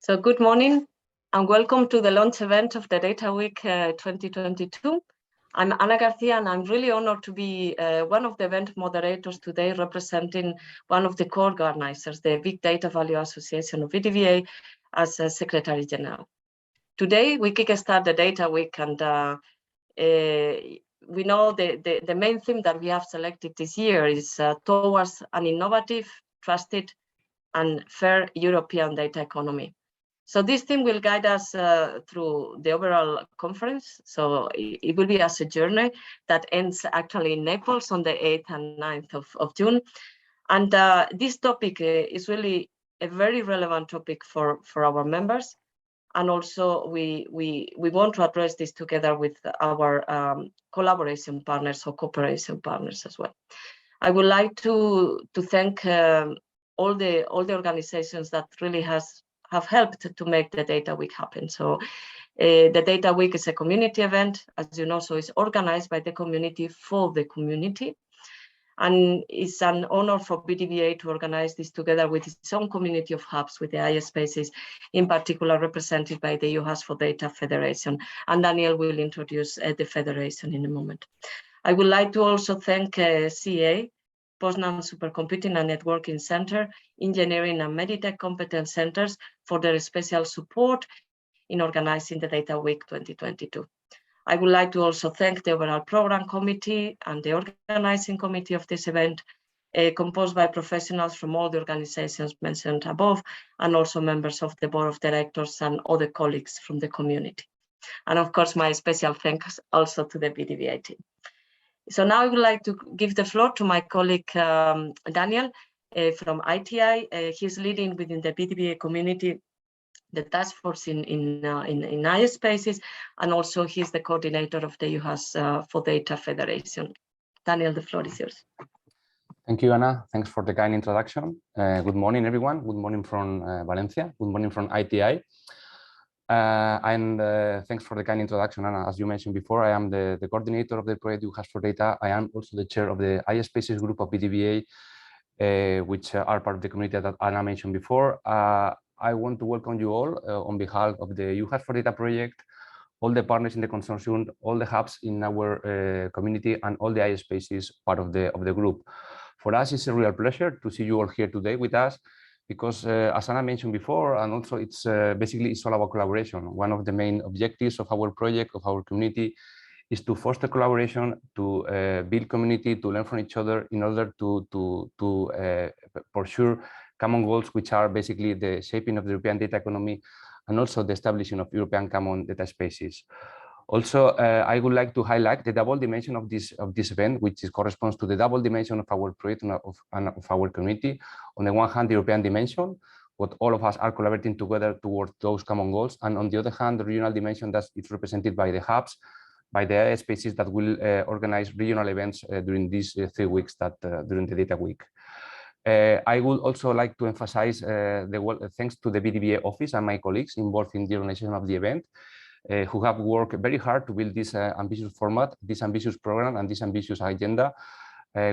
So good morning and welcome to the launch event of the Data Week 2022. I'm Ana Garcia and I'm really honored to be one of the event moderators today, representing one of the co-organizers, the Big Data Value Association of BDVA, as a Secretary General. Today we kickstart the Data Week, and we know the main theme that we have selected this year is towards an innovative, trusted and fair European data economy. So this theme will guide us through the overall conference. So it will be as a journey that ends actually in Naples on the 8th and 9th of June. And this topic is really a very relevant topic for our members. And also we want to address this together with our collaboration partners or cooperation partners as well. I would like to thank all the organizations that really have helped to make the Data Week happen. So the Data Week is a community event, as you know, so it's organized by the community for the community. And it's an honor for BDVA to organize this together with its own community of hubs, with the IS spaces, in particular represented by the EU Hubs for Data Federation. And Daniel will introduce the federation in a moment. I would like to also thank CA, Poznan Supercomputing and Networking Center, Engineering and Meditech Competence Centers for their special support in organizing the Data Week 2022. I would like to also thank the overall program committee and the organizing committee of this event, composed by professionals from all the organizations mentioned above, and also members of the board of directors and other colleagues from the community. And of course, my special thanks also to the BDVA team. So now I would like to give the floor to my colleague, Daniel from ITI. He's leading within the BDVA community the task force in IS spaces, and also he's the coordinator of the EU Hubs for Data Federation. Daniel, the floor is yours. Thank you, Ana. Thanks for the kind introduction. Good morning, everyone. Good morning from Valencia. Good morning from ITI. And thanks for the kind introduction, Ana. As you mentioned before, I am the coordinator of the project EU Hubs for Data. I am also the chair of the IS Spaces group of BDVA, which are part of the community that Ana mentioned before. I want to welcome you all on behalf of the EU Hubs for Data project, all the partners in the consortium, all the hubs in our community, and all the IS Spaces part of the group. For us, it's a real pleasure to see you all here today with us, because as Ana mentioned before, and also it's basically it's all about collaboration. One of the main objectives of our project, of our community, is to foster collaboration, to build community, to learn from each other in order to pursue common goals, which are basically the shaping of the European data economy and also the establishing of European common data spaces. Also, I would like to highlight the double dimension of this event, which corresponds to the double dimension of our project and of our community. On the one hand, the European dimension, what all of us are collaborating together towards those common goals, and on the other hand, the regional dimension that is represented by the hubs, by the IS spaces that will organize regional events during these 3 weeks during the Data Week. I would also like to emphasize thanks to the BDVA office and my colleagues involved in the organization of the event, who have worked very hard to build this ambitious format, this ambitious program, and this ambitious agenda,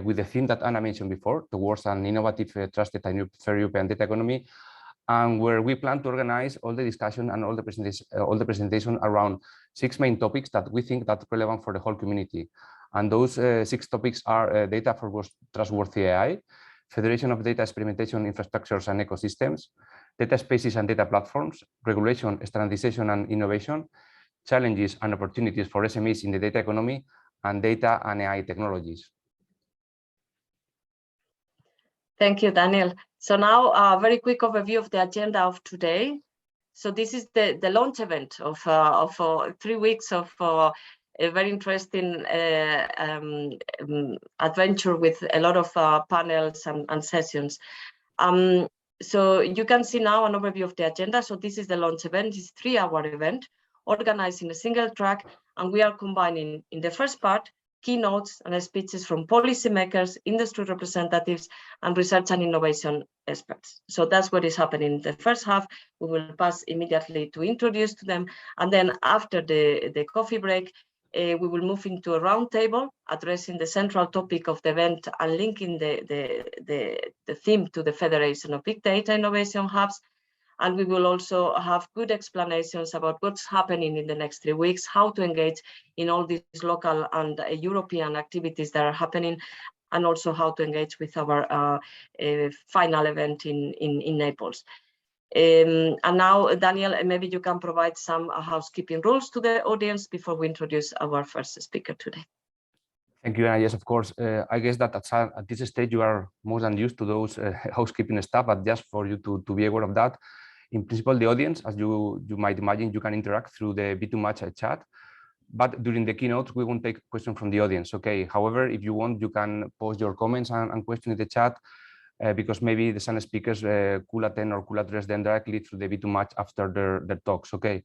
with the theme that Ana mentioned before, towards an innovative, trusted, and fair European data economy, and where we plan to organize all the discussion and all the presentation around 6 main topics that we think that are relevant for the whole community. And those 6 topics are data for trustworthy AI, Federation of Data Experimentation Infrastructures and Ecosystems, Data Spaces and Data Platforms, Regulation, Standardization and Innovation, Challenges and Opportunities for SMEs in the Data Economy, and Data and AI Technologies. Thank you, Daniel. So now a very quick overview of the agenda of today. So this is the launch event of 3 weeks of a very interesting adventure with a lot of panels and sessions. So you can see now an overview of the agenda. So this is the launch event. It's a 3-hour event organized in a single track, and we are combining in the first part keynotes and speeches from policymakers, industry representatives, and research and innovation experts. So that's what is happening in the first half. We will pass immediately to introduce to them, and then after the coffee break, we will move into a roundtable addressing the central topic of the event and linking the theme to the Federation of Big Data Innovation Hubs. And we will also have good explanations about what's happening in the next 3 weeks, how to engage in all these local and European activities that are happening, and also how to engage with our final event in Naples. And now, Daniel, maybe you can provide some housekeeping rules to the audience before we introduce our first speaker today. Thank you, Anna. Yes, of course. I guess that at this stage you are more than used to those housekeeping stuff, but just for you to be aware of that. In principle, the audience, as you might imagine, you can interact through the B2Match chat, but during the keynote, we won't take questions from the audience, okay? However, if you want, you can post your comments and questions in the chat, because maybe some speakers could attend or could address them directly through the B2Match after their talks, okay?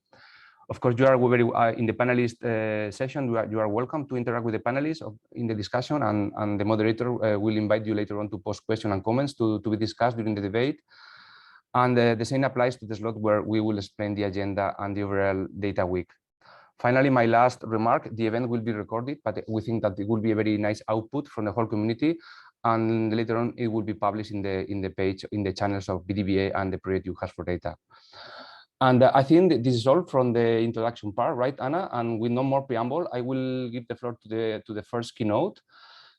Of course, you are very in the panelist session. You are welcome to interact with the panelists in the discussion, and the moderator will invite you later on to post questions and comments to be discussed during the debate. And the same applies to the slot where we will explain the agenda and the overall data week. Finally, my last remark: the event will be recorded, but we think that it will be a very nice output from the whole community, and later on it will be published in the channels of BDBA and the project you have for data. And I think that this is all from the introduction part, right, Anna? And with no more preamble, I will give the floor to the first keynote.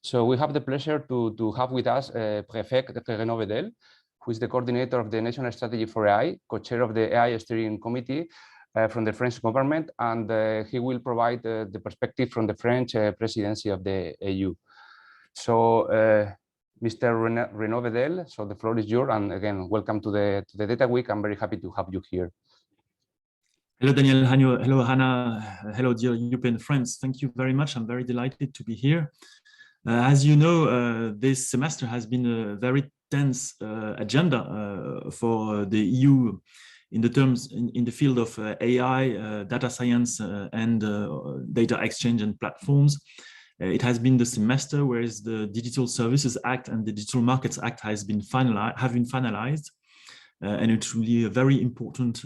So we have the pleasure to have with us Prefect Renaud Vedel, who is the coordinator of the National Strategy for AI, co-chair of the AI Steering Committee from the French government, and he will provide the perspective from the French presidency of the EU. So, Mr. Renaud Vedel, so the floor is yours, and again, welcome to the Data Week. I'm very happy to have you here. Hello, Daniel. Hello, Hannah. Hello, dear European friends. Thank you very much. I'm very delighted to be here. As you know, this semester has been a very tense agenda for the EU in the field of AI, data science, and data exchange and platforms. It has been the semester where the Digital Services Act and the Digital Markets Act have been finalized, and it's really a very important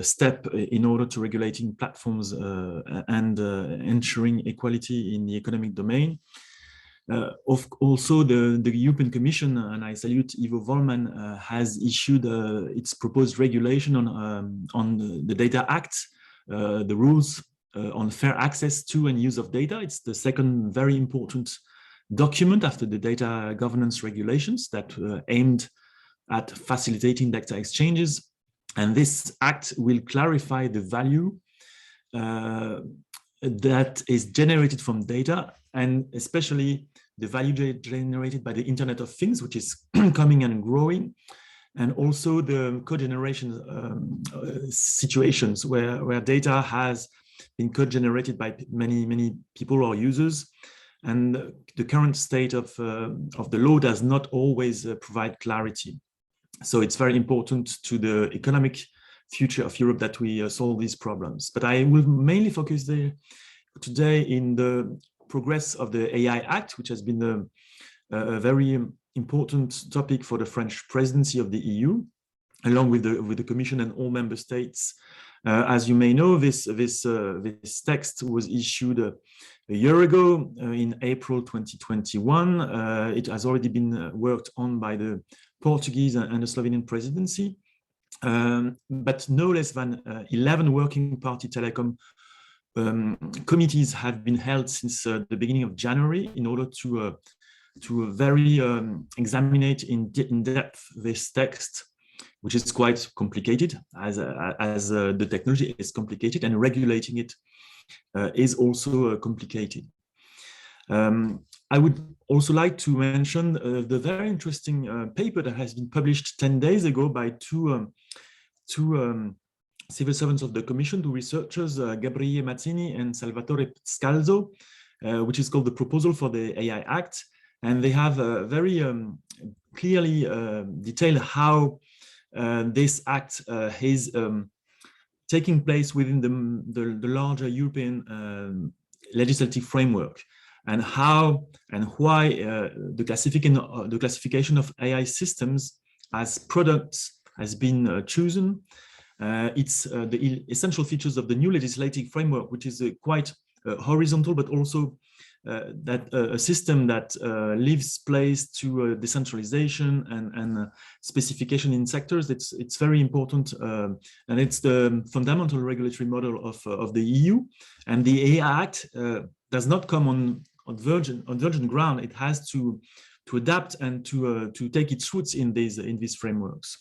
step in order to regulating platforms and ensuring equality in the economic domain. Also, the European Commission, and I salute Ivo Volman, has issued its proposed regulation on the Data Act, the rules on fair access to and use of data. It's the second very important document after the data governance regulations that aimed at facilitating data exchanges. And this act will clarify the value that is generated from data, and especially the value generated by the Internet of Things, which is coming and growing, and also the co-generation situations where data has been co-generated by many people or users, and the current state of the law does not always provide clarity. So it's very important to the economic future of Europe that we solve these problems. But I will mainly focus today in the progress of the AI Act, which has been a very important topic for the French presidency of the EU, along with the Commission and all member states. As you may know, this text was issued a year ago in April 2021. It has already been worked on by the Portuguese and the Slovenian presidency, but no less than 11 working party telecom committees have been held since the beginning of January in order to very examine in depth this text, which is quite complicated as the technology is complicated, and regulating it is also complicated. I would also like to mention the very interesting paper that has been published 10 days ago by two civil servants of the Commission, two researchers, Gabriele Mazzini and Salvatore Scalzo, which is called the Proposal for the AI Act. And they have very clearly detailed how this act is taking place within the larger European legislative framework, and how and why the classification of AI systems as products has been chosen. It's the essential features of the new legislative framework, which is quite horizontal, but also a system that leaves place to decentralization and specification in sectors. It's very important, and it's the fundamental regulatory model of the EU. And the AI Act does not come on virgin ground. It has to adapt and to take its roots in these frameworks.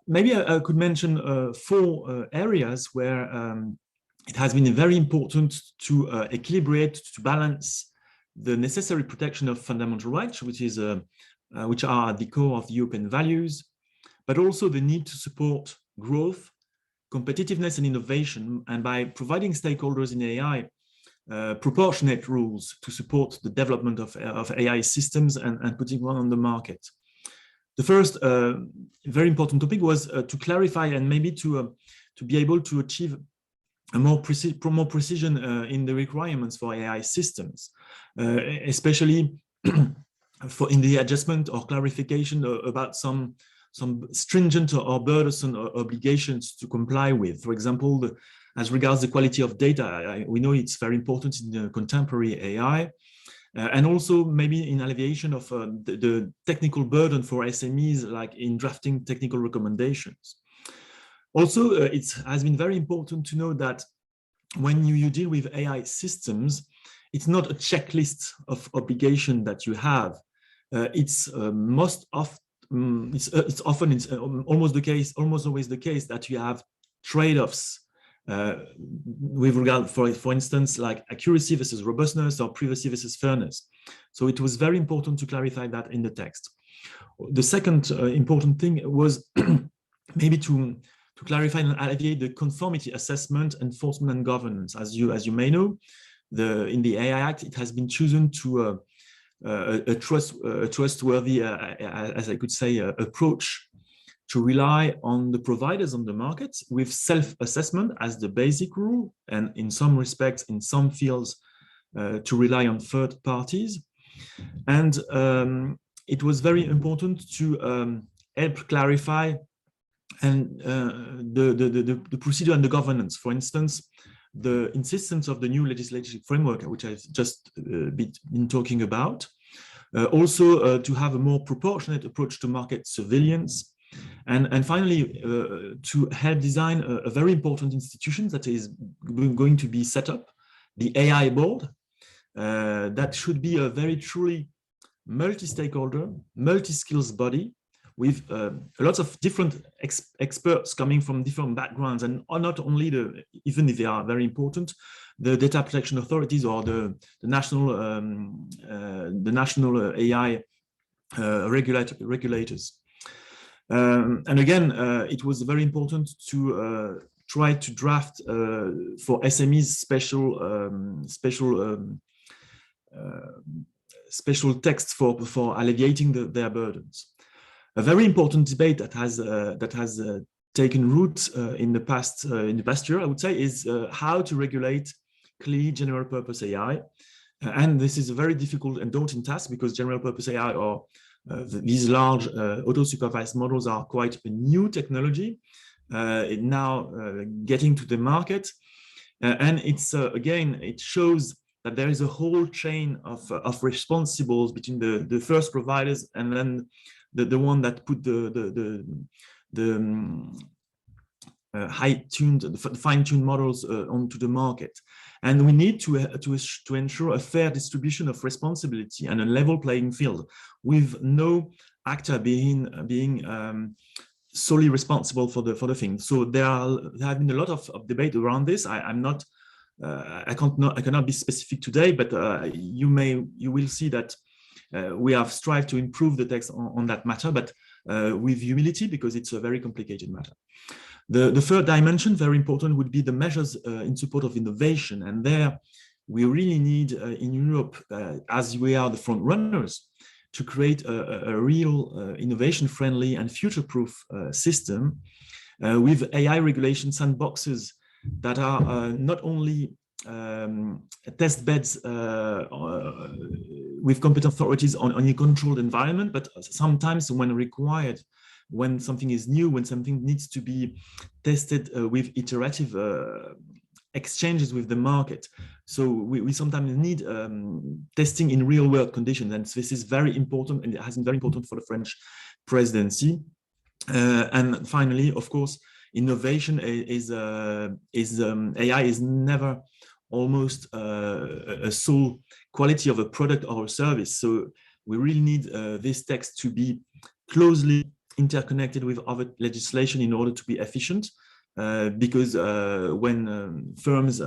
Maybe I could mention 4 areas where it has been very important to equilibrate, to balance the necessary protection of fundamental rights, which are at the core of European values, but also the need to support growth, competitiveness, and innovation, and by providing stakeholders in AI proportionate rules to support the development of AI systems and putting one on the market. The first very important topic was to clarify and maybe to be able to achieve a more precision in the requirements for AI systems, especially in the adjustment or clarification about some stringent or burdensome obligations to comply with. For example, as regards the quality of data, we know it's very important in contemporary AI, and also maybe in alleviation of the technical burden for SMEs, like in drafting technical recommendations. Also, it has been very important to know that when you deal with AI systems, it's not a checklist of obligation that you have. It's almost always the case that you have trade-offs with regard, for instance, like accuracy versus robustness or privacy versus fairness. So it was very important to clarify that in the text. The second important thing was maybe to clarify and alleviate the conformity assessment, enforcement, and governance. As you may know, in the AI Act, it has been chosen to a trustworthy, as I could say, approach to rely on the providers on the market with self-assessment as the basic rule, and in some respects, in some fields, to rely on third parties. And it was very important to help clarify and the procedure and the governance. For instance, the insistence of the new legislative framework, which I've just been talking about. Also, to have a more proportionate approach to market surveillance. And finally, to help design a very important institution that is going to be set up, the AI board, that should be a very truly multi-stakeholder, multi-skills body with lots of different experts coming from different backgrounds, and not only even if they are very important, the data protection authorities or the national AI regulators. And again, it was very important to try to draft for SMEs special texts for alleviating their burdens. A very important debate that has taken root in the past year, I would say, is how to regulate clearly general purpose AI. And this is a very difficult and daunting task, because general purpose AI or these large auto-supervised models are quite a new technology, now getting to the market. And it's again, it shows that there is a whole chain of responsibles between the first providers and then the one that put the fine-tuned models onto the market. And we need to ensure a fair distribution of responsibility and a level playing field, with no actor being solely responsible for the thing. So there have been a lot of debate around this. I cannot be specific today, but you will see that we have strived to improve the text on that matter, but with humility, because it's a very complicated matter. The third dimension, very important, would be the measures in support of innovation. And there we really need in Europe, as we are the front runners, to create a real innovation-friendly and future-proof system with AI regulation sandboxes that are not only test beds with competent authorities on a controlled environment, but sometimes when required, when something is new, when something needs to be tested with iterative exchanges with the market. So we sometimes need testing in real world conditions, and this is very important, and it has been very important for the French presidency. And finally, of course, innovation is AI is never almost a sole quality of a product or a service. So we really need this text to be closely interconnected with other legislation in order to be efficient. Because when firms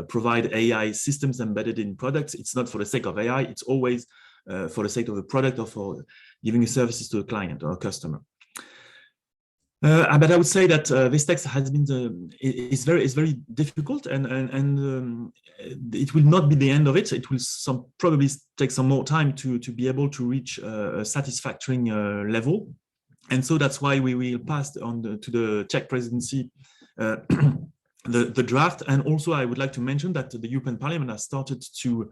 provide AI systems embedded in products, it's not for the sake of AI, it's always for the sake of the product or for giving services to a client or a customer. But I would say that this text has been is very difficult, and it will not be the end of it. It will probably take some more time to be able to reach a satisfactory level, and so that's why we will pass on to the Czech presidency the draft. And also, I would like to mention that the European Parliament has started to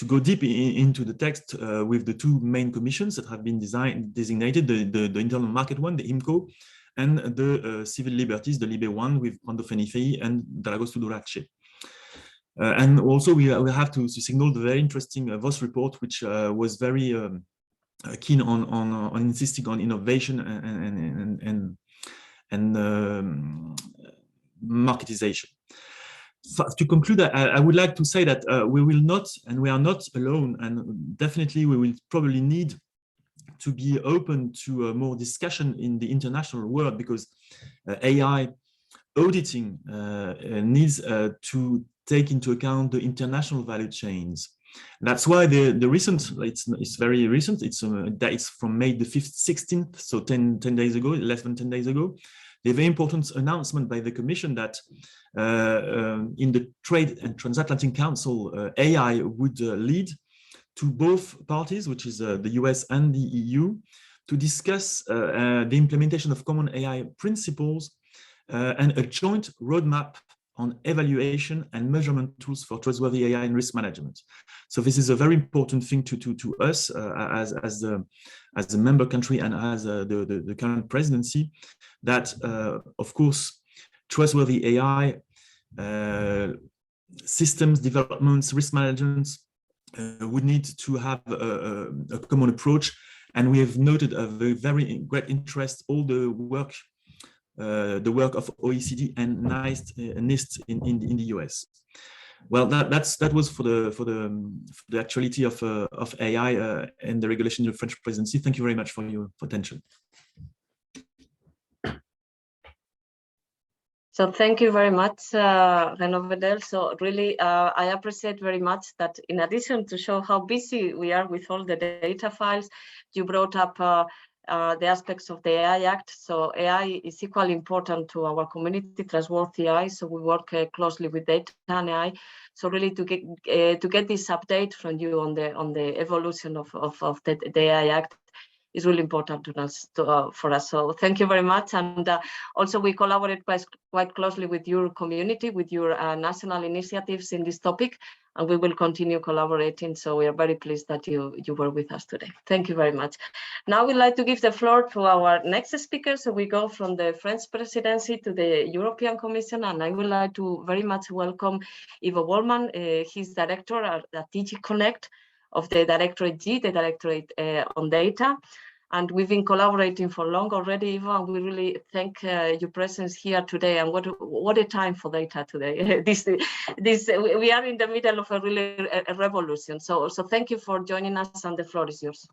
go deep into the text with the two main commissions that have been designated, the internal market one, the IMCO, and the civil liberties, the LIBE one, with Brando Fenifei and Dragos Tudorache. And also we have to signal the very interesting Voss report, which was very keen on insisting on innovation and marketization. So to conclude, I would like to say that we will not, and we are not alone, and definitely we will probably need to be open to more discussion in the international world, because AI auditing needs to take into account the international value chains. That's why the recent, it's very recent, it's from May the 16th, so 10 days ago, less than 10 days ago, the very important announcement by the Commission that in the Trade and Transatlantic Council, AI would lead to both parties, which is the US and the EU, to discuss the implementation of common AI principles and a joint roadmap on evaluation and measurement tools for trustworthy AI and risk management. So this is a very important thing to us as a member country and as the current presidency, that of course trustworthy AI systems developments, risk management would need to have a common approach. And we have noted a very great interest, all the work of OECD and NIST in the US. Well, that was for the actuality of AI and the regulation in the French presidency. Thank you very much for your attention. So thank you very much, Renaud Vedel. So really, I appreciate very much that in addition to show how busy we are with all the data files, you brought up the aspects of the AI Act. So AI is equally important to our community, trustworthy AI. So we work closely with data and AI. So really to get this update from you on the evolution of the AI Act is really important to us, for us. So thank you very much. And also we collaborate quite closely with your community, with your national initiatives in this topic, and we will continue collaborating. So we are very pleased that you were with us today. Thank you very much. Now we'd like to give the floor to our next speaker. So we go from the French presidency to the European Commission, and I would like to very much welcome Ivo Wollmann. He's director at DG Connect of the Directorate G, the Directorate on Data. And we've been collaborating for long already, Ivo, and we really thank your presence here today. And what a time for data today. We are in the middle of a revolution. So thank you for joining us, and the floor is yours.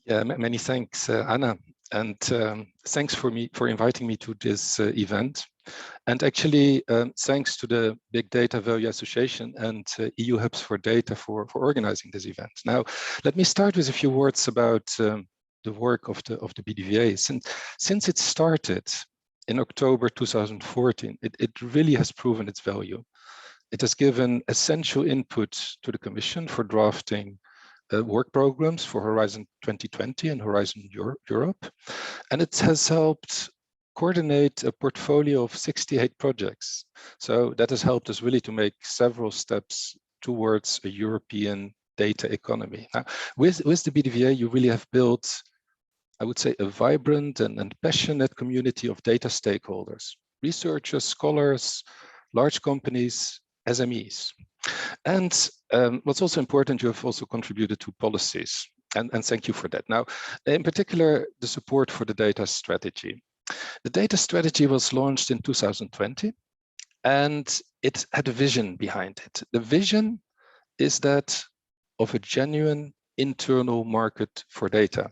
Yeah, many thanks, Anna, and thanks for inviting me to this event. And actually, thanks to the Big Data Value Association and EU Hubs for Data for organizing this event. Now, let me start with a few words about the work of the BDVA. Since it started in October 2014, it really has proven its value. It has given essential input to the Commission for drafting work programs for Horizon 2020 and Horizon Europe. And it has helped coordinate a portfolio of 68 projects. So that has helped us really to make several steps towards a European data economy. Now, with the BDVA, you really have built, I would say, a vibrant and passionate community of data stakeholders, researchers, scholars, large companies, SMEs. And what's also important, you have also contributed to policies, and thank you for that. Now, in particular, the support for the data strategy. The data strategy was launched in 2020, and it had a vision behind it. The vision is that of a genuine internal market for data.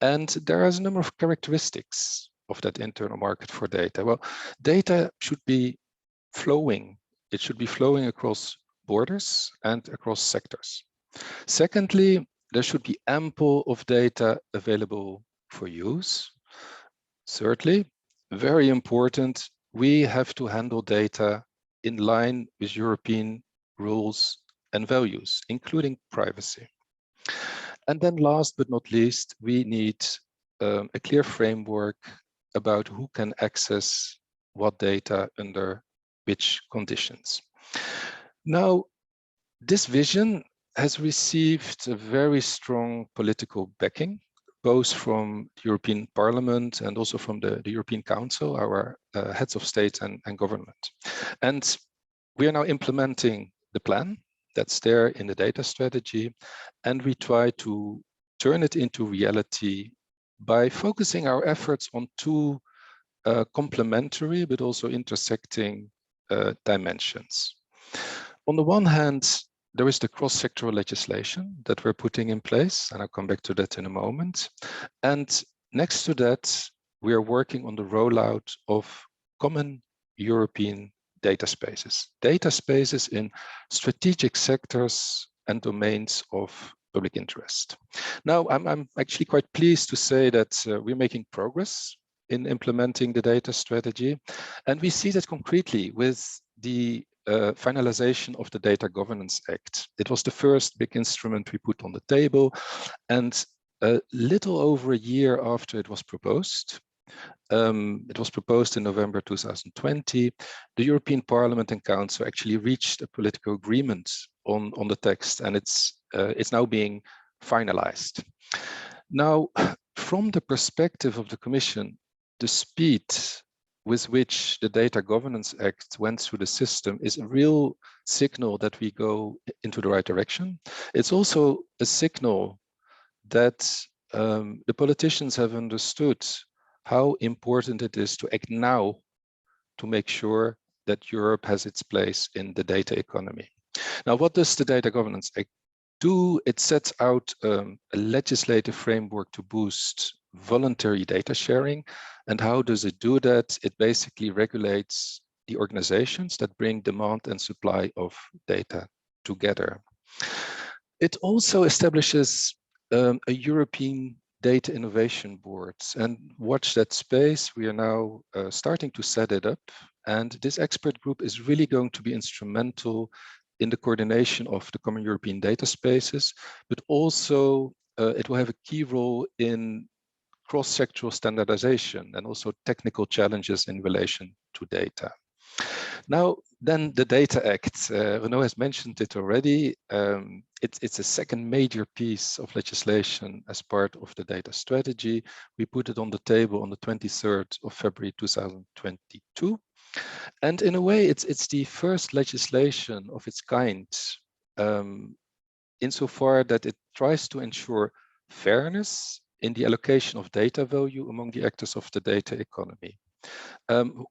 And there are a number of characteristics of that internal market for data. Well, data should be flowing. It should be flowing across borders and across sectors. Secondly, there should be ample of data available for use. Thirdly, very important, we have to handle data in line with European rules and values, including privacy. And then last but not least, we need a clear framework about who can access what data under which conditions. Now, this vision has received a very strong political backing, both from the European Parliament and also from the European Council, our heads of state and government. And we are now implementing the plan that's there in the data strategy, and we try to turn it into reality by focusing our efforts on two complementary but also intersecting dimensions. On the one hand, there is the cross-sectoral legislation that we're putting in place, and I'll come back to that in a moment. And next to that, we are working on the rollout of common European data spaces in strategic sectors and domains of public interest. Now, I'm actually quite pleased to say that we're making progress in implementing the data strategy, and we see that concretely with the finalization of the Data Governance Act. It was the first big instrument we put on the table, and a little over a year after it was proposed in November 2020, the European Parliament and Council actually reached a political agreement on the text, and it's now being finalized. Now, from the perspective of the Commission, the speed with which the Data Governance Act went through the system is a real signal that we go into the right direction. It's also a signal that the politicians have understood how important it is to act now to make sure that Europe has its place in the data economy. Now, what does the Data Governance Act do? It sets out a legislative framework to boost voluntary data sharing. And how does it do that? It basically regulates the organizations that bring demand and supply of data together. It also establishes a European Data Innovation Board, and watch that space. We are now starting to set it up, and this expert group is really going to be instrumental in the coordination of the common European data spaces, but also it will have a key role in cross-sectoral standardization and also technical challenges in relation to data. Now, then the Data Act, Renaud has mentioned it already. It's a second major piece of legislation as part of the data strategy. We put it on the table on the 23rd of February 2022. And in a way, it's the first legislation of its kind, insofar that it tries to ensure fairness in the allocation of data value among the actors of the data economy.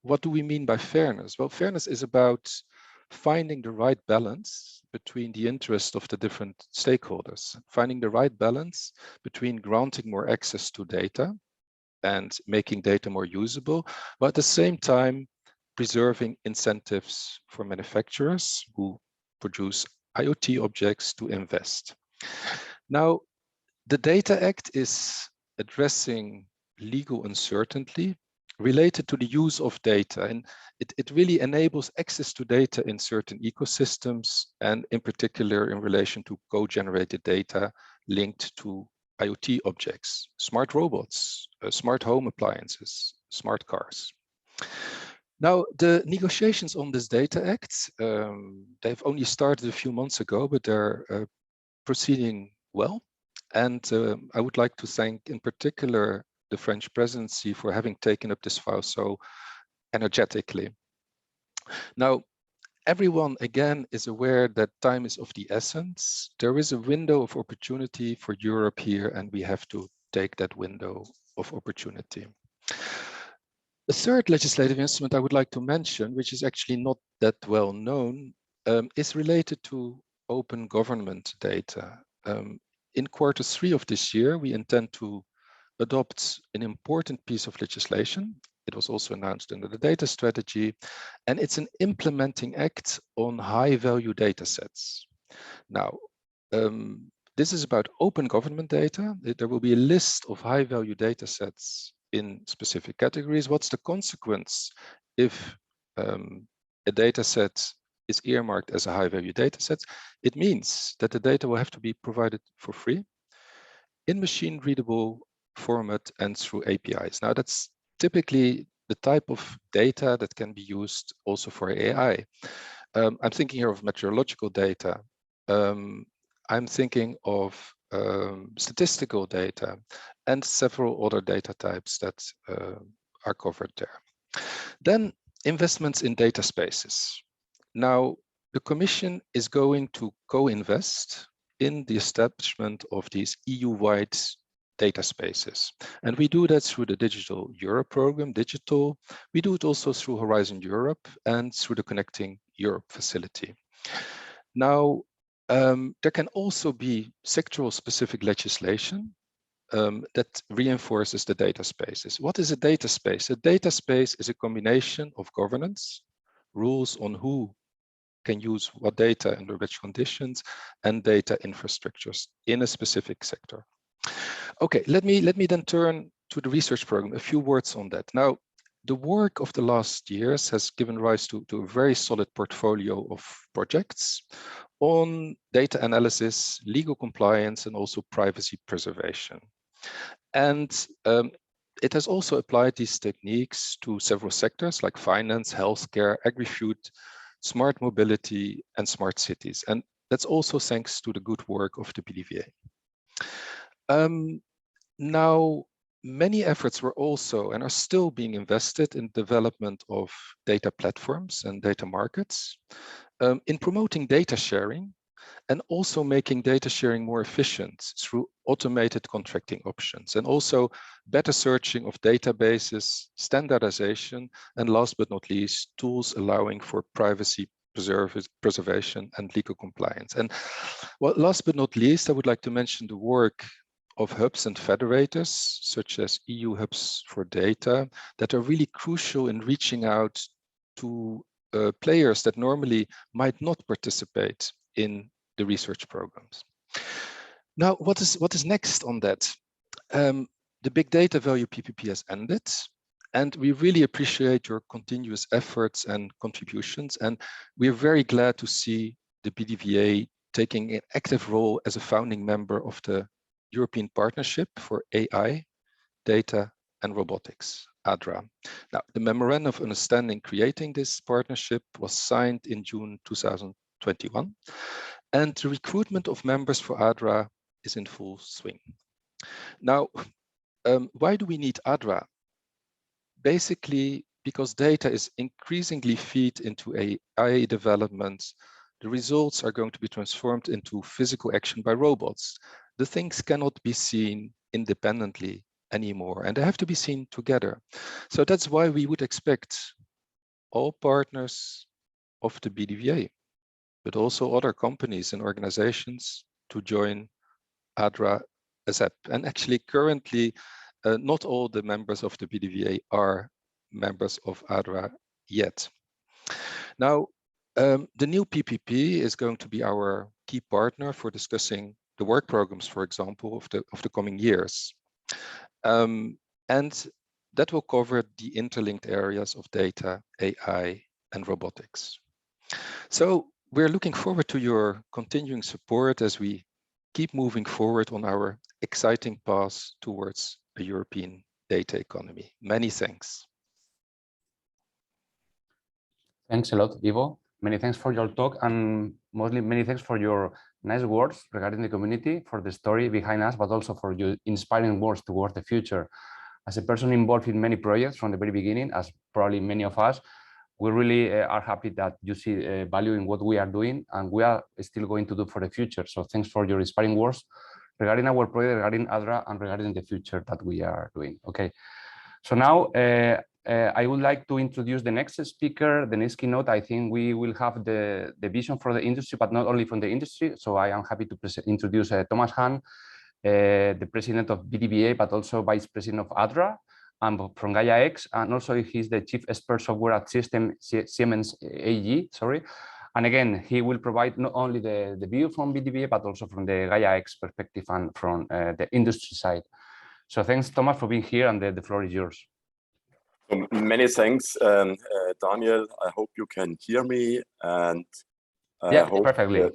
What do we mean by fairness? Well, fairness is about finding the right balance between the interests of the different stakeholders, finding the right balance between granting more access to data and making data more usable, but at the same time, preserving incentives for manufacturers who produce IoT objects to invest. Now, the Data Act is addressing legal uncertainty related to the use of data, and it really enables access to data in certain ecosystems, and in particular in relation to co-generated data linked to IoT objects, smart robots, smart home appliances, smart cars. Now, the negotiations on this Data Act, they've only started a few months ago, but they're proceeding well. And I would like to thank in particular the French presidency for having taken up this file so energetically. Now, everyone again is aware that time is of the essence. There is a window of opportunity for Europe here, and we have to take that window of opportunity. The third legislative instrument I would like to mention, which is actually not that well known, is related to open government data. In Q3 of this year, we intend to adopt an important piece of legislation. It was also announced under the data strategy, and it's an implementing act on high-value data sets. Now, this is about open government data. There will be a list of high-value data sets in specific categories. What's the consequence if a data set is earmarked as a high-value data set? It means that the data will have to be provided for free in machine-readable format and through APIs. Now, that's typically the type of data that can be used also for AI. I'm thinking here of meteorological data. I'm thinking of statistical data and several other data types that are covered there. Then investments in data spaces. Now, the Commission is going to co-invest in the establishment of these EU-wide data spaces. And we do that through the Digital Europe program, Digital. We do it also through Horizon Europe and through the Connecting Europe facility. Now, there can also be sectoral specific legislation that reinforces the data spaces. What is a data space? A data space is a combination of governance, rules on who can use what data under which conditions, and data infrastructures in a specific sector. Okay, let me then turn to the research program. A few words on that. Now, the work of the last years has given rise to a very solid portfolio of projects on data analysis, legal compliance, and also privacy preservation. And it has also applied these techniques to several sectors like finance, healthcare, agri-food, smart mobility, and smart cities. And that's also thanks to the good work of the PDVA. Now, many efforts were also and are still being invested in development of data platforms and data markets, in promoting data sharing, and also making data sharing more efficient through automated contracting options, and also better searching of databases, standardization, and last but not least, tools allowing for privacy preservation and legal compliance. And well, last but not least, I would like to mention the work of hubs and federators, such as EU hubs for data, that are really crucial in reaching out to players that normally might not participate in the research programs. Now, what is next on that? The big data value PPP has ended, and we really appreciate your continuous efforts and contributions. And we're very glad to see the PDVA taking an active role as a founding member of the European Partnership for AI, Data and Robotics, ADRA. Now, the Memorandum of Understanding creating this partnership was signed in June 2021, and the recruitment of members for ADRA is in full swing. Now, why do we need ADRA? Basically, because data is increasingly fed into AI development, the results are going to be transformed into physical action by robots. The things cannot be seen independently anymore, and they have to be seen together. So that's why we would expect all partners of the BDVA, but also other companies and organizations to join ADRA ASAP. And actually, currently, not all the members of the BDVA are members of ADRA yet. Now, the new PPP is going to be our key partner for discussing the work programs, for example, of the coming years. And that will cover the interlinked areas of data, AI, and robotics. So we're looking forward to your continuing support as we keep moving forward on our exciting path towards a European data economy. Many thanks. Thanks a lot, Ivo. Many thanks for your talk, and mostly many thanks for your nice words regarding the community, for the story behind us, but also for your inspiring words towards the future As a person involved in many projects from the very beginning, as probably many of us, we really are happy that you see value in what we are doing and we are still going to do for the future. So thanks for your inspiring words regarding our project, regarding ADRA, and regarding the future that we are doing. Okay, so now I would like to introduce the next speaker, the next keynote. I think we will have the vision for the industry, but not only from the industry. So I am happy to introduce Thomas Hahn, the president of BDBA, but also vice president of ADRA, and from Gaia X, and also he's the chief expert software at Siemens AG, sorry. And again, he will provide not only the view from BDBA, but also from the Gaia X perspective and from the industry side. So thanks, Thomas, for being here, and the floor is yours. Many thanks, Daniel. I hope you can hear me, and yeah, perfectly.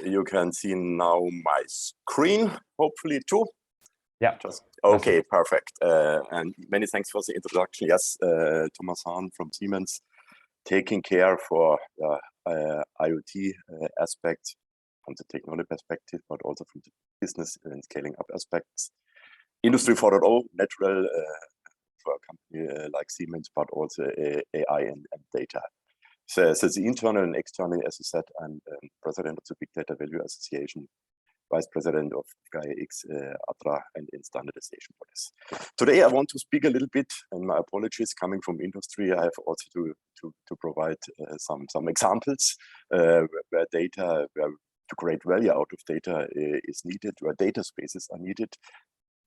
You can see now my screen, hopefully too. Yeah. Just okay, perfect. And many thanks for the introduction. Yes, Thomas Hahn from Siemens, taking care for IoT aspects from the technology perspective, but also from the business and scaling up aspects. Industry 4.0, natural for a company like Siemens, but also AI and data. So the internal and external, as you said, I'm president of the Big Data Value Association, vice president of Gaia X, ADRA, and in standardization for this. Today, I want to speak a little bit, and my apologies, coming from industry, I have also to provide some examples where data, where to create value out of data is needed, where data spaces are needed.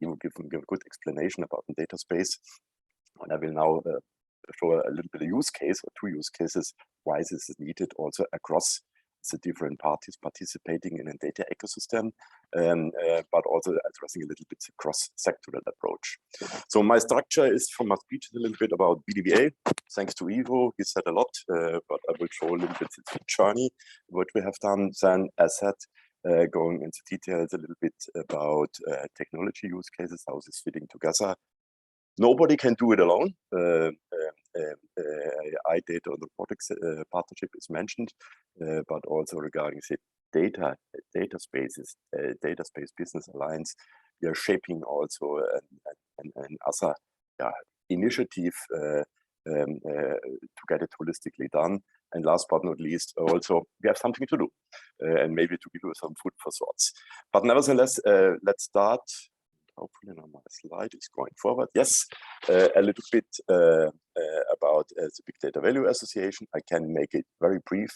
You will give a good explanation about the data space. And I will now show a little bit of use case or two use cases why this is needed also across the different parties participating in a data ecosystem, but also addressing a little bit the cross-sectoral approach. So my structure is from my speech a little bit about BDBA. Thanks to Ivo, he said a lot, but I will show a little bit the journey, what we have done. Then, as said, going into details a little bit about technology use cases, how this is fitting together. Nobody can do it alone. iData and robotics partnership is mentioned, but also regarding the data spaces, data space business alliance, we are shaping also an other initiative to get it holistically done. And last but not least, also we have something to do, and maybe to give you some food for thoughts. But nevertheless, let's start. Hopefully now my slide is going forward. Yes, a little bit about the Big Data Value Association. I can make it very brief.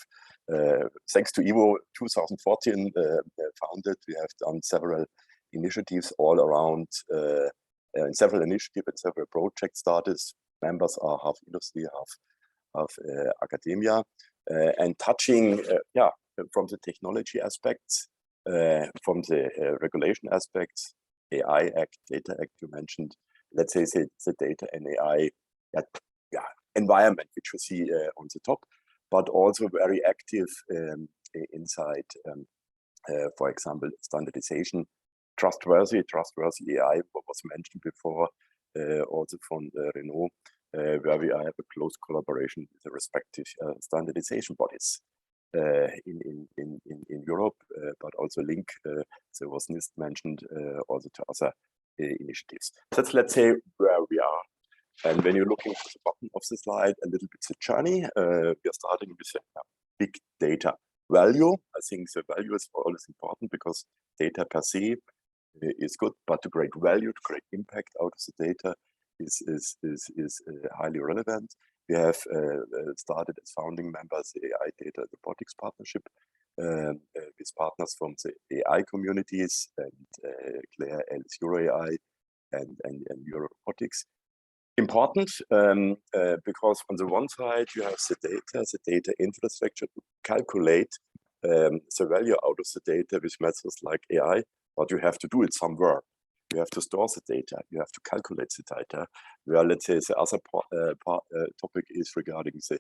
Thanks to Ivo, 2014 founded, we have done several initiatives all around, and several initiatives and several project starters. Members are half industry, half academia, and touching, from the technology aspects, from the regulation aspects, AI Act, Data Act you mentioned, let's say the data and AI environment, which we see on the top, but also very active inside, for example, standardization, trustworthy AI, what was mentioned before, also from Renault, where we have a close collaboration with the respective standardization bodies in Europe, but also link, there was NIST mentioned, also to other initiatives. That's, let's say, where we are. And when you're looking at the bottom of the slide, a little bit the journey, we are starting with big data value. I think the value is always important because data per se is good, but to create value, to create impact out of the data is highly relevant. We have started as founding members the AI Data Robotics Partnership with partners from the AI communities and Claire Ellis Euro AI and Euro Robotics. Important because on the one side you have the data infrastructure to calculate the value out of the data with methods like AI, but you have to do it somewhere. You have to store the data, you have to calculate the data. Where, let's say, the other topic is regarding the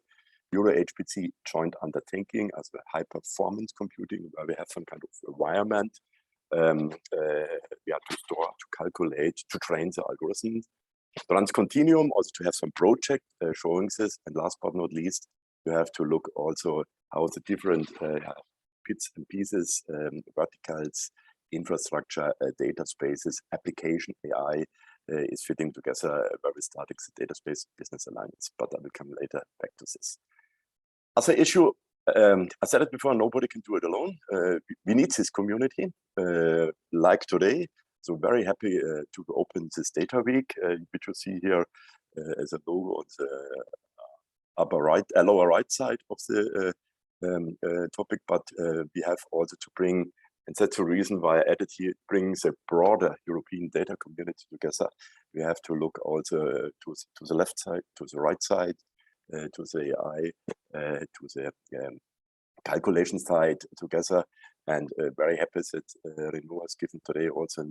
Euro HPC joint undertaking as a high performance computing, where we have some kind of environment. We have to store, to calculate, to train the algorithms. Trans continuum, also to have some project showing this. And last but not least, you have to look also how the different bits and pieces, verticals, infrastructure, data spaces, application AI is fitting together where we started the data space business alliance, but I will come later back to this. As an issue, I said it before, nobody can do it alone. We need this community like today. So very happy to open this data week, which you see here as a logo on the lower right side of the topic, but we have also to bring, and that's the reason why I added here, brings a broader European data community together. We have to look also to the left side, to the right side, to the AI, to the calculation side together, and very happy that Renault has given today also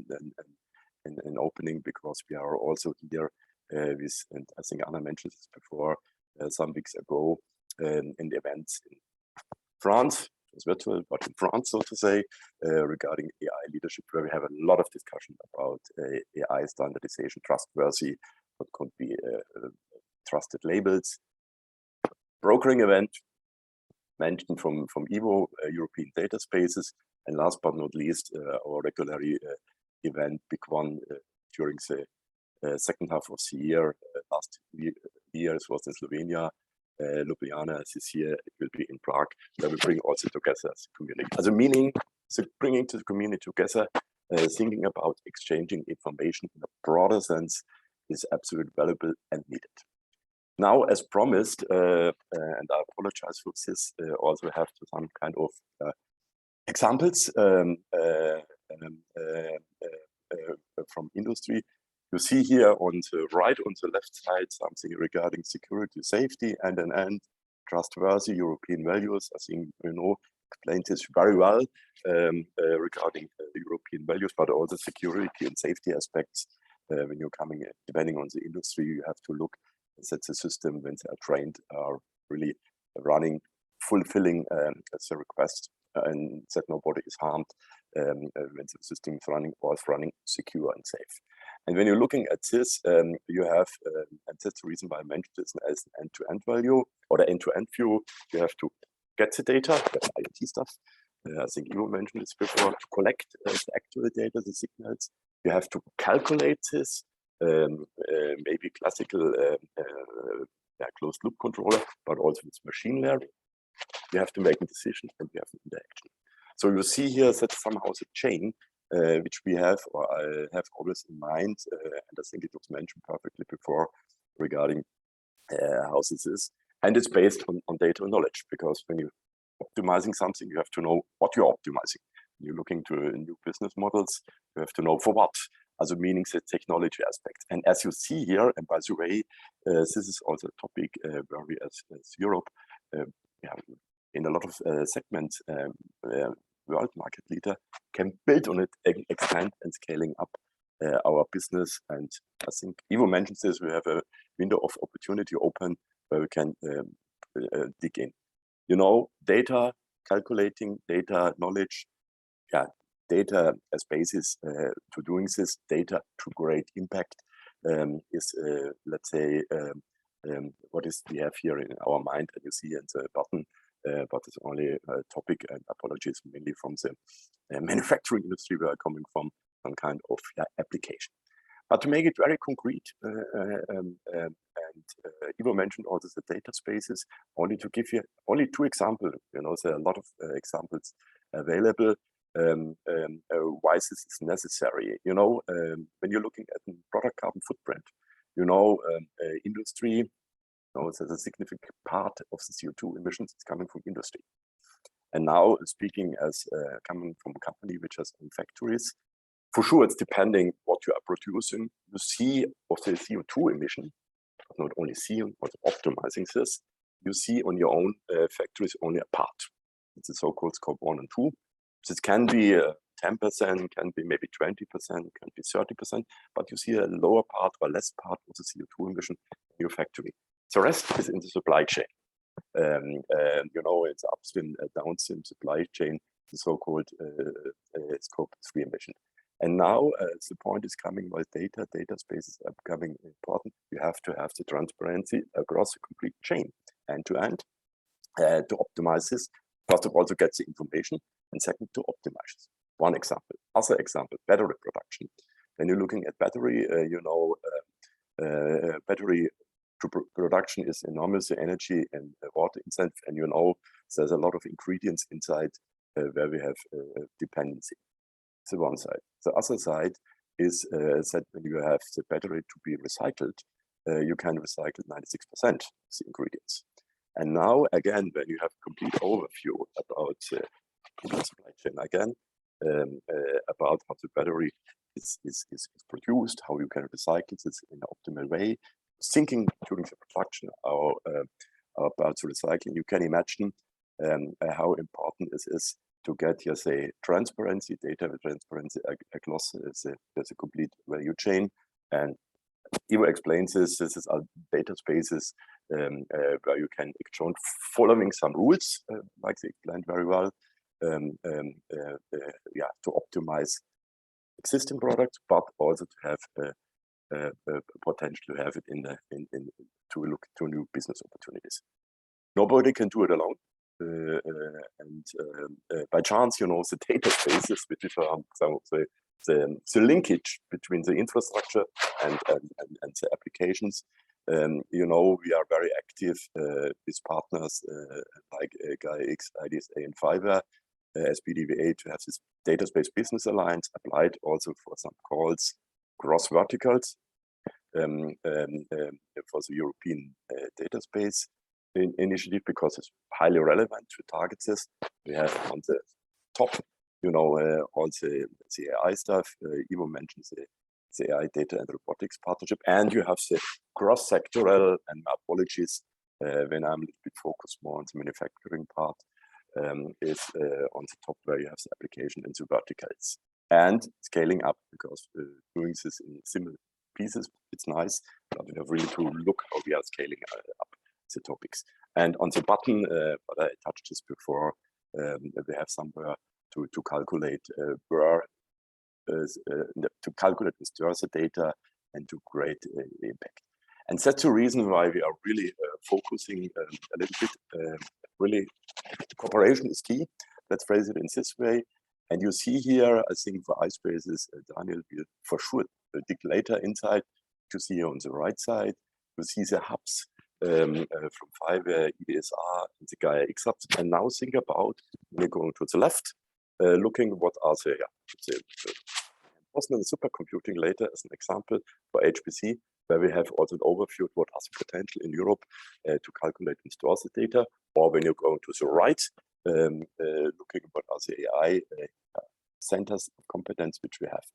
an opening, because we are also here with, and I think Anna mentioned this before, some weeks ago, in the events in France. It was virtual, but in France, so to say, regarding AI leadership, where we have a lot of discussion about AI standardization, trustworthy, what could be trusted labels. Brokering event mentioned from EVO, European Data Spaces, and last but not least, our regular event, big one during the second half of the year. Last year it was in Slovenia, Ljubljana. This year it will be in Prague, where we bring also together as a community. As a meaning, so bringing to the community together, thinking about exchanging information in a broader sense is absolutely valuable and needed. Now, as promised, and I apologize for this, also have to some kind of examples from industry. You see here on the right, on the left side, something regarding security, safety, and trustworthy European values. I think Renault explained this very well regarding the European values, but also security and safety aspects. When you're coming, depending on the industry, you have to look that the system, when they are trained, are really running, fulfilling the request, and that nobody is harmed when the system is running or is running secure and safe. And when you're looking at this, you have, and that's the reason why I mentioned this as an end-to-end value or the end-to-end view. You have to get the data, that's IoT stuff. I think you mentioned this before, to collect the actual data, the signals. You have to calculate this, maybe classical closed loop controller, but also with machine learning. You have to make a decision and you have an interaction. So you see here that somehow the chain which we have, or I have always in mind, and I think it was mentioned perfectly before regarding how this is, and it's based on data and knowledge, because when you're optimizing something, you have to know what you're optimizing. When you're looking to new business models, you have to know for what, also meaning the technology aspect. And as you see here, and by the way, this is also a topic where we as Europe, in a lot of segments, world market leader can build on it, expand and scaling up our business. And I think Ivo mentions this, we have a window of opportunity open where we can dig in. You know, data, calculating data, knowledge, data as basis to doing this, data to great impact is, let's say, what is we have here in our mind, and you see in the button, but it's only a topic, and apologies, mainly from the manufacturing industry where I'm coming from, some kind of application. But to make it very concrete, and Ivo mentioned also the data spaces, only to give you only two examples, you know, there are a lot of examples available, why this is necessary. You know, when you're looking at the product carbon footprint, you know, industry, there's a significant part of the CO2 emissions is coming from industry. And now, speaking as coming from a company which has own factories, for sure it's depending what you are producing. You see of the CO2 emission, not only seeing but optimizing this, you see on your own factories only a part. It's the so-called scope 1 and 2. This can be 10%, can be maybe 20%, can be 30%, but you see a lower part or less part of the CO2 emission in your factory. The rest is in the supply chain. You know, it's upstream, downstream supply chain, the so-called scope 3 emission. And now the point is coming with data spaces are becoming important. You have to have the transparency across the complete chain, end to end, to optimize this. First of all, to get the information, and second, to optimize this. One example. Other example, battery production. When you're looking at battery, battery production is enormous energy and water inside, and there's a lot of ingredients inside where we have dependency. It's the one side. The other side is that when you have the battery to be recycled, you can recycle 96% of the ingredients. And now, again, when you have complete overview about supply chain again, about how the battery is produced, how you can recycle this in an optimal way, thinking during the production about the recycling, you can imagine how important it is to get here, say, transparency, data transparency across the complete value chain. And Ivo explains this is our data spaces where you can exchange following some rules, like they explained very well, to optimize existing products, but also to have potential to have it to look to new business opportunities. Nobody can do it alone. By chance, the data spaces, which is some of the linkage between the infrastructure and the applications. We are very active with partners like GaiaX, IDSA, and Fiverr, SBDVA to have this data space business alliance applied also for some calls cross verticals for the European data space initiative, because it's highly relevant to target this. We have on the top, all the AI stuff. Ivo mentioned the AI data and robotics partnership, and you have the cross-sectoral, and my apologies when I'm a little bit focused more on the manufacturing part, is on the top where you have the application and the verticals. And scaling up, because doing this in similar pieces, it's nice, but we have really to look how we are scaling up the topics. And on the button, but I touched this before, we have somewhere to calculate where to calculate and store the data and to create impact. And that's the reason why we are really focusing a little bit. Really, cooperation is key. Let's phrase it in this way. And you see here, I think for iSpaces, Daniel will for sure dig later inside. You see here on the right side, you see the hubs from Fiverr, EDSR, and the GaiaX hubs. And now think about, when you're going to the left, looking what are the Boston supercomputing later as an example for HPC, where we have also an overview of what has potential in Europe to calculate and store the data. Or when you go to the right, looking what are the AI centers of competence which we have.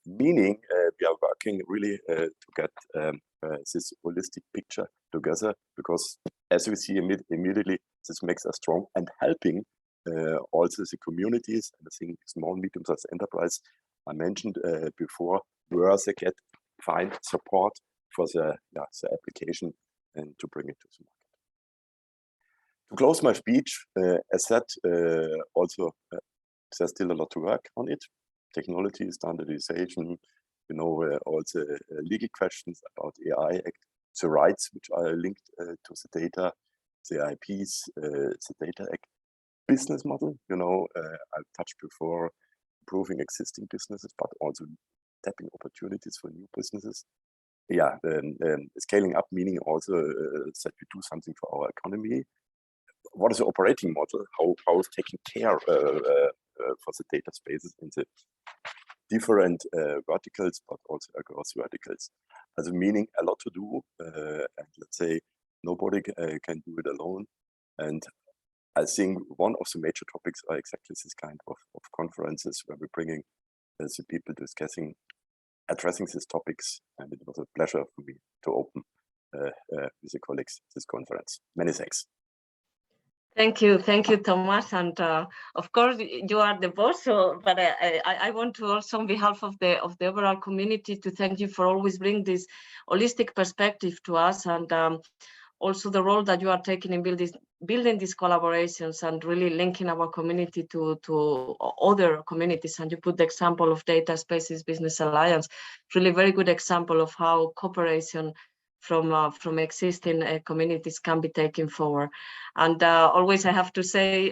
Meaning we are working really to get this holistic picture together, because as we see immediately, this makes us strong and helping also the communities, and I think small, medium-sized enterprise I mentioned before, where they find support for the application and to bring it to the market. To close my speech, as said, also there's still a lot to work on it. Technology, standardization, also legal questions about AI Act, the rights which are linked to the data, the IPs, the Data Act, business model. I've touched before, improving existing businesses, but also tapping opportunities for new businesses. Scaling up, meaning also that we do something for our economy. What is the operating model? How is taking care for the data spaces in the different verticals, but also across verticals? As meaning a lot to do, and let's say nobody can do it alone. And I think one of the major topics are exactly this kind of conferences where we're bringing the people discussing, addressing these topics, and it was a pleasure for me to open with the colleagues this conference. Many thanks. Thank you, Thomas. And of course, you are the boss. But I want to also, on behalf of the overall community, to thank you for always bringing this holistic perspective to us, and also the role that you are taking in building these collaborations and really linking our community to other communities. And you put the example of Data Spaces Business Alliance, really very good example of how cooperation from existing communities can be taken forward. And always I have to say,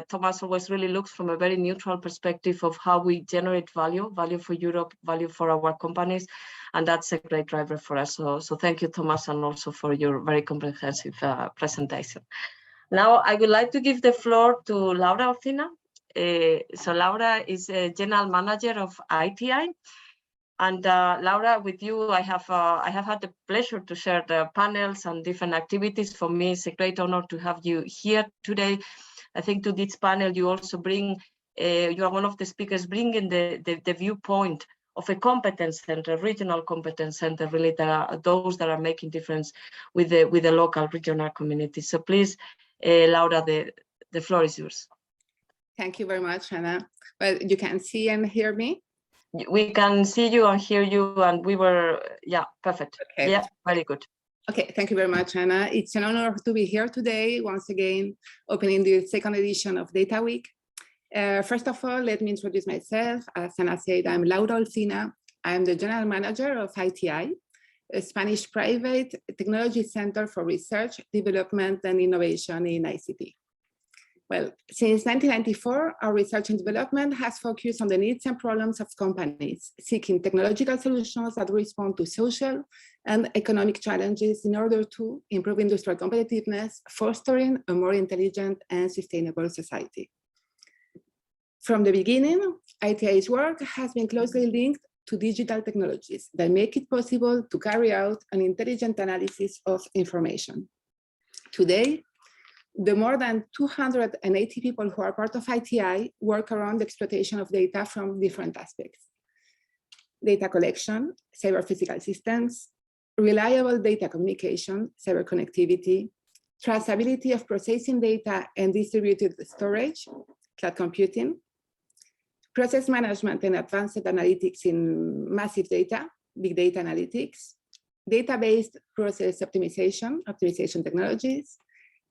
Thomas always really looks from a very neutral perspective of how we generate value for Europe, value for our companies, and that's a great driver for us. So thank you, Thomas, and also for your very comprehensive presentation. Now I would like to give the floor to Laura Orcina. So Laura is a General Manager of ITI. And Laura, with you, I have had the pleasure to share the panels and different activities. For me, it's a great honor to have you here today. I think to this panel, you also bring, you are one of the speakers bringing the viewpoint of a competence center, regional competence center, really those that are making difference with the local regional community. So please, Laura, the floor is yours. Thank you very much, Anna. Well, you can see and hear me. We can see you and hear you, and we were, yeah, perfect. Okay. Yeah, very good. Okay, thank you very much, Anna. It's an honor to be here today, once again, opening the second edition of Data Week. First of all, let me introduce myself. As Anna said, I'm Laura Orcina. I'm the General Manager of ITI, a Spanish private technology center for research, development, and innovation in ICT. Well, since 1994, our research and development has focused on the needs and problems of companies, seeking technological solutions that respond to social and economic challenges in order to improve industrial competitiveness, fostering a more intelligent and sustainable society. From the beginning, ITI's work has been closely linked to digital technologies that make it possible to carry out an intelligent analysis of information. Today, the more than 280 people who are part of ITI work around the exploitation of data from different aspects: data collection, cyber physical systems, reliable data communication, cyber connectivity, traceability of processing data and distributed storage, cloud computing, process management and advanced analytics in massive data, big data analytics, database process optimization technologies,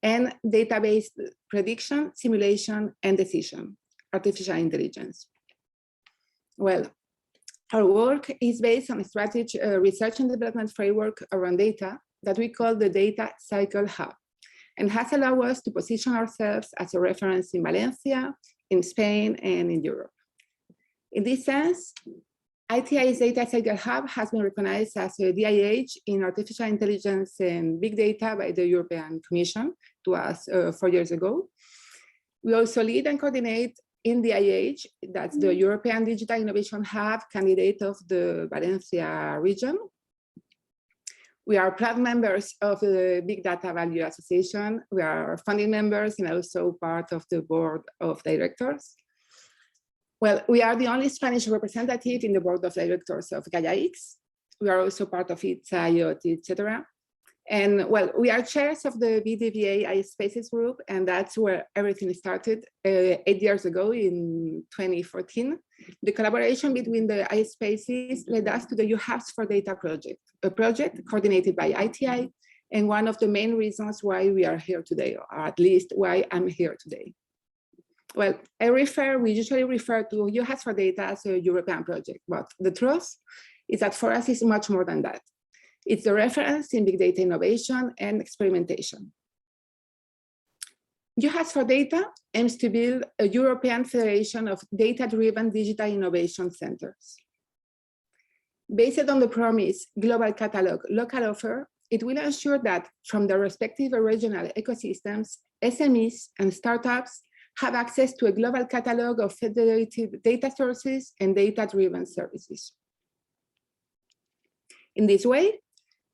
and database prediction, simulation, and decision, artificial intelligence. Well, our work is based on a strategic research and development framework around data that we call the Data Cycle Hub, and has allowed us to position ourselves as a reference in Valencia, in Spain, and in Europe. In this sense, ITI's Data Cycle Hub has been recognized as a DIH in artificial intelligence and big data by the European Commission to us 4 years ago. We also lead and coordinate in DIH, that's the European Digital Innovation Hub candidate of the Valencia region. We are proud members of the Big Data Value Association. We are founding members and also part of the board of directors. Well, we are the only Spanish representative in the board of directors of Gaia-X. We are also part of its IoT, etc. And well, we are chairs of the BDVA iSpaces group, and that's where everything started 8 years ago in 2014. The collaboration between the iSpaces led us to the EU Hubs for Data project, a project coordinated by ITI, and one of the main reasons why we are here today, or at least why I'm here today. Well, we usually refer to EU Hubs for Data as a European project, but the truth is that for us it's much more than that. It's the reference in big data innovation and experimentation. EU Hubs for Data aims to build a European federation of data-driven digital innovation centers. Based on the promise global catalog, local offer, it will ensure that from the respective regional ecosystems, SMEs and startups have access to a global catalog of federated data sources and data-driven services. In this way,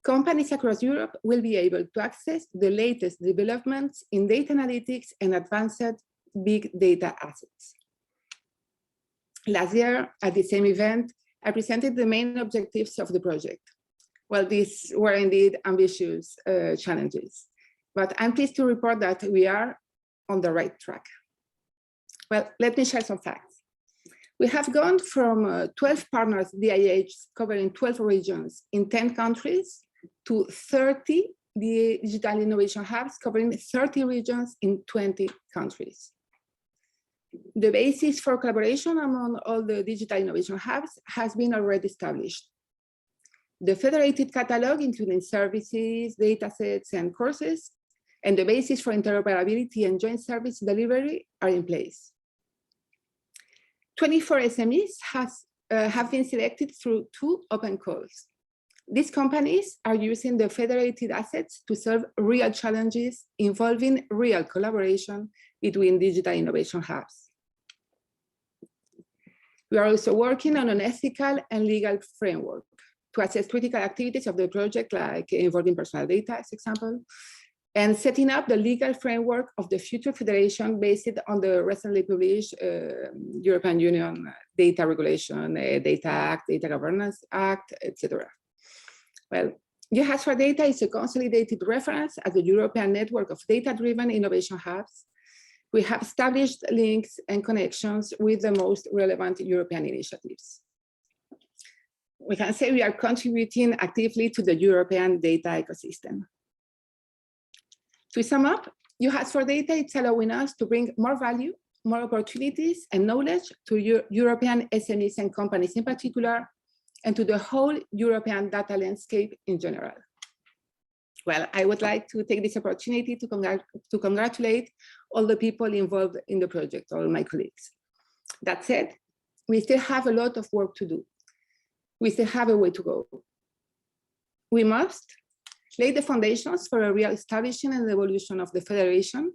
companies across Europe will be able to access the latest developments in data analytics and advanced big data assets. Last year, at the same event, I presented the main objectives of the project. Well, these were indeed ambitious challenges, but I'm pleased to report that we are on the right track. Well, let me share some facts. We have gone from 12 partners DIH covering 12 regions in 10 countries to 30 digital innovation hubs covering 30 regions in 20 countries. The basis for collaboration among all the digital innovation hubs has been already established. the federated catalog, including services, datasets, and courses, and the basis for interoperability and joint service delivery are in place. 24 SMEs have been selected through 2 open calls. These companies are using the federated assets to solve real challenges involving real collaboration between digital innovation hubs. We are also working on an ethical and legal framework to assess critical activities of the project, like involving personal data, as example, and setting up the legal framework of the future federation based on the recently published European Union Data Regulation, Data Act, Data Governance Act, etc. Well, Jihad for Data is a consolidated reference as the European network of data-driven innovation hubs. We have established links and connections with the most relevant European initiatives. We can say we are contributing actively to the European data ecosystem. To sum up, Jihad for Data is allowing us to bring more value, more opportunities and knowledge to European SMEs and companies in particular, and to the whole European data landscape in general. Well, I would like to take this opportunity to congratulate all the people involved in the project, all my colleagues. That said, we still have a lot of work to do. We still have a way to go. We must lay the foundations for a real establishment and evolution of the federation,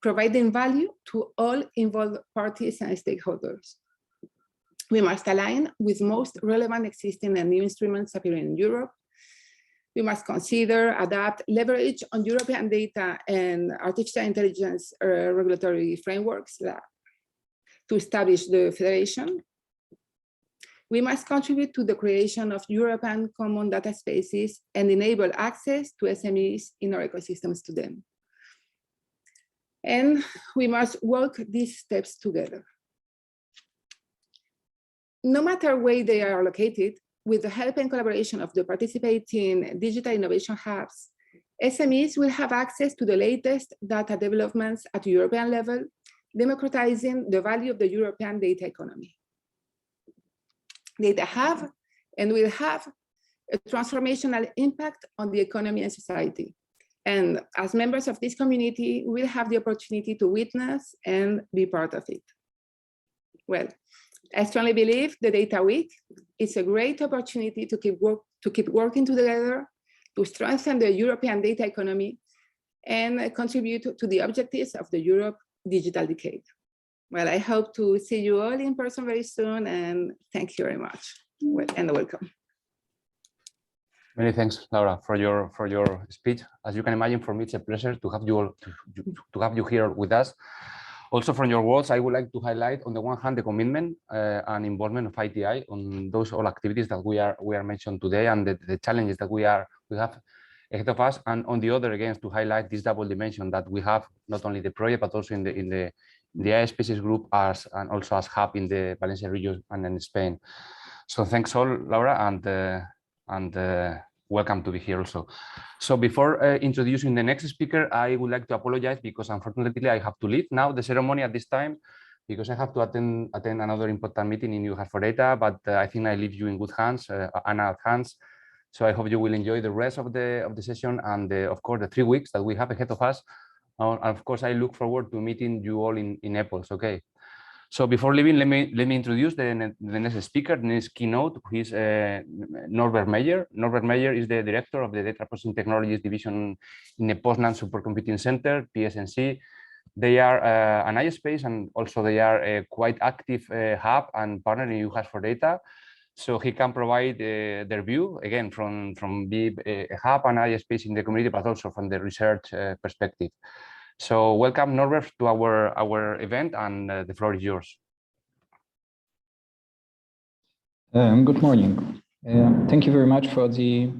providing value to all involved parties and stakeholders. We must align with most relevant existing and new instruments appearing in Europe. We must consider, adapt, leverage on European data and artificial intelligence regulatory frameworks to establish the federation. We must contribute to the creation of European common data spaces and enable access to SMEs in our ecosystems to them. And we must walk these steps together. No matter where they are located, with the help and collaboration of the participating digital innovation hubs, SMEs will have access to the latest data developments at European level, democratizing the value of the European data economy. Data have and will have a transformational impact on the economy and society. And as members of this community, we'll have the opportunity to witness and be part of it. Well, I strongly believe the Data Week is a great opportunity to keep working together, to strengthen the European data economy and contribute to the objectives of the Europe Digital Decade. Well, I hope to see you all in person very soon, and thank you very much. Well, and welcome. Many thanks, Laura, for your speech. As you can imagine, for me it's a pleasure to have you all to have you here with us. Also, from your words, I would like to highlight, on the one hand, the commitment and involvement of ITI on those all activities that we are mentioned today, and the challenges that we have ahead of us. And on the other, again, to highlight this double dimension that we have, not only the project but also in the AI Spaces group and also as hub in the Valencia region and in Spain. So thanks all, Laura, and welcome to be here also. So before introducing the next speaker, I would like to apologize because unfortunately I have to leave now the ceremony at this time because I have to attend another important meeting in Jihad for Data, but I think I leave you in good hands, Anna's hands. So I hope you will enjoy the rest of the session and of course the 3 weeks that we have ahead of us. And of course, I look forward to meeting you all in Naples. Okay. So before leaving, let me introduce the next speaker, the next keynote, who is Norbert Meyer. Norbert Meyer is the director of the Data Processing Technologies Division in the Poznan Supercomputing Center, PSNC. They are an ISpace, and also they are a quite active hub and partner in Jihad for Data. So he can provide their view, again, from being a hub and ISpace in the community, but also from the research perspective. So welcome, Norbert, to our event, and the floor is yours. Good morning. Thank you very much for the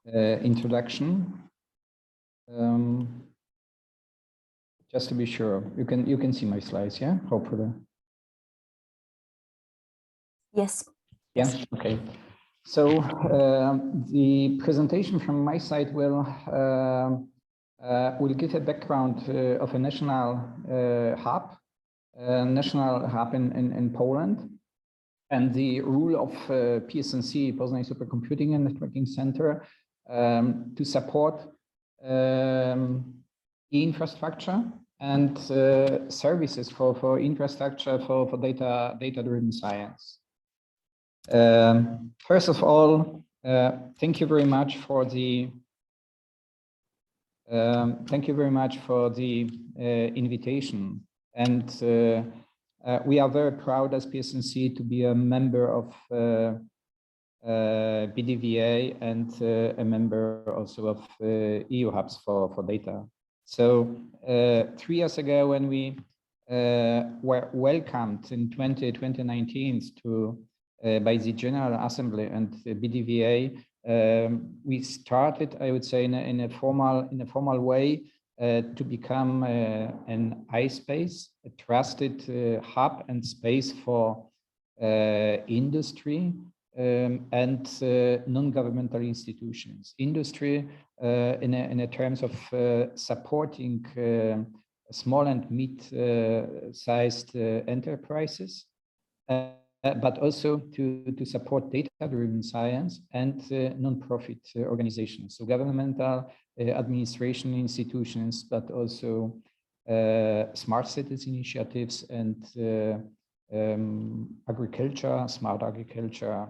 introduction. Just to be sure, you can see my slides, yeah? Hopefully. Yes. Yes. Okay. So the presentation from my side will give a background of a national hub in Poland. and the role of PSNC, Poznań Supercomputing and Networking Center, to support infrastructure and services for infrastructure for data-driven science. First of all, thank you very much for the invitation, and we are very proud as PSNC to be a member of BDVA and a member also of EU hubs for data. So 3 years ago, when we were welcomed in 2019 to by the General Assembly and the BDVA, we started, I would say, in a formal way to become an iSpace, a trusted hub and space for industry and non-governmental institutions. Industry in a terms of supporting small and mid-sized enterprises, but also to support data-driven science and non-profit organizations, so governmental administration institutions, but also smart cities initiatives and agriculture, smart agriculture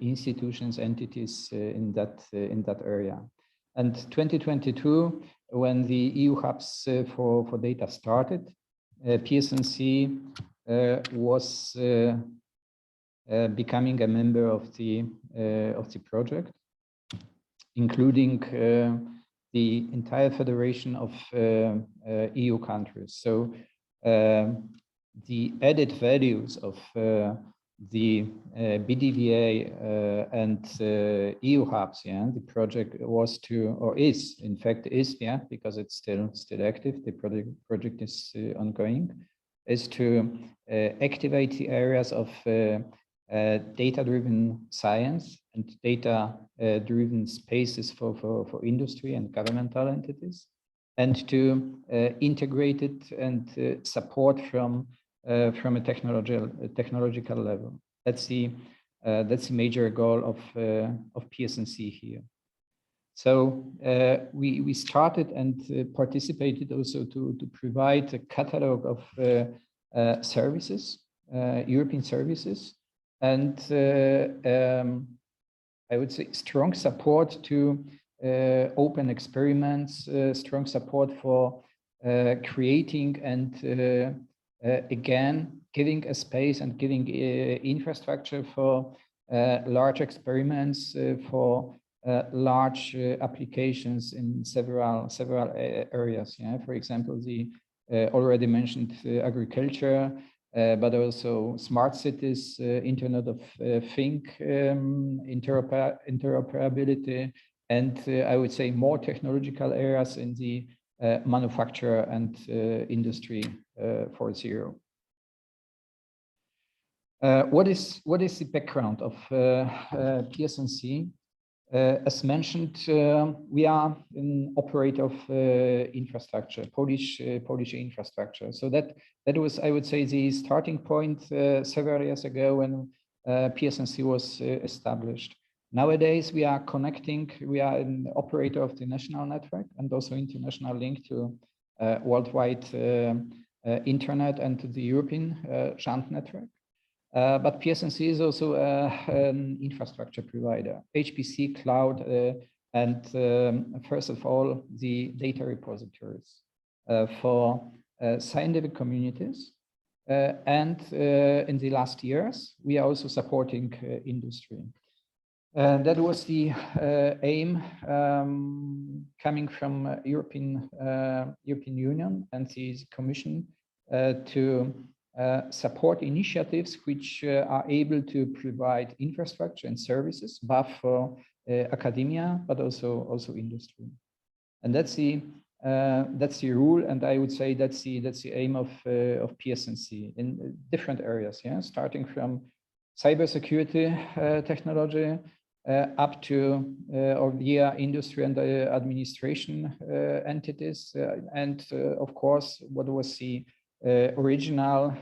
institutions, entities in that area. And 2022, when the EU hubs for data started, PSNC was becoming a member of the project, including the entire federation of EU countries. So the added values of the BDVA and EU hubs, the project was to, or is, in fact, because it's still active. The project is ongoing. Is to activate the areas of data-driven science and data-driven spaces for industry and governmental entities, and to integrate it and support from a technological level. That's the major goal of PSNC here. So we started and participated also to provide a catalog of services, European services, and I would say strong support to open experiments, strong support for creating and again giving a space and giving infrastructure for large experiments, for large applications in several areas. For example, the already mentioned agriculture, but also smart cities, Internet of Things, interoperability, and I would say more technological areas in the manufacture and industry 4.0. What is the background of PSNC? As mentioned, we are an operator of infrastructure, Polish infrastructure. So that was, I would say, the starting point several years ago when PSNC was established. Nowadays, we are connecting. We are an operator of the national network and also international link to worldwide internet and to the European JANT network. But PSNC is also an infrastructure provider, HPC, cloud, and first of all, the data repositories for scientific communities. And in the last years, we are also supporting industry. That was the aim coming from European Union and the Commission to support initiatives which are able to provide infrastructure and services, both for academia, but also industry. And that's the rule, and I would say that's the aim of PSNC in different areas. Starting from cybersecurity technology up to via industry and administration entities, and of course, what was the original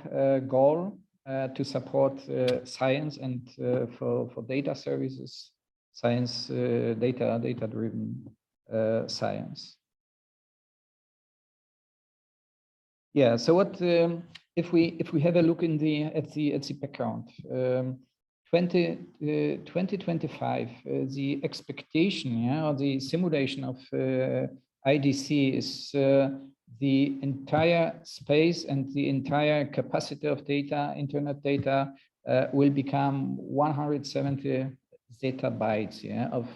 goal to support science and for data services, science, data-driven science. Yeah. So what if we have a look in at the background? 2025, the expectation, or the simulation of IDC is the entire space and the entire capacity of data, internet data, will become 170 zettabytes, of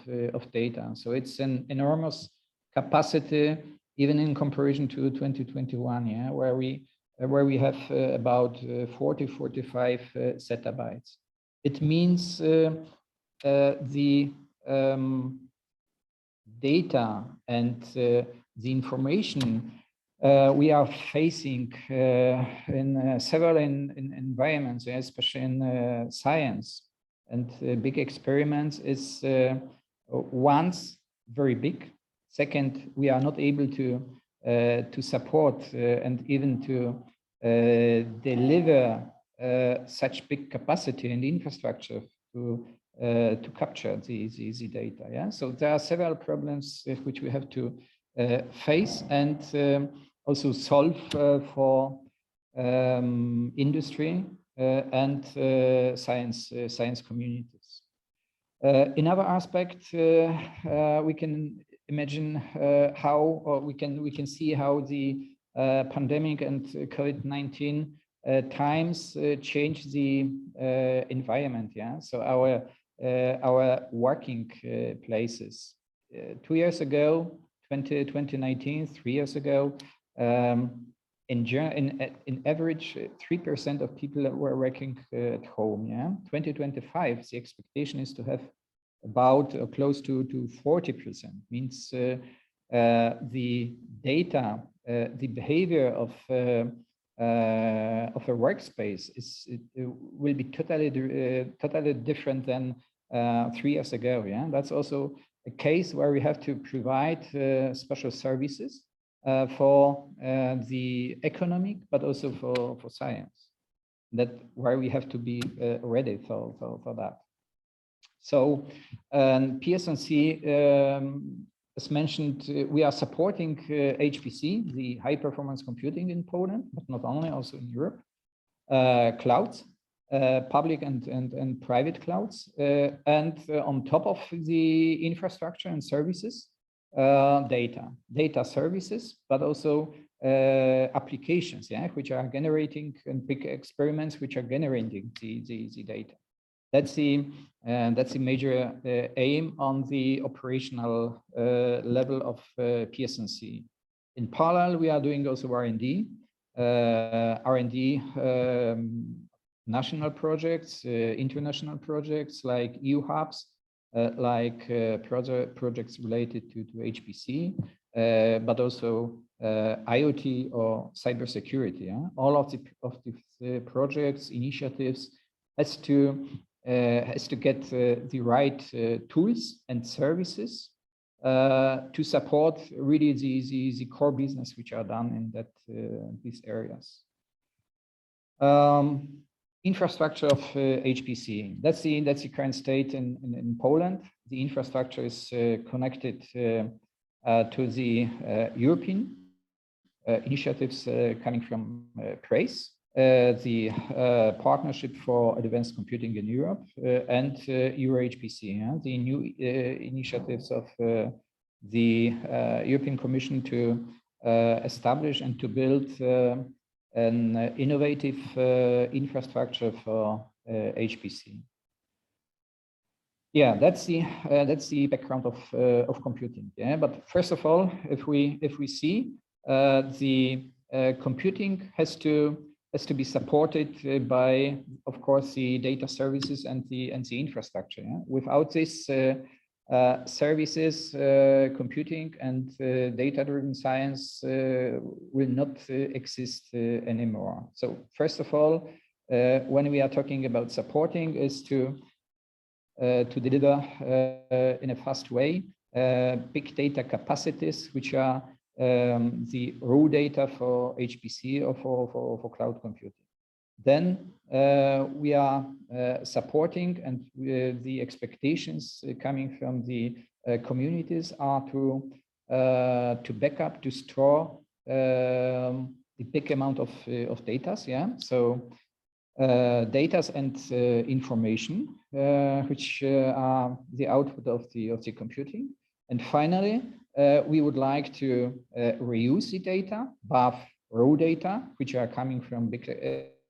data. So it's an enormous capacity, even in comparison to 2021, where we have about 45 zettabytes. It means the data and the information we are facing in several environments, especially in science and big experiments, is once very big. Second, we are not able to support and even to deliver such big capacity and infrastructure to capture the data. So there are several problems which we have to face and also solve for industry and science communities. Another aspect, we can imagine how, or we can see how the pandemic and COVID-19 times change the environment. So our working places. 2 years ago, 2019, 3 years ago, in average, 3% of people were working at home. 2025, the expectation is to have about close to 40%. Means the data, the behavior of a workspace will be totally different than 3 years ago. That's also a case where we have to provide special services for the economic, but also for science. That where we have to be ready for that. So PSNC, as mentioned, we are supporting HPC, the high performance computing in Poland, but not only, also in Europe, clouds, public and private clouds, and on top of the infrastructure and services, data services, but also applications, which are generating, and big experiments which are generating the data. That's the major aim on the operational level of PSNC. In parallel, we are doing also R&D, national projects, international projects like EU hubs, like projects related to HPC, but also IoT or cybersecurity. All of the projects, initiatives has to get the right tools and services to support really the core business which are done in these areas. Infrastructure of HPC. That's the current state in Poland. The infrastructure is connected to the European initiatives coming from PRACE, the Partnership for Advanced Computing in Europe, and EuroHPC, the new initiatives of the European Commission to establish and to build an innovative infrastructure for HPC. Yeah, that's the background of computing. But first of all, if we see the computing has to be supported by, of course, the data services and the infrastructure. Without this services, computing and data-driven science will not exist anymore. So first of all, when we are talking about supporting, is to deliver in a fast way big data capacities, which are the raw data for HPC or for cloud computing. then we are supporting, and the expectations coming from the communities are to back up, to store the big amount of data. Yeah, so data and information, which are the output of the computing. And finally, we would like to reuse the data, both raw data, which are coming from big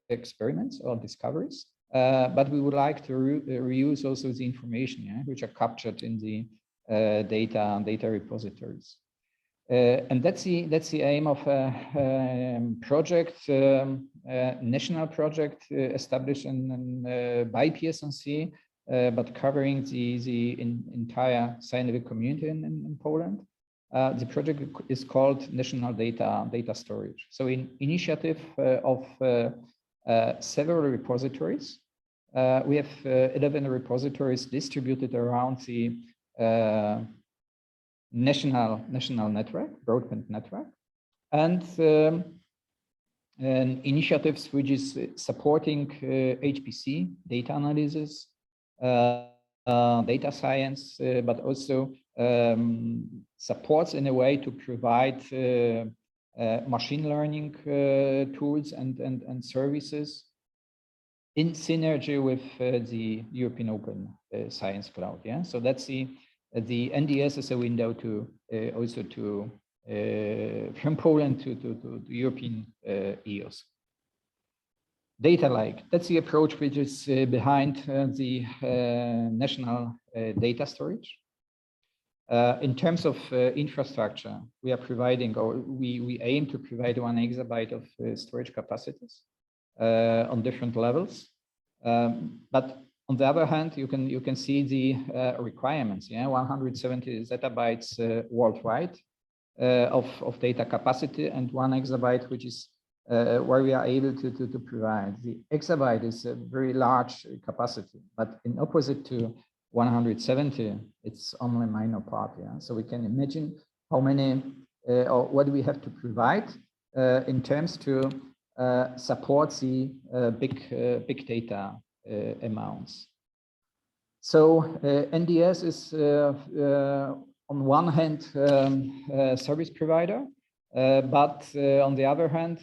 experiments or discoveries, but we would like to reuse also the information, yeah, which are captured in the data repositories. And that's the aim of a project, national project established by PSNC, but covering the entire scientific community in Poland. The project is called National Data Storage. So in initiative of several repositories, we have 11 repositories distributed around the national network, broadband network, and initiatives which is supporting HPC, data analysis, data science, but also supports in a way to provide machine learning tools and services in synergy with the European Open Science Cloud. Yeah, so that's the NDS is a window to also to from Poland to European EOS. Data lake, that's the approach which is behind the national data storage. In terms of infrastructure, we are providing, or we aim to provide 1 exabyte of storage capacities on different levels. But on the other hand, you can see the requirements. Yeah, 170 zettabytes worldwide of data capacity, and 1 exabyte, which is where we are able to provide. The exabyte is a very large capacity, but in opposite to 170, it's only a minor part. Yeah, so we can imagine how many or what we have to provide in terms to support the big data amounts. So NDS is on one hand service provider, but on the other hand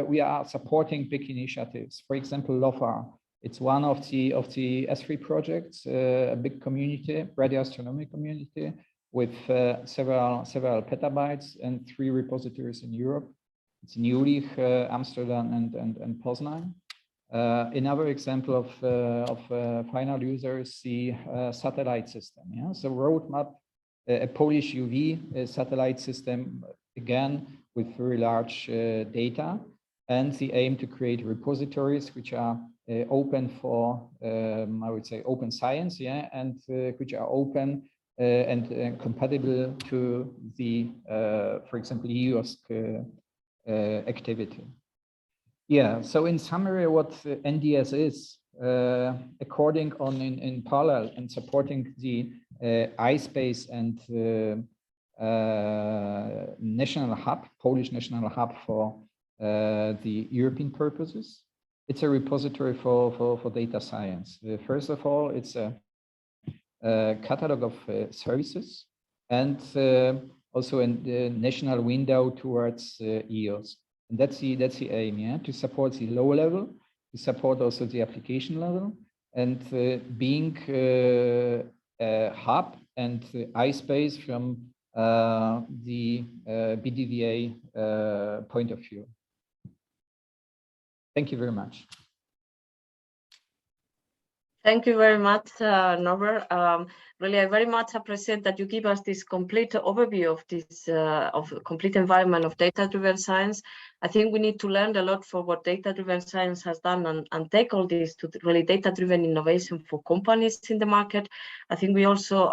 we are supporting big initiatives. For example, LOFAR, it's one of the S3 projects, a big community, radio astronomy community, with several petabytes and 3 repositories in Europe. It's in Jülich, Amsterdam, and Poznan. Another example of final users, the satellite system. Yeah, so roadmap, a Polish UV satellite system, again with very large data, and the aim to create repositories which are open for, I would say, open science, yeah, and which are open and compatible to the, for example, EOS activity. Yeah, so in summary, what NDS is, according on in parallel and supporting the iSpace and national hub, Polish national hub for the European purposes. It's a repository for data science. First of all, it's a catalog of services, and also a national window towards EOS. And that's the aim, yeah, to support the lower level, to support also the application level, and being a hub and iSpace from the BDVA point of view. Thank you very much. Thank you very much, Norbert. Really, I very much appreciate that you give us this complete overview of this of complete environment of data-driven science. I think we need to learn a lot for what data-driven science has done and take all this to really data-driven innovation for companies in the market. I think we also,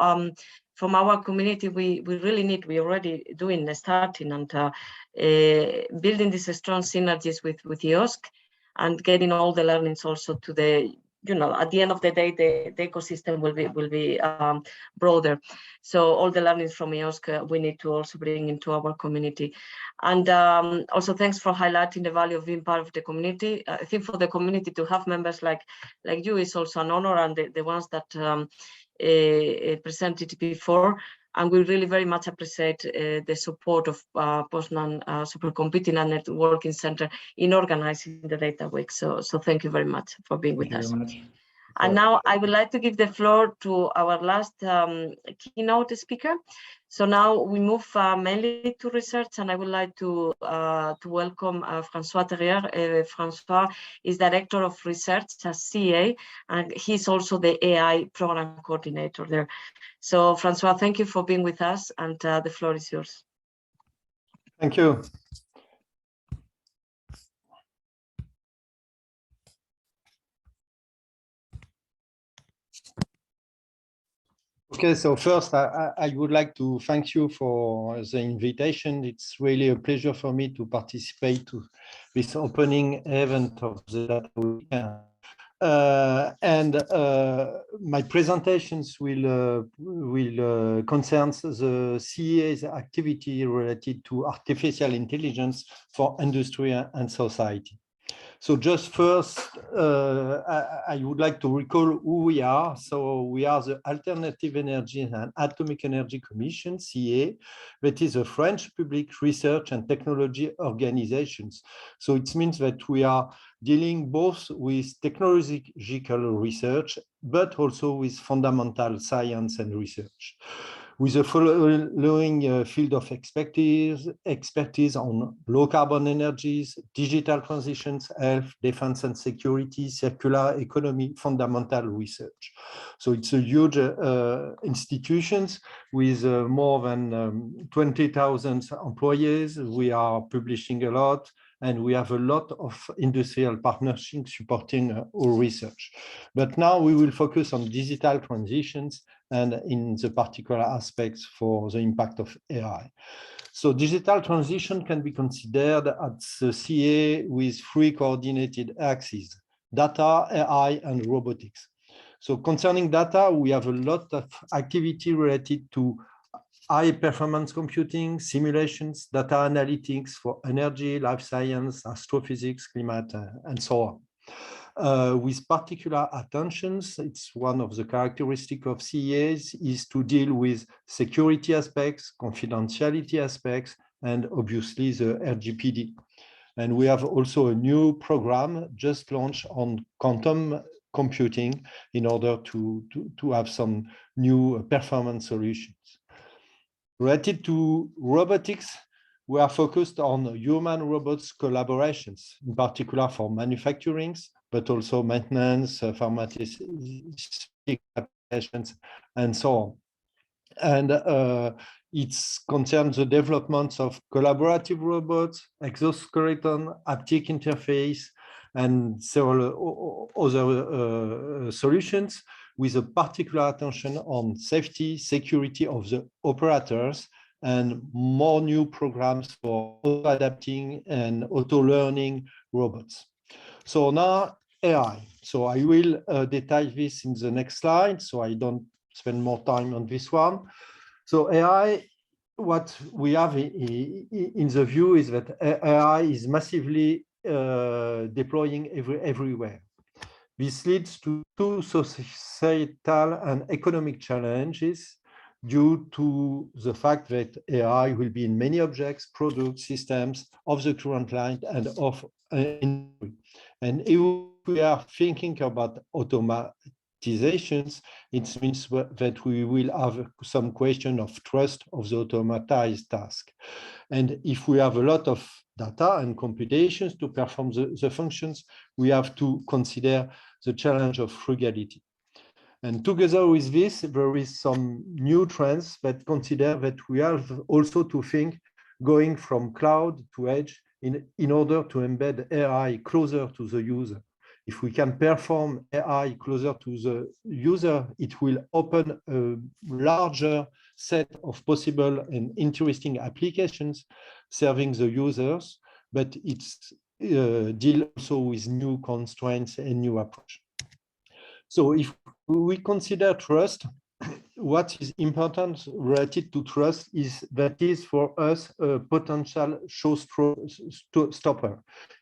from our community, we really need, we already doing starting and building these strong synergies with EOSC and getting all the learnings also to the at the end of the day, the ecosystem will be broader. So all the learnings from EOSC we need to also bring into our community. And also thanks for highlighting the value of being part of the community. I think for the community to have members like you is also an honor, and the ones that presented before. And we really very much appreciate the support of Poznan Supercomputing and Networking Center in organizing the Data Week. So thank you very much for being with us. And now I would like to give the floor to our last keynote speaker. So now we move mainly to research, and I would like to welcome François Terrier. François is Director of Research at CEA, and he's also the AI Program Coordinator there. So François, thank you for being with us, and the floor is yours. Thank you. Okay, so first, I would like to thank you for the invitation. It's really a pleasure for me to participate to this opening event of the Data Week. My presentations will concern the CEA's activity related to artificial intelligence for industry and society. So just first, I would like to recall who we are. So we are the Alternative Energy and Atomic Energy Commission, CEA, that is a French public research and technology organizations. So it means that we are dealing both with technological research, but also with fundamental science and research, with the following field of expertise on low carbon energies, digital transitions, health, defense and security, circular economy, fundamental research. So it's a huge institutions with more than 20,000 employees. We are publishing a lot, and we have a lot of industrial partnerships supporting our research. But now we will focus on digital transitions and in the particular aspects for the impact of AI. So digital transition can be considered at the CA with three coordinated axes: data, AI, and robotics. So concerning data, we have a lot of activity related to high performance computing, simulations, data analytics for energy, life science, astrophysics, climate, and so on. With particular attentions, it's one of the characteristics of CEAs is to deal with security aspects, confidentiality aspects, and obviously the RGPD. And we have also a new program just launched on quantum computing in order to have some new performance solutions. Related to robotics, we are focused on human-robots collaborations, in particular for manufacturing, but also maintenance, pharmaceutical applications, and so on. And it concerns the development of collaborative robots, exoskeleton, haptic interface, and several other solutions, with a particular attention on safety, security of the operators, and more new programs for auto-adapting and auto-learning robots. So now AI. So I will detail this in the next slide, so I don't spend more time on this one. So AI, what we have in the view is that AI is massively deploying everywhere. This leads to two societal and economic challenges due to the fact that AI will be in many objects, products, systems of the current line and of industry. And if we are thinking about automatizations, it means that we will have some question of trust of the automatized task. And if we have a lot of data and computations to perform the functions, we have to consider the challenge of frugality. And together with this, there is some new trends that consider that we have also to think going from cloud to edge in order to embed AI closer to the user. If we can perform AI closer to the user, it will open a larger set of possible and interesting applications serving the users, but it's deal also with new constraints and new approach. So if we consider trust, what is important related to trust is that is for us a potential showstopper.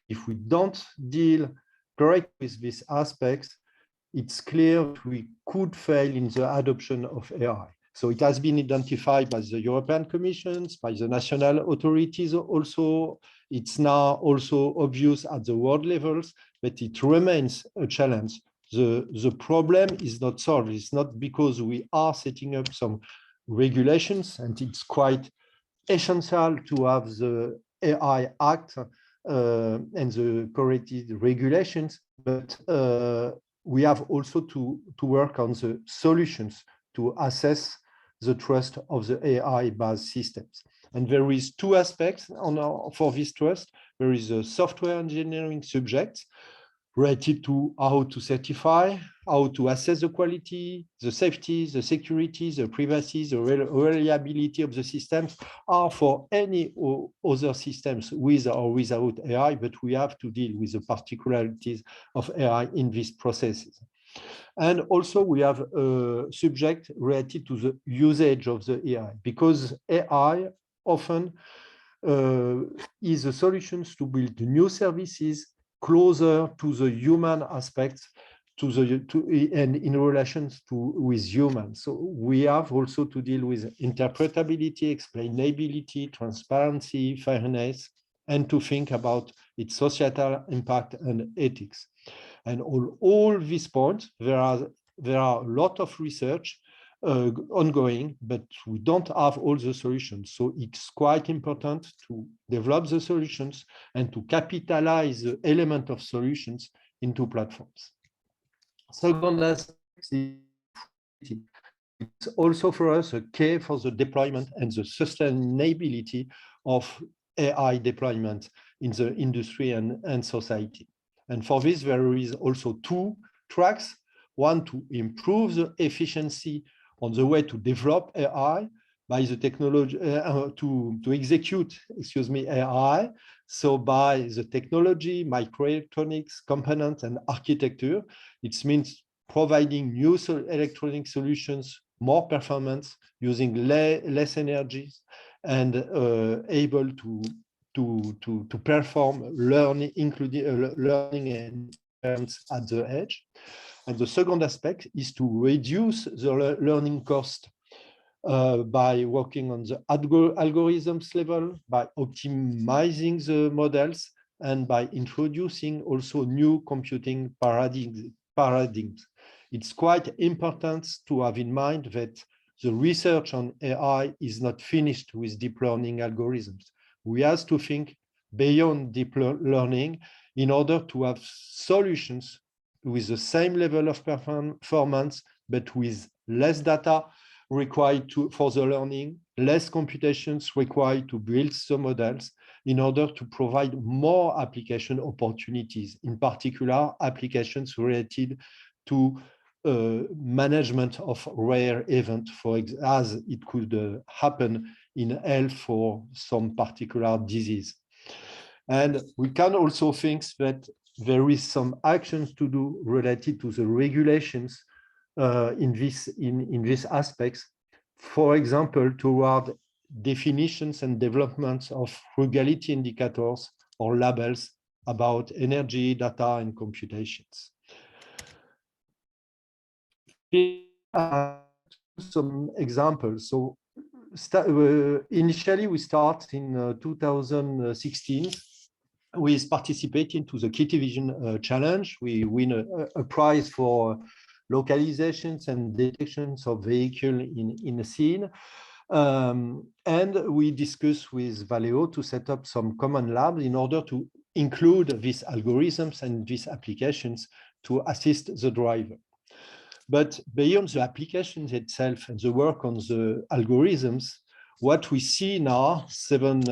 If we don't deal correctly with these aspects, it's clear we could fail in the adoption of AI. So it has been identified by the European Commission, by the national authorities also. It's now also obvious at the world levels, but it remains a challenge. The problem is not solved. It's not because we are setting up some regulations, and it's quite essential to have the AI Act and the corrected regulations, but we have also to work on the solutions to assess the trust of the AI-based systems. And there is two aspects for this trust. There is a software engineering subject related to how to certify, how to assess the quality, the safety, the security, the privacy, the reliability of the systems are for any other systems with or without AI, but we have to deal with the particularities of AI in these processes. And also we have a subject related to the usage of the AI, because AI often is a solution to build new services closer to the human aspects, and in relations with humans. So we have also to deal with interpretability, explainability, transparency, fairness, and to think about its societal impact and ethics. And all these points, there are a lot of research ongoing, but we don't have all the solutions. So it's quite important to develop the solutions and to capitalize the element of solutions into platforms. Second aspect is it's also for us a key for the deployment and the sustainability of AI deployment in the industry and society. And for this, there is also two tracks. One, to improve the efficiency on the way to develop AI by the technology, to execute, AI. So by the technology, microelectronics, components, and architecture, it means providing new electronic solutions, more performance, using less energy, and able to perform learning, including learning and experience at the edge. And the second aspect is to reduce the learning cost by working on the algorithms level, by optimizing the models, and by introducing also new computing paradigms. It's quite important to have in mind that the research on AI is not finished with deep learning algorithms. We have to think beyond deep learning in order to have solutions with the same level of performance, but with less data required for the learning, less computations required to build the models, in order to provide more application opportunities, in particular applications related to management of rare events, as it could happen in health for some particular disease. And we can also think that there is some actions to do related to the regulations in these aspects. For example, toward definitions and developments of frugality indicators or labels about energy, data, and computations. Some examples. So initially we start in 2016 with participating to the Kitty Vision Challenge. We win a prize for localizations and detections of vehicle in a scene. And we discuss with Valeo to set up some common labs in order to include these algorithms and these applications to assist the driver. But beyond the applications itself and the work on the algorithms, what we see now, 7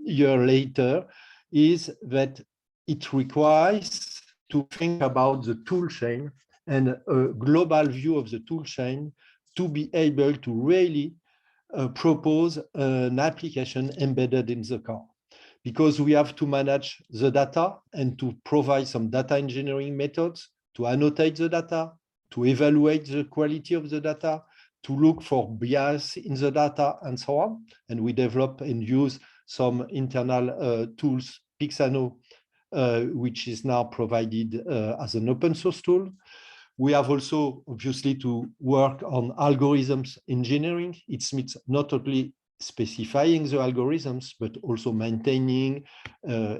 years later, is that it requires to think about the tool chain and a global view of the tool chain to be able to really propose an application embedded in the car. Because we have to manage the data and to provide some data engineering methods to annotate the data, to evaluate the quality of the data, to look for bias in the data, and so on. And we develop and use some internal tools, Pixano, which is now provided as an open source tool. We have also, obviously, to work on algorithms engineering. It means not only specifying the algorithms, but also maintaining,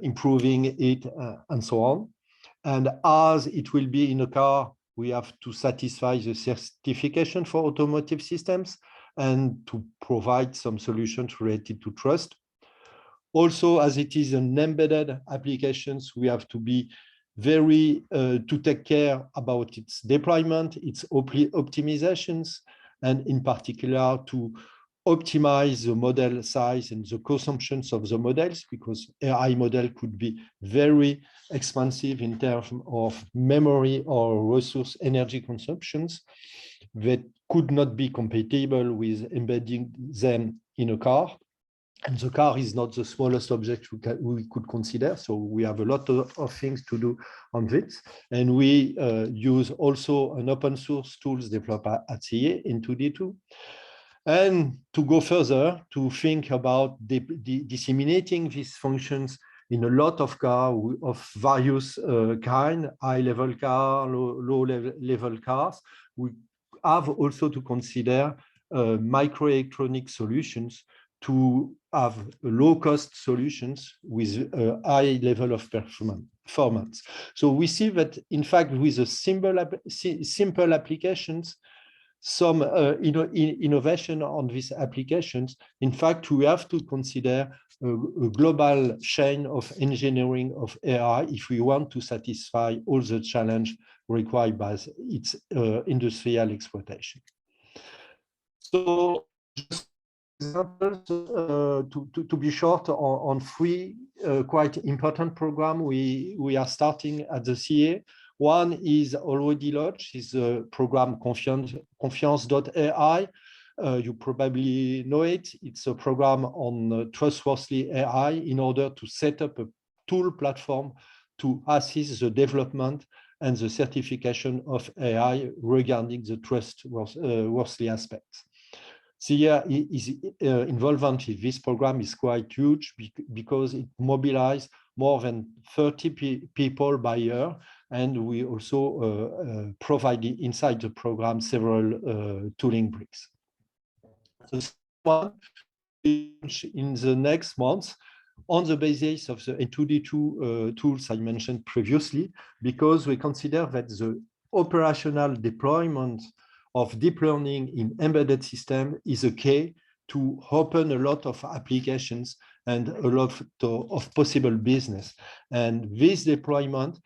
improving it, and so on. And as it will be in a car, we have to satisfy the certification for automotive systems and to provide some solutions related to trust. Also, as it is an embedded applications, we have to be very to take care about its deployment, its optimizations, and in particular to optimize the model size and the consumptions of the models, because AI model could be very expensive in terms of memory or resource energy consumptions that could not be compatible with embedding them in a car. And the car is not the smallest object we could consider. So we have a lot of things to do on this. And we use also an open source tools developed at CEA in 2D2. And to go further, to think about disseminating these functions in a lot of cars of various kind, high-level car, low-level cars. We have also to consider microelectronic solutions to have low-cost solutions with a high level of performance. So we see that, in fact, with a simple applications, some innovation on these applications, in fact, we have to consider a global chain of engineering of AI if we want to satisfy all the challenge required by its industrial exploitation. So just examples, to be short on three quite important programs we are starting at the CEA. One is already launched, is a program Confiance.ai. You probably know it. It's a program on trustworthy AI in order to set up a tool platform to assist the development and the certification of AI regarding the trustworthy aspects. CEA is involvement in this program is quite huge because it mobilizes more than 30 people by year, and we also provide inside the program several tooling bricks. So one in the next months on the basis of the 2D2 tools I mentioned previously, because we consider that the operational deployment of deep learning in embedded system is a key to open a lot of applications and a lot of possible business. And this deployment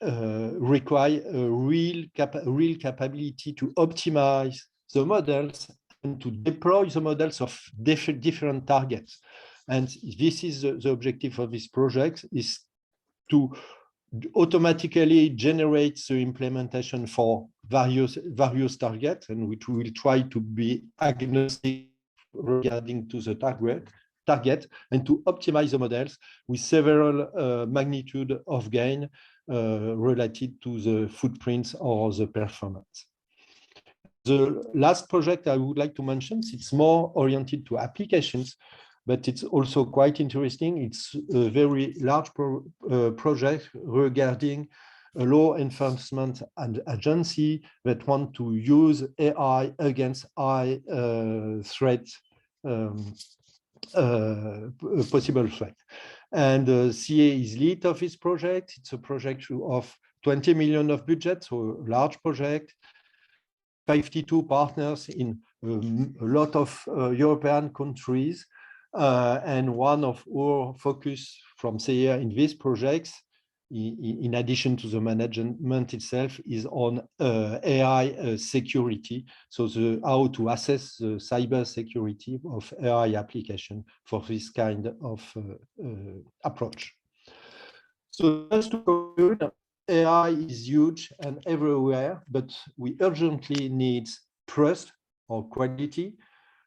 require a real capability to optimize the models and to deploy the models of different targets. And this is the objective of this project, is to automatically generate the implementation for various targets, and which we will try to be agnostic regarding to the target and to optimize the models with several magnitude of gain related to the footprints or the performance. The last project I would like to mention, it's more oriented to applications, but it's also quite interesting. It's a very large project regarding a law enforcement and agency that want to use AI against high possible threat. And CEA is lead of this project. It's a project of 20 million of budget, so a large project. 52 partners in a lot of European countries. And one of our focus from CEA in these projects, in addition to the management itself, is on AI security. So how to assess the cyber security of AI application for this kind of approach. So just to conclude, AI is huge and everywhere, but we urgently need trust or quality,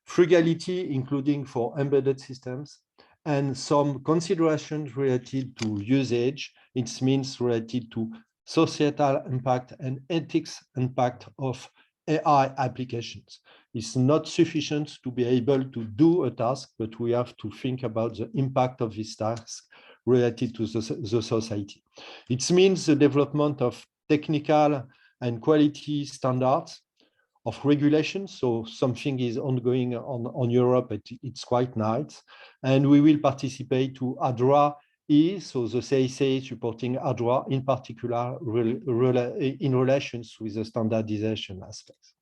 frugality, including for embedded systems, and some considerations related to usage. It means related to societal impact, and ethics impact of AI applications. It's not sufficient to be able to do a task, but we have to think about the impact of this task related to the society. It means the development of technical and quality standards, of regulations. So something is ongoing on Europe, but it's quite nice. And we will participate to ADRA E, so the CICA supporting ADRA, in particular in relations with the standardization aspects.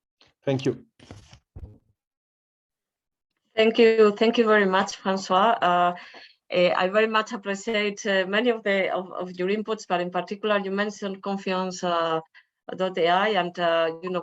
Thank you. Thank you very much, Francois. I very much appreciate many of your inputs, but in particular, you mentioned Confiance.ai, and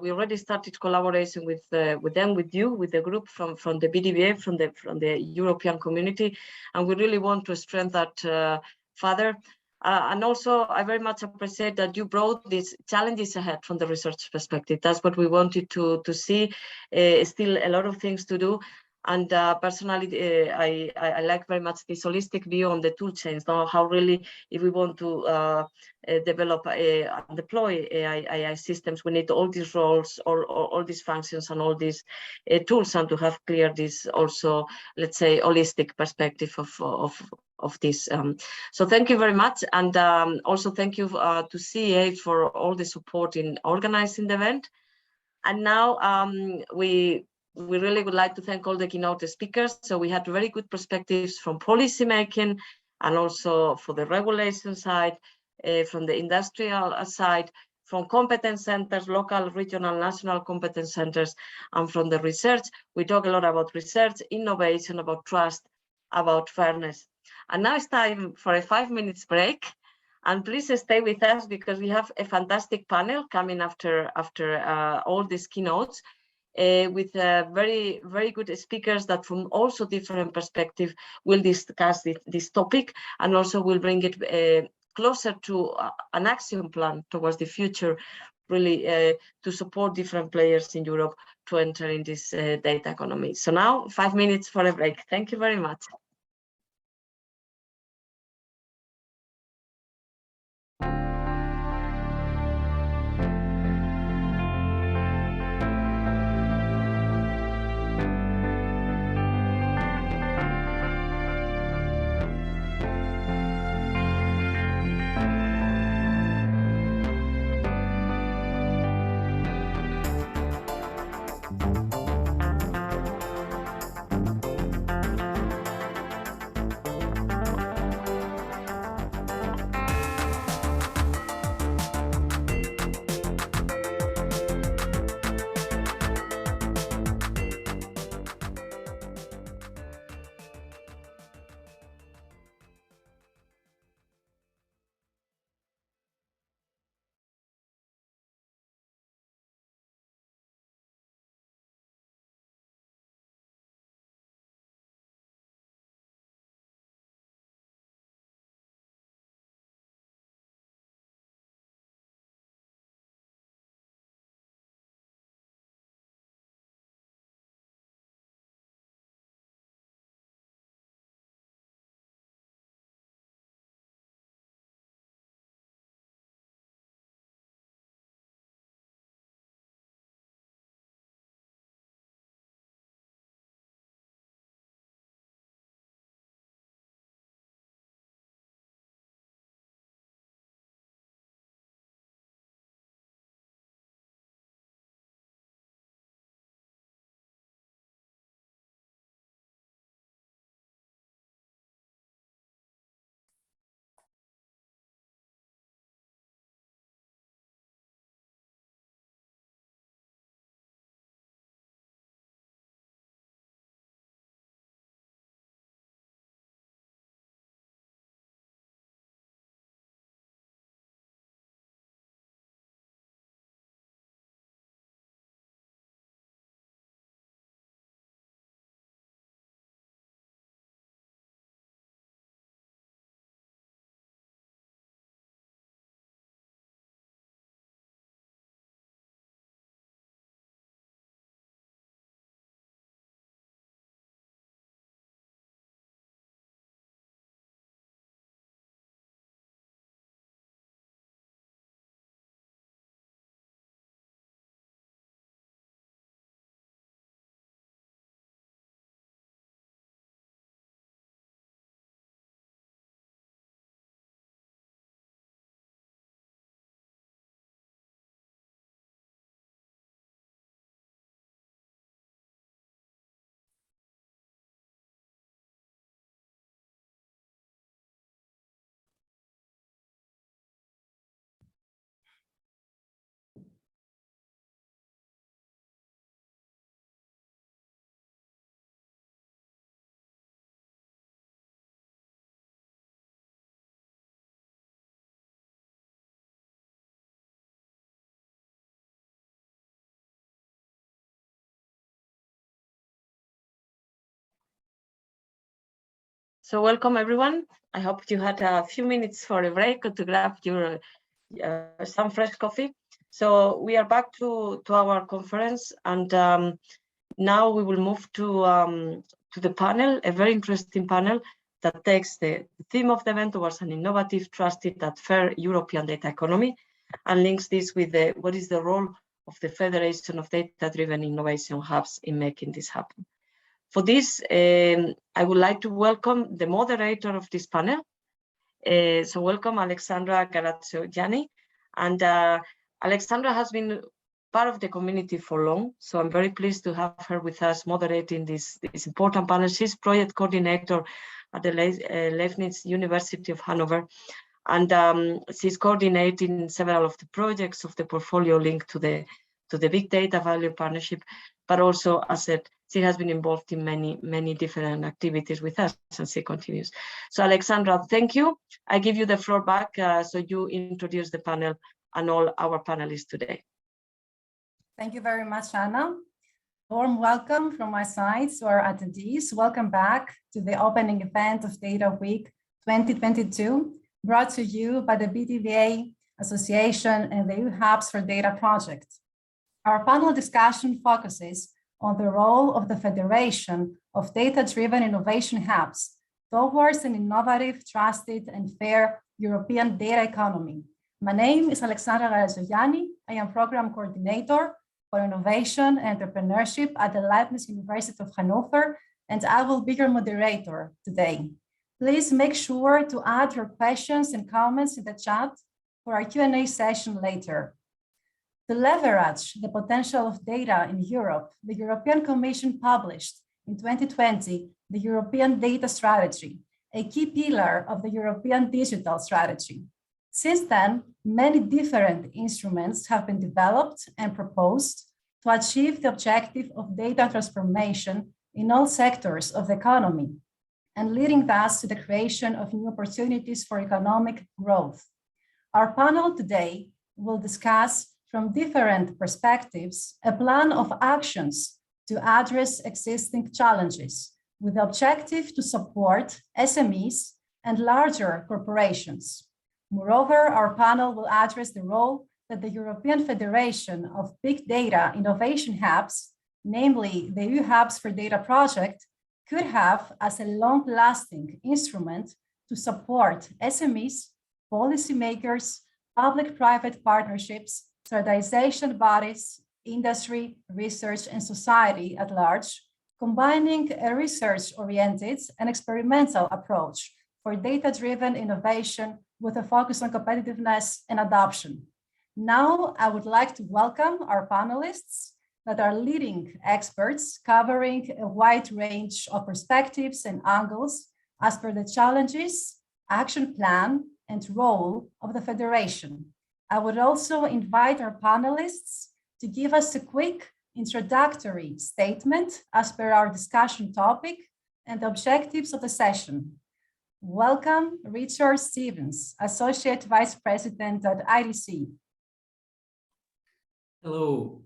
we already started collaboration with them, with the group from the BDBA, from the European community, and we really want to strengthen that further. And also, I very much appreciate that you brought these challenges ahead from the research perspective. That's what we wanted to see. Still a lot of things to do. And personally, I like very much this holistic view on the tool chains, how really, if we want to develop and deploy AI systems, we need all these roles, all these functions and all these tools, and to have clear this also, let's say, holistic perspective of this. So thank you very much. And also thank you to CEA for all the support in organizing the event. And now we really would like to thank all the keynote speakers. So we had very good perspectives from policy making and also for the regulation side, from the industrial side, from competence centers, local, regional, national competence centers, and from the research. We talk a lot about research, innovation, about trust, about fairness. And now it's time for a 5 minutes break. And please stay with us because we have a fantastic panel coming after all these keynotes. With very, very good speakers that from also different perspectives will discuss this topic, and also will bring it closer to an action plan towards the future, really to support different players in Europe to enter in this data economy. So now 5 minutes for a break. Thank you very much. So welcome everyone. I hope you had a few minutes for a break or to grab your some fresh coffee. So we are back to our conference, and now we will move to the panel, a very interesting panel that takes the theme of the event towards an innovative, trusted, and fair European data economy, and links this with what is the role of the Federation of Data-Driven Innovation Hubs in making this happen. For this, I would like to welcome the moderator of this panel. So welcome Alexandra Garazzio-Gianni. And Alexandra has been part of the community for long, so I'm very pleased to have her with us moderating this important panel. She's project coordinator at the Leibniz University of Hanover, and she's coordinating several of the projects of the portfolio linked to the Big Data Value Partnership, but also, as I said, she has been involved in many different activities with us, and she continues. So Alexandra, thank you. I give you the floor back so you introduce the panel and all our panelists today. Thank you very much, Anna. Warm welcome from my side to our attendees. Welcome back to the opening event of Data Week 2022, brought to you by the BDVA Association and the EU Hubs for Data project. Our panel discussion focuses on the role of the Federation of Data-Driven Innovation Hubs towards an innovative, trusted, and fair European data economy. My name is Alexandra Garazzio-Gianni. I am Program Coordinator for Innovation and Entrepreneurship at the Leibniz University of Hanover, and I will be your moderator today. Please make sure to add your questions and comments in the chat for our Q&A session later. To leverage the potential of data in Europe, the European Commission published in 2020 the European Data Strategy, a key pillar of the European Digital Strategy. Since then, many different instruments have been developed and proposed to achieve the objective of data transformation in all sectors of the economy, and leading thus to the creation of new opportunities for economic growth. Our panel today will discuss from different perspectives a plan of actions to address existing challenges with the objective to support SMEs and larger corporations. Moreover, our panel will address the role that the European Federation of Big Data Innovation Hubs, namely the EU Hubs for Data project, could have as a long-lasting instrument to support SMEs, policymakers, public-private partnerships, standardization bodies, industry, research, and society at large, combining a research-oriented and experimental approach for data-driven innovation with a focus on competitiveness and adoption. Now, I would like to welcome our panelists that are leading experts covering a wide range of perspectives and angles as per the challenges, action plan, and role of the Federation. I would also invite our panelists to give us a quick introductory statement as per our discussion topic and the objectives of the session. Welcome, Richard Stevens, Associate Vice President at IDC. Hello,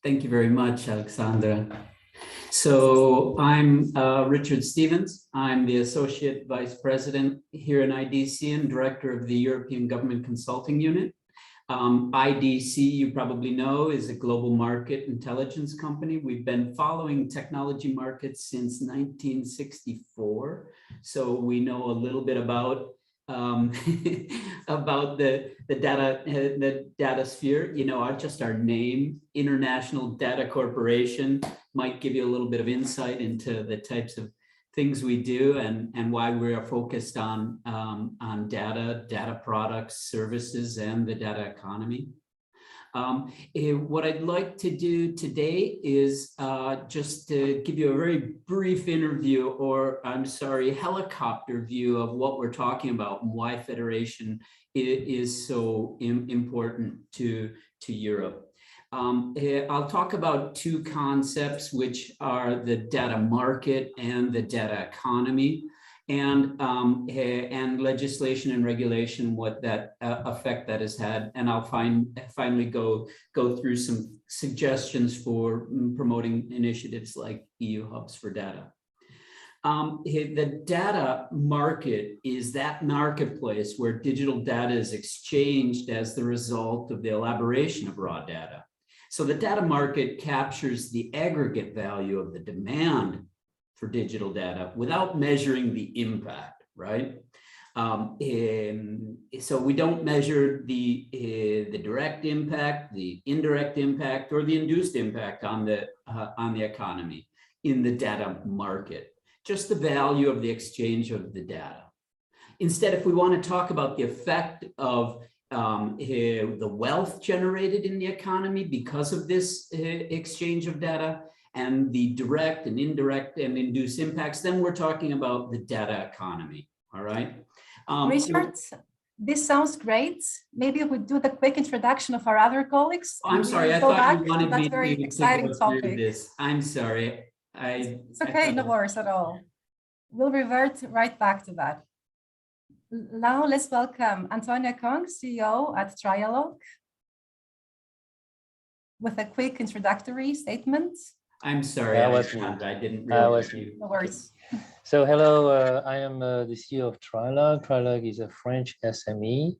thank you very much, Alexandra. So I'm Richard Stevens. I'm the Associate Vice President here in IDC and Director of the European Government Consulting Unit. IDC, you probably know, is a global market intelligence company. We've been following technology markets since 1964. So we know a little bit about about the data sphere. You know, just our name, International Data Corporation, might give you a little bit of insight into the types of things we do and why we are focused on data products, services, and the data economy. What I'd like to do today is just to give you a very brief interview, or helicopter view of what we're talking about and why Federation is so important to Europe. I'll talk about two concepts, which are the data market and the data economy, and legislation and regulation, what that effect that has had. And I'll finally go through some suggestions for promoting initiatives like EU Hubs for Data. The data market is that marketplace where digital data is exchanged as the result of the elaboration of raw data. So the data market captures the aggregate value of the demand for digital data without measuring the impact, right? So we don't measure the direct impact, the indirect impact, or the induced impact on the economy in the data market, just the value of the exchange of the data. Instead, if we want to talk about the effect of the wealth generated in the economy because of this exchange of data and the direct and indirect and induced impacts, then we're talking about the data economy, all right? Richard, this sounds great. Maybe we do the quick introduction of our other colleagues. I'm sorry, I thought you wanted me to go through this. I'm sorry. It's okay, no worries at all. We'll revert right back to that. Now let's welcome Antonia Kong, CEO at Trialog, with a quick introductory statement. I'm sorry, I didn't realize you. No worries. So hello, I am the CEO of Trialog. Trialog is a French SME.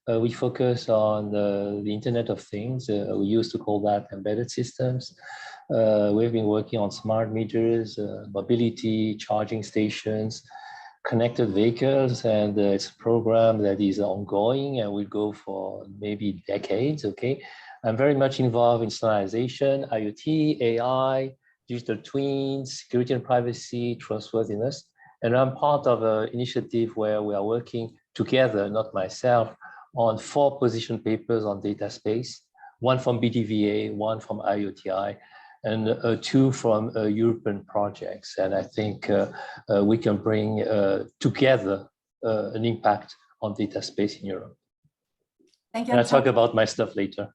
We focus on the Internet of Things. We used to call that embedded systems. We've been working on smart meters, mobility, charging stations, connected vehicles, and it's a program that is ongoing and will go for maybe decades, okay? I'm very much involved in standardization, IoT, AI, digital twins, security and privacy, trustworthiness. And I'm part of an initiative where we are working together, not myself, on 4 position papers on data space, 1 from BDVA, 1 from IoTI, and 2 from European projects. And I think we can bring together an impact on data space in Europe. Thank you. And I'll talk about my stuff later.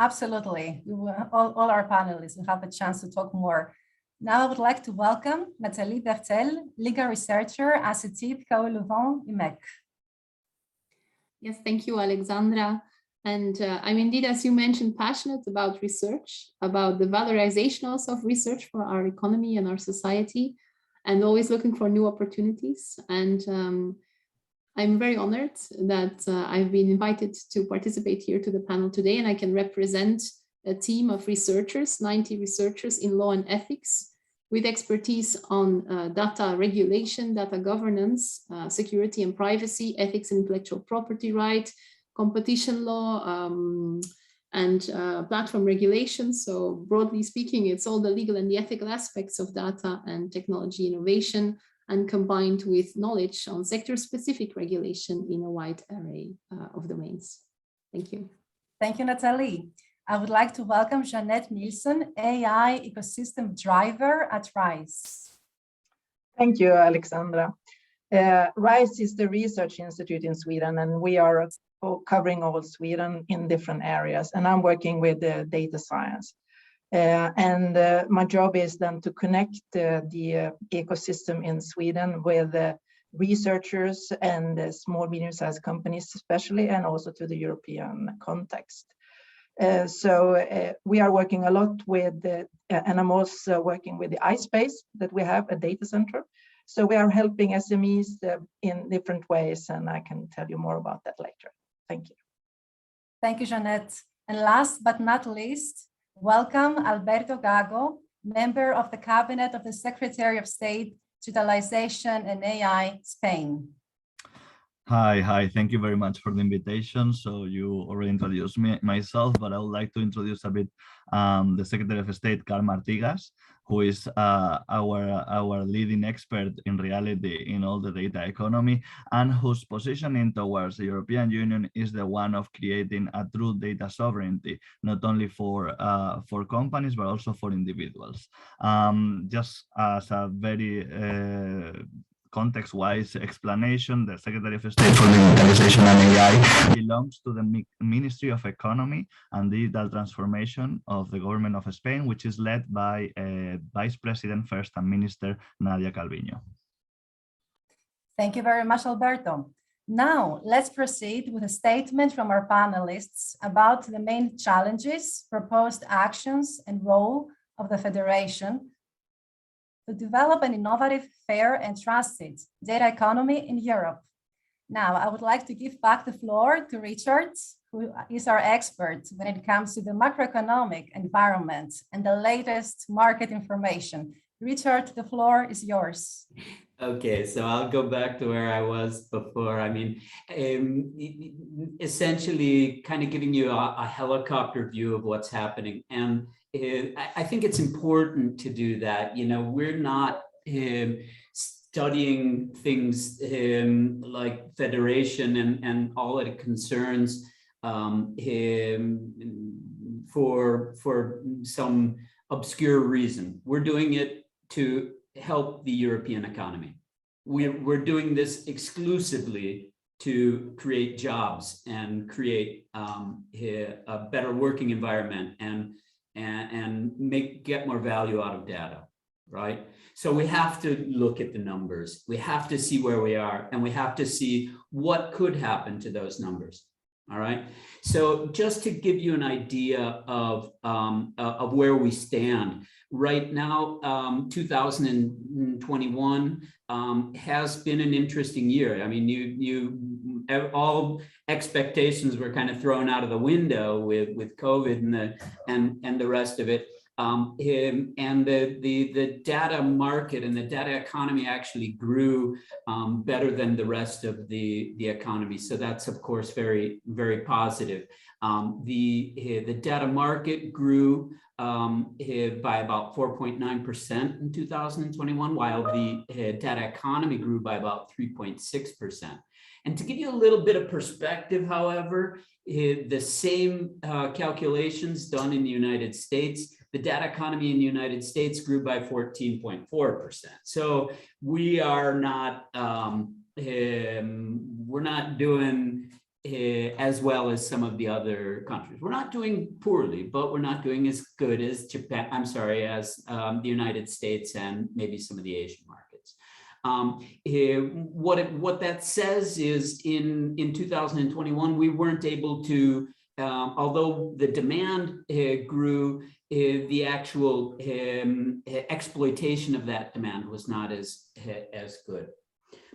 Absolutely. All our panelists will have a chance to talk more. Now I would like to welcome Nathalie Bertel, legal researcher at CETIP Kaoluvon IMEC. Yes, thank you, Alexandra. And I'm indeed, as you mentioned, passionate about research, about the valorization also of research for our economy and our society, and always looking for new opportunities. And I'm very honored that I've been invited to participate here to the panel today, and I can represent a team of researchers, 90 researchers in law and ethics, with expertise on data regulation, data governance, security and privacy, ethics and intellectual property right, competition law, and platform regulation. So broadly speaking, it's all the legal and the ethical aspects of data and technology innovation, and combined with knowledge on sector-specific regulation in a wide array of domains. Thank you. Thank you, Nathalie. I would like to welcome Jeanette Nielsen, AI ecosystem driver at RISE. Thank you, Alexandra. RISE is the research institute in Sweden, and we are covering all Sweden in different areas. And I'm working with data science. My job is then to connect the ecosystem in Sweden with researchers and small, medium-sized companies especially, and also to the European context. We are working a lot with, and I'm also working with the iSpace that we have, a data center. So we are helping SMEs in different ways, and I can tell you more about that later. Thank you. Thank you, Jeanette. And last but not least, welcome Alberto Gago, member of the Cabinet of the Secretary of State, Digitalization and AI, Spain. Hi, thank you very much for the invitation. So you already introduced myself, but I would like to introduce a bit the Secretary of State, Carme Artigas, who is our leading expert in reality in all the data economy, and whose positioning towards the European Union is the one of creating a true data sovereignty, not only for companies, but also for individuals. Just as a very context-wise explanation, the Secretary of State for Digitalization and AI belongs to the Ministry of Economy and Digital Transformation of the Government of Spain, which is led by Vice President First and Minister Nadia Calviño. Thank you very much, Alberto. Now, let's proceed with a statement from our panelists about the main challenges, proposed actions, and role of the Federation to develop an innovative, fair, and trusted data economy in Europe. Now, I would like to give back the floor to Richard, who is our expert when it comes to the macroeconomic environment and the latest market information. Richard, the floor is yours. Okay, so I'll go back to where I was before. I mean, essentially kind of giving you a helicopter view of what's happening. And I think it's important to do that. You know, we're not studying things like federation and all that it concerns for some obscure reason. We're doing it to help the European economy. We're doing this exclusively to create jobs and create a better working environment and get more value out of data, right? So we have to look at the numbers. We have to see where we are, and we have to see what could happen to those numbers. All right. So just to give you an idea of where we stand right now, 2021 has been an interesting year. I mean, all expectations were kind of thrown out of the window with COVID and the rest of it. And the data market and the data economy actually grew better than the rest of the economy. So that's, of course, very, very positive. The data market grew by about 4.9% in 2021, while the data economy grew by about 3.6%. And to give you a little bit of perspective, however, the same calculations done in the United States, the data economy in the United States grew by 14.4%. So we are not, we're not doing as well as some of the other countries. We're not doing poorly, but we're not doing as good as Japan, as the United States and maybe some of the Asian markets. What that says is in 2021, we weren't able to, although the demand grew, the actual exploitation of that demand was not as good.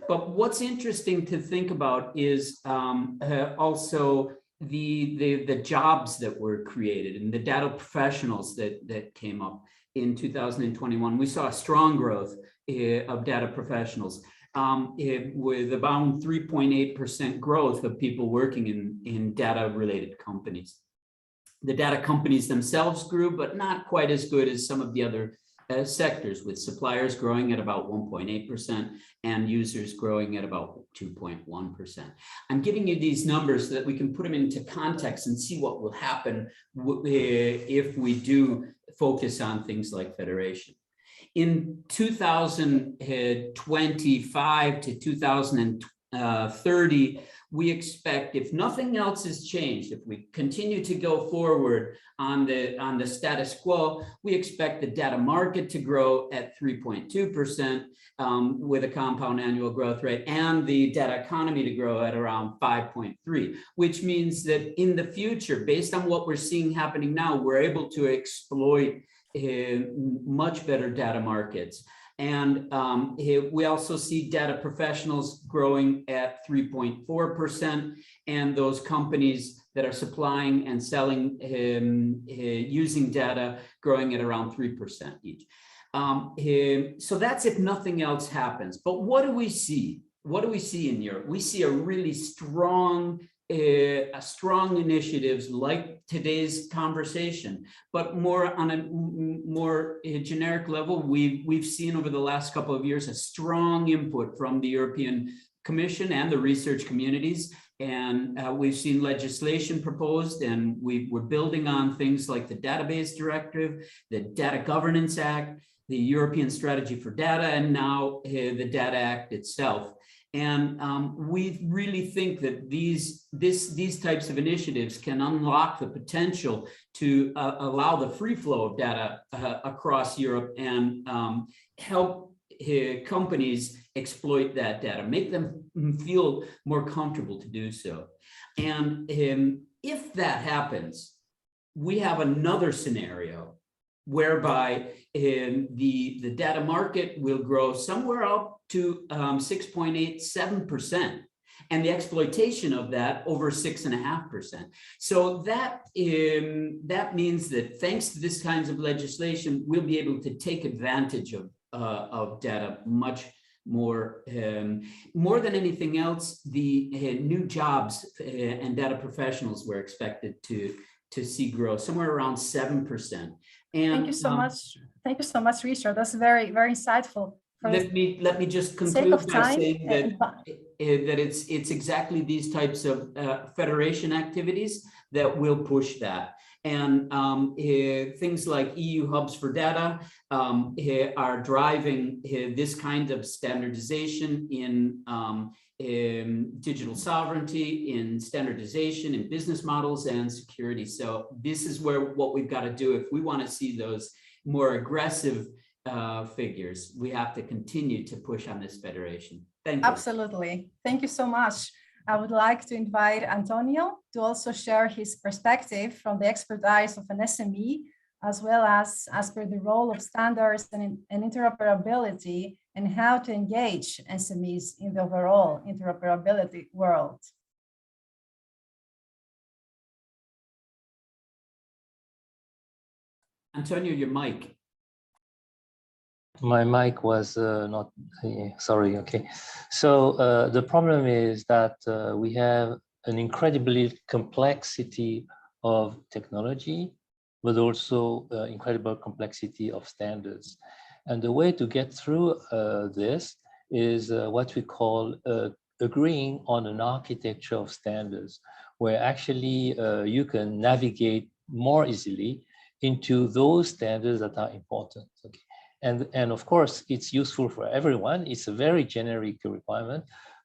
But what's interesting to think about is also the jobs that were created and the data professionals that came up in 2021. We saw a strong growth of data professionals with about 3.8% growth of people working in data-related companies. The data companies themselves grew, but not quite as good as some of the other sectors, with suppliers growing at about 1.8% and users growing at about 2.1%. I'm giving you these numbers so that we can put them into context and see what will happen if we do focus on things like federation. In 2025 to 2030, we expect, if nothing else has changed, if we continue to go forward on the status quo, we expect the data market to grow at 3.2% with a compound annual growth rate, and the data economy to grow at around 5.3, which means that in the future, based on what we're seeing happening now, we're able to exploit much better data markets. And we also see data professionals growing at 3.4%, and those companies that are supplying and selling using data growing at around 3% each. So that's if nothing else happens. But what do we see? What do we see in Europe? We see a really strong initiatives like today's conversation, but more on a more generic level. We've seen over the last couple of years a strong input from the European Commission and the research communities, and we've seen legislation proposed, and we're building on things like the Database Directive, the Data Governance Act, the European Strategy for Data, and now the Data Act itself. And we really think that these types of initiatives can unlock the potential to allow the free flow of data across Europe and help companies exploit that data, make them feel more comfortable to do so. And if that happens, we have another scenario whereby the data market will grow somewhere up to 6.87%. And the exploitation of that over 6.5%. So that means that thanks to this kinds of legislation, we'll be able to take advantage of data much more. More than anything else, the new jobs and data professionals were expected to see grow somewhere around 7%. And thank you so much. Thank you so much, Richard. That's very, very insightful. Let me just conclude by saying that it's exactly these types of federation activities that will push that. And things like EU hubs for data are driving this kind of standardization in digital sovereignty, in standardization, in business models and security. So this is what we've got to do if we want to see those more aggressive figures. We have to continue to push on this federation. Thank you. Absolutely. Thank you so much. I would like to invite Antonio to also share his perspective from the expertise of an SME, as well as per the role of standards and interoperability and how to engage SMEs in the overall interoperability world. Antonio, your mic. My mic was not, sorry, okay. So the problem is that we have an incredibly complexity of technology, but also incredible complexity of standards. And the way to get through this is what we call agreeing on an architecture of standards, where actually you can navigate more easily into those standards that are important. Okay. And of course, it's useful for everyone. It's a very generic requirement.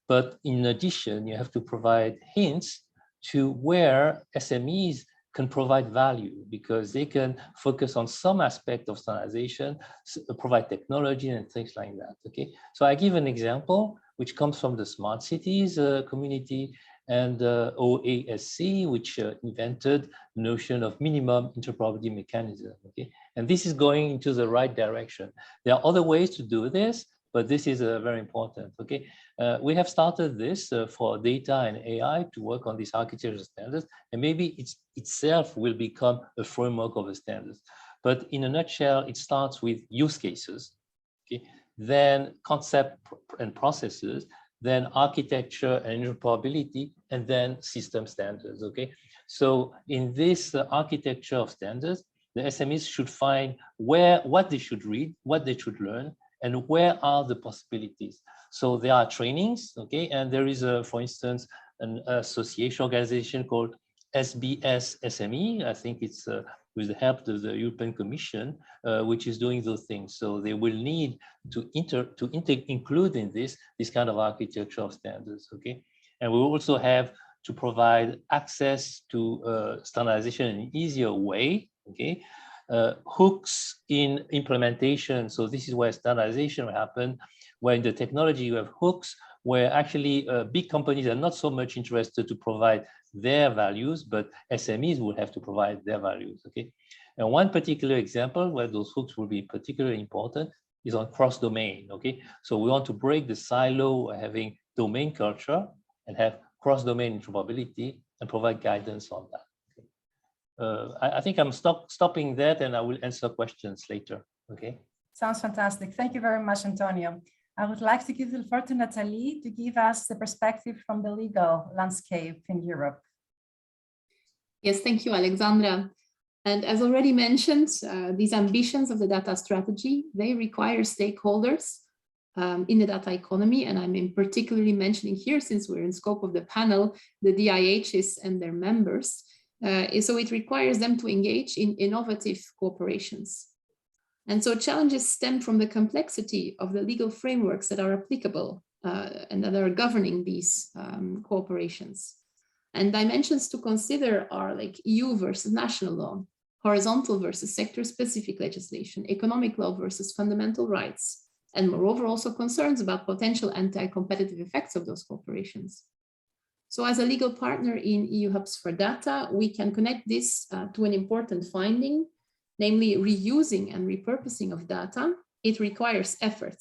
But in addition, you have to provide hints to where SMEs can provide value, because they can focus on some aspect of standardization, provide technology and things like that. Okay, so I give an example which comes from the smart cities community and OASC, which invented the notion of minimum interoperability mechanism. Okay, and this is going into the right direction. There are other ways to do this, but this is very important. Okay, we have started this for data and AI to work on these architectural standards, and maybe itself will become a framework of the standards. But in a nutshell, it starts with use cases, okay, then concept and processes, then architecture and interoperability, and then system standards. Okay, so in this architecture of standards, the SMEs should find what they should read, what they should learn, and where are the possibilities. So there are trainings, okay, and there is, for instance, an association organization called SBS SME. I think it's with the help of the European Commission, which is doing those things. So they will need to include in this kind of architecture of standards, okay? And we also have to provide access to standardization in an easier way, okay? Hooks in implementation. So this is where standardization will happen, where in the technology you have hooks, where actually big companies are not so much interested to provide their values, but SMEs will have to provide their values, okay? And one particular example where those hooks will be particularly important is on cross-domain, okay? So we want to break the silo of having domain culture and have cross-domain interoperability and provide guidance on that. I think I'm stopping that, and I will answer questions later, okay? Sounds fantastic. Thank you very much, Antonio. I would like to give the floor to Nathalie to give us the perspective from the legal landscape in Europe. Yes, thank you, Alexandra. And as already mentioned, these ambitions of the data strategy, they require stakeholders in the data economy. And I'm particularly mentioning here, since we're in scope of the panel, the DIHs and their members. So it requires them to engage in innovative cooperations. And so challenges stem from the complexity of the legal frameworks that are applicable and that are governing these cooperations. And dimensions to consider are like EU versus national law, horizontal versus sector-specific legislation, economic law versus fundamental rights, and moreover also concerns about potential anti-competitive effects of those cooperations. So as a legal partner in EU Hubs for Data, we can connect this to an important finding, namely reusing and repurposing of data, it requires effort,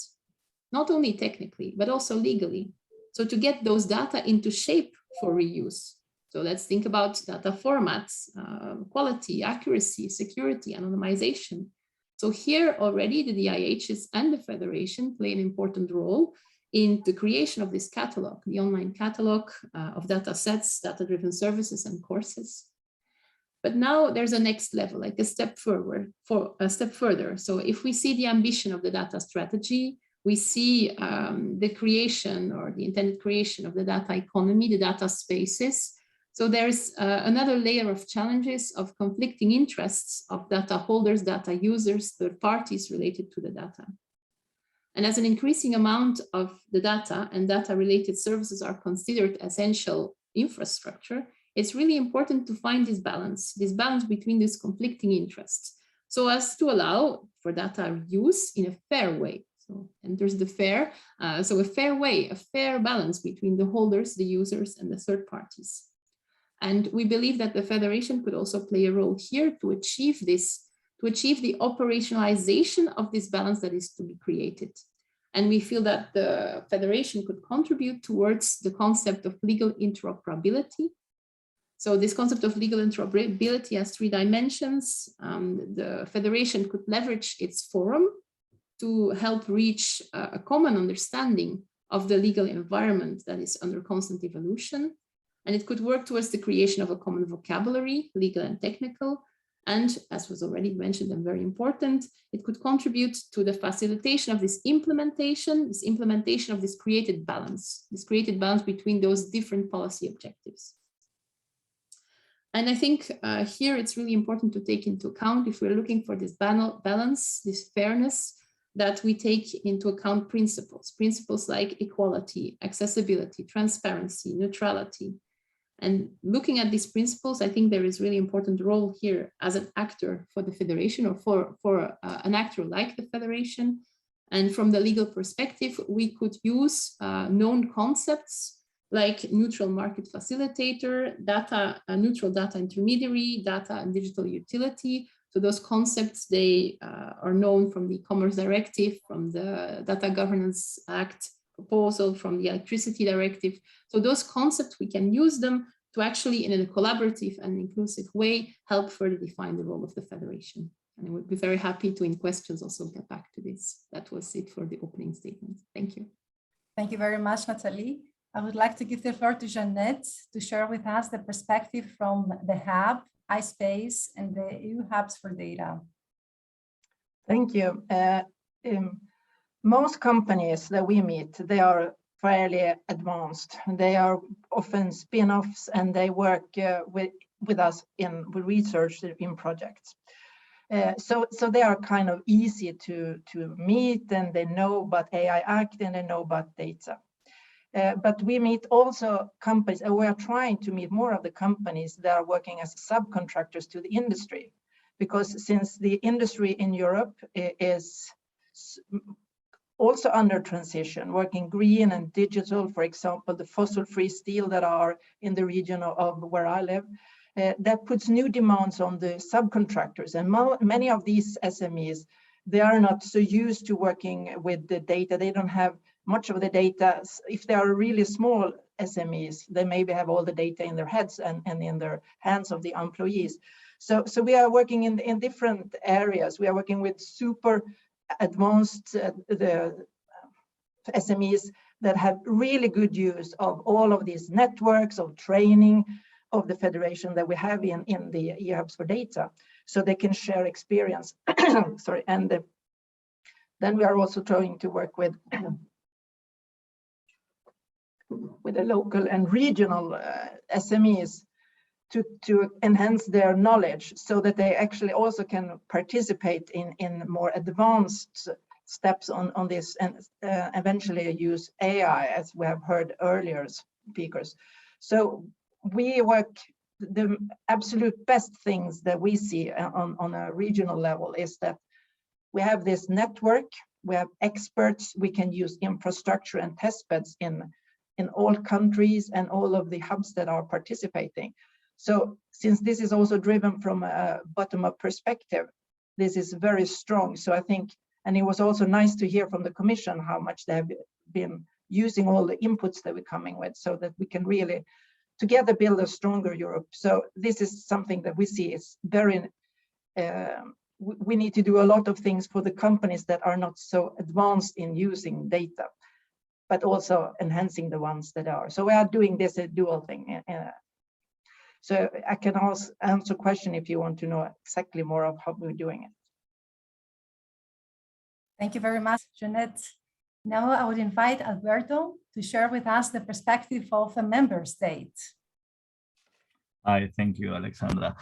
not only technically, but also legally. So to get those data into shape for reuse. So let's think about data formats, quality, accuracy, security, anonymization. So here already the DIHs and the Federation play an important role in the creation of this catalog, the online catalog of data sets, data-driven services and courses. But now there's a next level, like a step further. So if we see the ambition of the data strategy, we see the creation or the intended creation of the data economy, the data spaces. So there's another layer of challenges of conflicting interests of data holders, data users, third parties related to the data. And as an increasing amount of the data and data-related services are considered essential infrastructure, it's really important to find this balance between these conflicting interests, so as to allow for data use in a fair way. So enters the fair, so a fair way, a fair balance between the holders, the users, and the third parties. And we believe that the Federation could also play a role here to achieve this, to achieve the operationalization of this balance that is to be created. And we feel that the Federation could contribute towards the concept of legal interoperability. So this concept of legal interoperability has three dimensions. The Federation could leverage its forum to help reach a common understanding of the legal environment that is under constant evolution. And it could work towards the creation of a common vocabulary, legal and technical. And as was already mentioned and very important, it could contribute to the facilitation of this implementation of this created balance between those different policy objectives. And I think here it's really important to take into account, if we're looking for this balance, this fairness, that we take into account principles like equality, accessibility, transparency, neutrality. And looking at these principles, I think there is really important role here as an actor for the Federation, or for an actor like the Federation. And from the legal perspective, we could use known concepts like neutral market facilitator, neutral data intermediary, data and digital utility. So those concepts, they are known from the E-Commerce Directive, from the Data Governance Act proposal, from the Electricity Directive. So those concepts, we can use them to actually, in a collaborative and inclusive way, help further define the role of the Federation. And I would be very happy to, in questions, also get back to this. That was it for the opening statement. Thank you. Thank you very much, Nathalie. I would like to give the floor to Jeannette to share with us the perspective from the Hub, iSpace, and the EU Hubs for Data. Thank you. Most companies that we meet, they are fairly advanced. They are often spin-offs, and they work with us in research in projects. So they are kind of easy to meet, and they know about AI Act, and they know about data. But we meet also companies, and we are trying to meet more of the companies that are working as subcontractors to the industry, because since the industry in Europe is also under transition, working green and digital, for example, the fossil-free steel that are in the region of where I live, that puts new demands on the subcontractors. And many of these SMEs, they are not so used to working with the data. They don't have much of the data. If they are really small SMEs, they maybe have all the data in their heads and in their hands of the employees. So we are working in different areas. We are working with super advanced the SMEs that have really good use of all of these networks of training of the Federation that we have in the EU Hubs for Data, so they can share experience. Sorry, and then we are also trying to work with the local and regional SMEs to enhance their knowledge, so that they actually also can participate in more advanced steps on this, and eventually use AI, as we have heard earlier speakers. So we work, the absolute best things that we see on a regional level is that we have this network, we have experts, we can use infrastructure and testbeds in all countries and all of the hubs that are participating. So since this is also driven from a bottom-up perspective, this is very strong. So I think, and it was also nice to hear from the Commission how much they have been using all the inputs that we're coming with, so that we can really together build a stronger Europe. So this is something that we see is very, we need to do a lot of things for the companies that are not so advanced in using data, but also enhancing the ones that are. So we are doing this a dual thing. So I can also answer a question if you want to know exactly more of how we're doing it. Thank you very much, Jeanette. Now I would invite Alberto to share with us the perspective of a member state. Hi, thank you, Alexandra.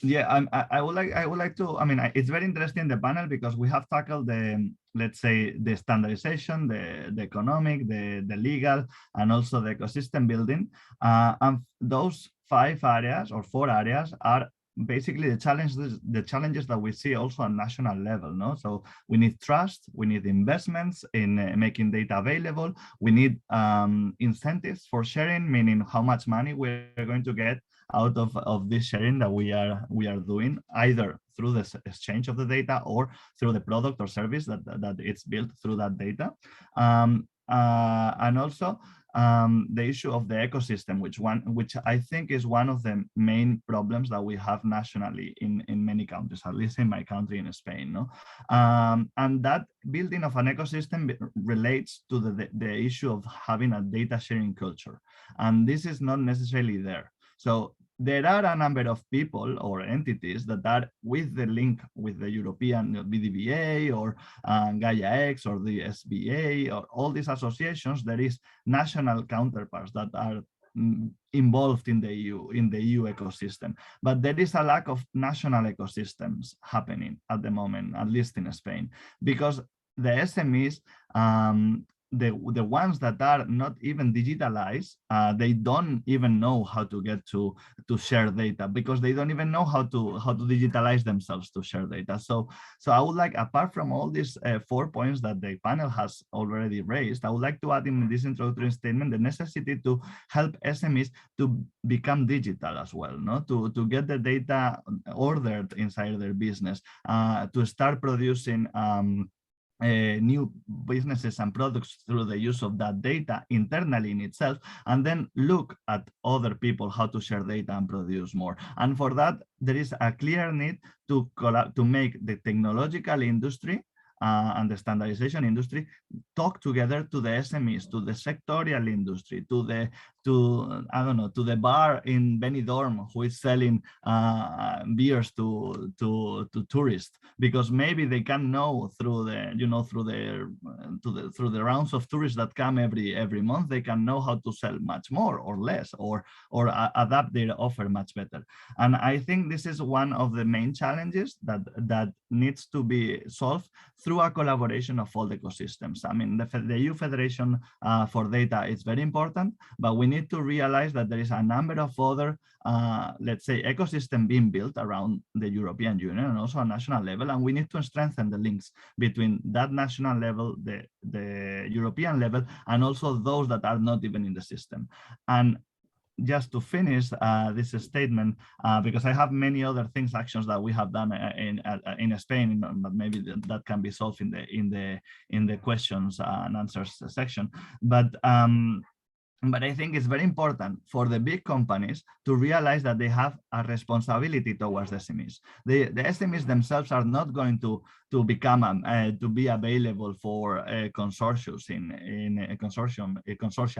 Yeah, I would like to. I mean, it's very interesting, the panel, because we have tackled the, let's say, the standardization, the economic, the legal, and also the ecosystem building. And those 5 areas or 4 areas are basically the challenges that we see also at national level. No, so we need trust, we need investments in making data available, we need incentives for sharing, meaning how much money we're going to get out of this sharing that we are doing, either through the exchange of the data or through the product or service that it's built through that data. And also the issue of the ecosystem, which I think is one of the main problems that we have nationally in many countries, at least in my country, in Spain. No? And that building of an ecosystem relates to the issue of having a data sharing culture. And this is not necessarily there. So there are a number of people or entities that are with the link with the European BDBA or Gaia-X or the SBA or all these associations. There is national counterparts that are involved in the EU ecosystem, but there is a lack of national ecosystems happening at the moment, at least in Spain, because the SMEs, the ones that are not even digitalized, they don't even know how to get to share data, because they don't even know how to digitalize themselves to share data. So I would like, apart from all these 4 points that the panel has already raised, I would like to add in this introductory statement the necessity to help SMEs to become digital as well, no? To get the data ordered inside their business, to start producing new businesses and products through the use of that data internally in itself, and then look at other people how to share data and produce more. And for that, there is a clear need to make the technological industry and the standardization industry talk together to the SMEs, to the sectorial industry, to the bar in Benidorm who is selling beers to tourists, because maybe they can know through the rounds of tourists that come every month, they can know how to sell much more or less, or adapt their offer much better. And I think this is one of the main challenges that needs to be solved through a collaboration of all the ecosystems. I mean, the EU Federation for Data is very important, but we need to realize that there is a number of other, let's say, ecosystem being built around the European Union and also at national level, and we need to strengthen the links between that national level, the European level, and also those that are not even in the system. And just to finish this statement, because I have many other actions that we have done in Spain, but maybe that can be solved in the questions and answers section. But I think it's very important for the big companies to realize that they have a responsibility towards the SMEs. The SMEs themselves are not going to become to be available for consortia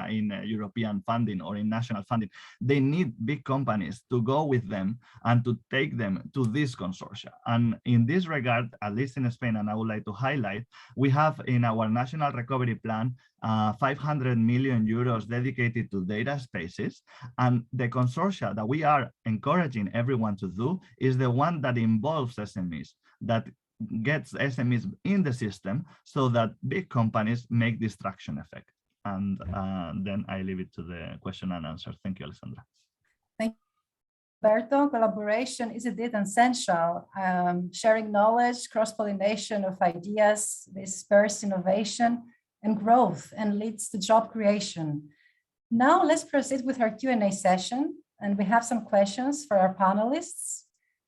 in European funding or in national funding. They need big companies to go with them and to take them to this consortia. And in this regard, at least in Spain, and I would like to highlight, we have in our national recovery plan 500 million euros dedicated to data spaces, and the consortia that we are encouraging everyone to do is the one that involves SMEs, that gets SMEs in the system so that big companies make this traction effect. And then I leave it to the question and answer. Thank you, Alessandra. Thank you, Alberto. Collaboration is indeed essential. Sharing knowledge, cross-pollination of ideas, this spurs innovation and growth and leads to job creation. Now let's proceed with our Q&A session, and we have some questions for our panelists.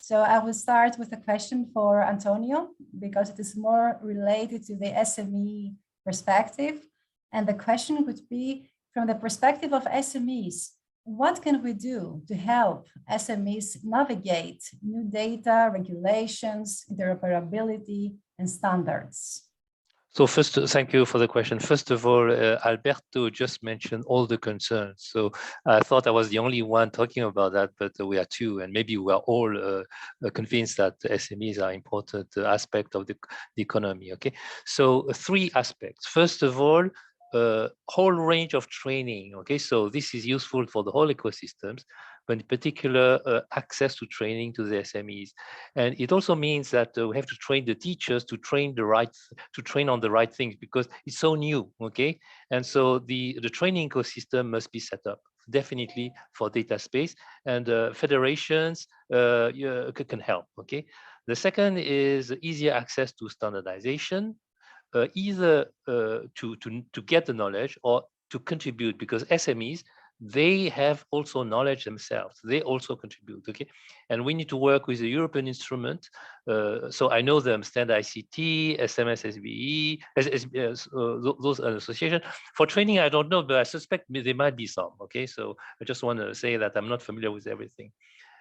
So I will start with a question for Antonio, because it is more related to the SME perspective. And the question would be, from the perspective of SMEs, what can we do to help SMEs navigate new data, regulations, interoperability, and standards? So first, thank you for the question. First of all, Alberto just mentioned all the concerns. So I thought I was the only one talking about that, but we are two, and maybe we are all convinced that SMEs are important aspect of the economy. Okay, so three aspects. First of all, whole range of training. Okay, so this is useful for the whole ecosystems, but in particular, access to training to the SMEs. And it also means that we have to train the teachers to train on the right things, because it's so new. Okay, and so the training ecosystem must be set up definitely for data space, and federations can help. Okay, the second is easier access to standardization. Either to get the knowledge or to contribute, because SMEs, they have also knowledge themselves. They also contribute, okay? And we need to work with the European instrument. So I know them, Stand ICT, SMS SBE, those associations. For training, I don't know, but I suspect there might be some, okay? So I just want to say that I'm not familiar with everything.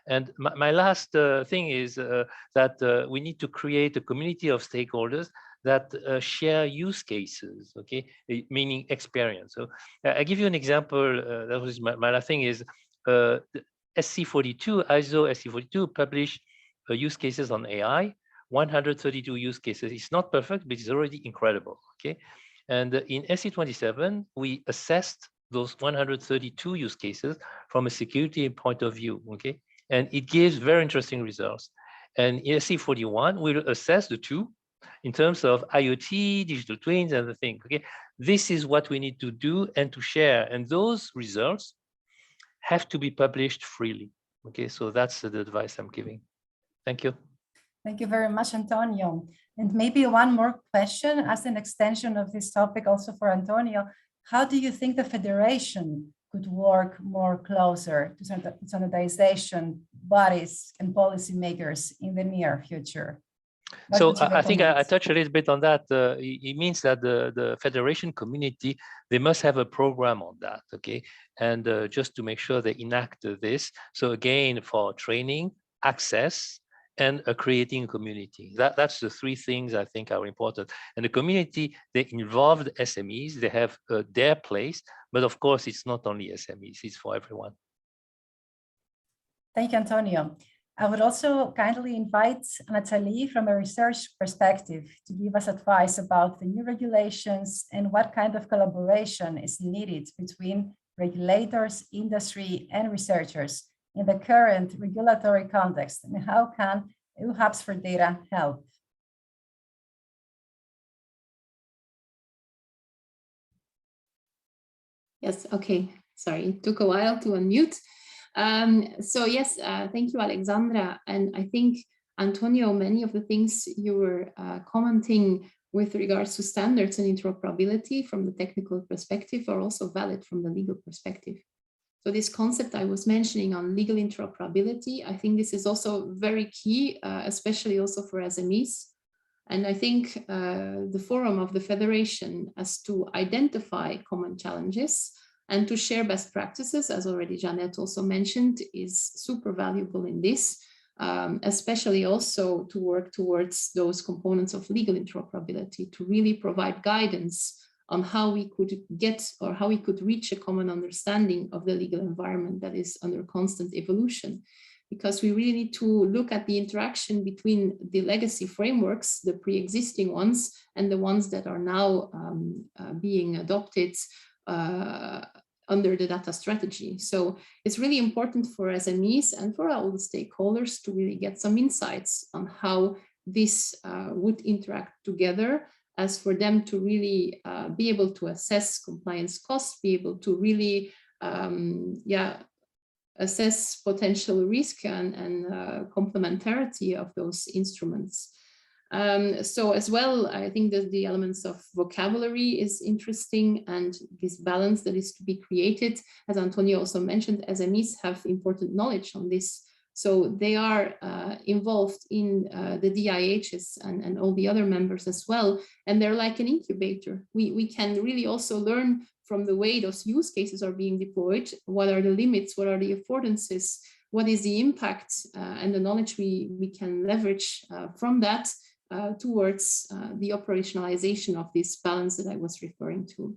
And my last thing is that we need to create a community of stakeholders that share use cases, okay, meaning experience. So I give you an example. That was my last thing is SC42, ISO SC42 published use cases on AI, 132 use cases. It's not perfect, but it's already incredible, okay? And in SC27, we assessed those 132 use cases from a security point of view, okay? And it gives very interesting results. And in SC41, we'll assess the two in terms of IoT, digital twins, and the thing. Okay, this is what we need to do and to share. And those results have to be published freely. Okay, so that's the advice I'm giving. Thank you. Thank you very much, Antonio. And maybe one more question as an extension of this topic also for Antonio. How do you think the Federation could work more closer to standardization bodies and policymakers in the near future? So I think I touched a little bit on that. It means that the Federation community, they must have a program on that, okay? And just to make sure they enact this. So again, for training, access, and creating a community. That's the three things I think are important. And the community, they involved SMEs, they have their place, but of course, it's not only SMEs, it's for everyone. Thank you, Antonio. I would also kindly invite Nathalie from a research perspective to give us advice about the new regulations and what kind of collaboration is needed between regulators, industry, and researchers in the current regulatory context, and how can EU Hubs for Data help? Yes, okay, sorry, it took a while to unmute. So yes, thank you, Alexandra. And I think, Antonio, many of the things you were commenting with regards to standards and interoperability from the technical perspective are also valid from the legal perspective. So this concept I was mentioning on legal interoperability, I think this is also very key, especially also for SMEs. And I think the forum of the Federation as to identify common challenges and to share best practices, as already Jeanette also mentioned, is super valuable in this, especially also to work towards those components of legal interoperability, to really provide guidance on how we could get or how we could reach a common understanding of the legal environment that is under constant evolution. Because we really need to look at the interaction between the legacy frameworks, the pre-existing ones, and the ones that are now being adopted under the data strategy. So it's really important for SMEs and for all the stakeholders to really get some insights on how this would interact together, as for them to really be able to assess compliance costs, be able to really assess potential risk and complementarity of those instruments. So as well, I think that the elements of vocabulary is interesting, and this balance that is to be created. As Antonio also mentioned, SMEs have important knowledge on this. So they are involved in the DIHs and all the other members as well. And they're like an incubator. We can really also learn from the way those use cases are being deployed. What are the limits? What are the affordances? What is the impact and the knowledge we can leverage from that towards the operationalization of this balance that I was referring to.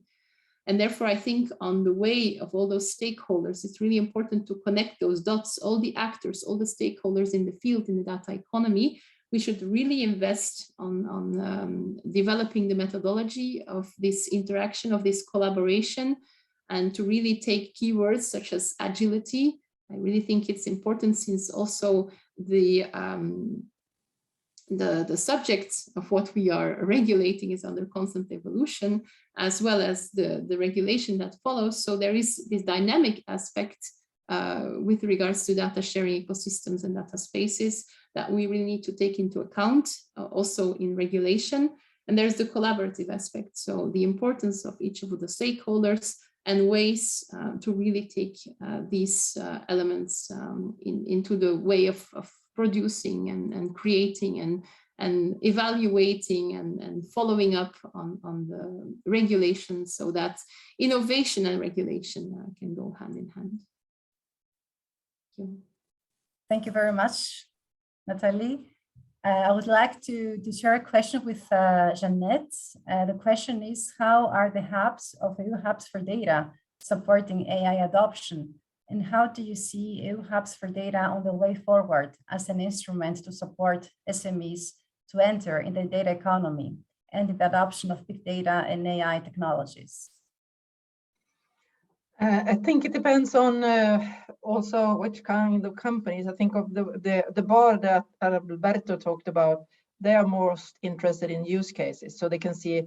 And therefore, I think on the way of all those stakeholders, it's really important to connect those dots, all the actors, all the stakeholders in the field, in the data economy. We should really invest on developing the methodology of this interaction, of this collaboration, and to really take keywords such as agility. I really think it's important, since also the subject of what we are regulating is under constant evolution, as well as the regulation that follows. So there is this dynamic aspect with regards to data sharing ecosystems and data spaces that we really need to take into account also in regulation. And there's the collaborative aspect. So the importance of each of the stakeholders and ways to really take these elements into the way of producing and creating and evaluating and following up on the regulations, so that innovation and regulation can go hand in hand. Thank you. Thank you very much, Nathalie. I would like to share a question with Jeanette. The question is, how are the hubs of EU Hubs for Data supporting AI adoption? And how do you see EU Hubs for Data on the way forward as an instrument to support SMEs to enter in the data economy and the adoption of big data and AI technologies? I think it depends on also which kind of companies. I think of the bar that Alberto talked about, they are most interested in use cases. So they can see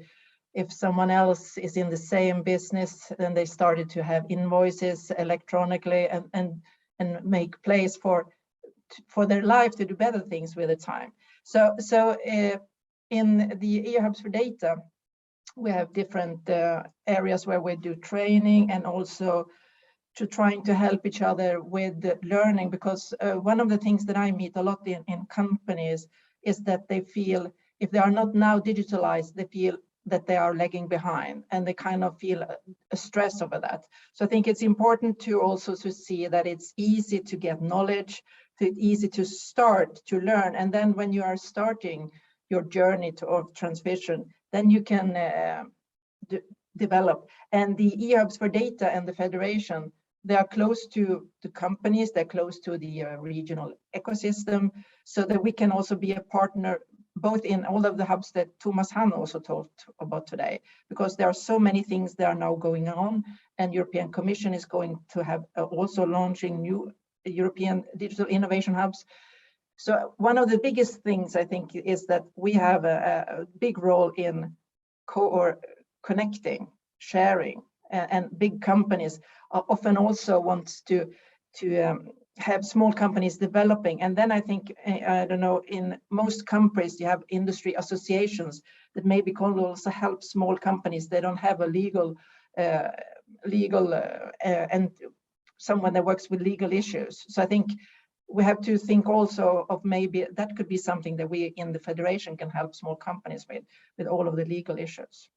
if someone else is in the same business, then they started to have invoices electronically and make place for their life to do better things with the time. So in the EU Hubs for Data, we have different areas where we do training and also to trying to help each other with learning, because one of the things that I meet a lot in companies is that they feel if they are not now digitalized, they feel that they are lagging behind and they kind of feel a stress over that. So I think it's important to also to see that it's easy to get knowledge, it's easy to start to learn. And then when you are starting your journey of transition, then you can develop. And the EU Hubs for Data and the Federation, they are close to the companies, they're close to the regional ecosystem, so that we can also be a partner both in all of the hubs that Thomas Hahn also talked about today, because there are so many things that are now going on, and European Commission is going to have also launching new European digital innovation hubs. So one of the biggest things I think is that we have a big role in connecting, sharing, and big companies often also wants to have small companies developing. And then I think, I don't know, in most countries you have industry associations that maybe can also help small companies. They don't have a legal and someone that works with legal issues. So I think we have to think also of maybe that could be something that we in the Federation can help small companies with all of the legal issues.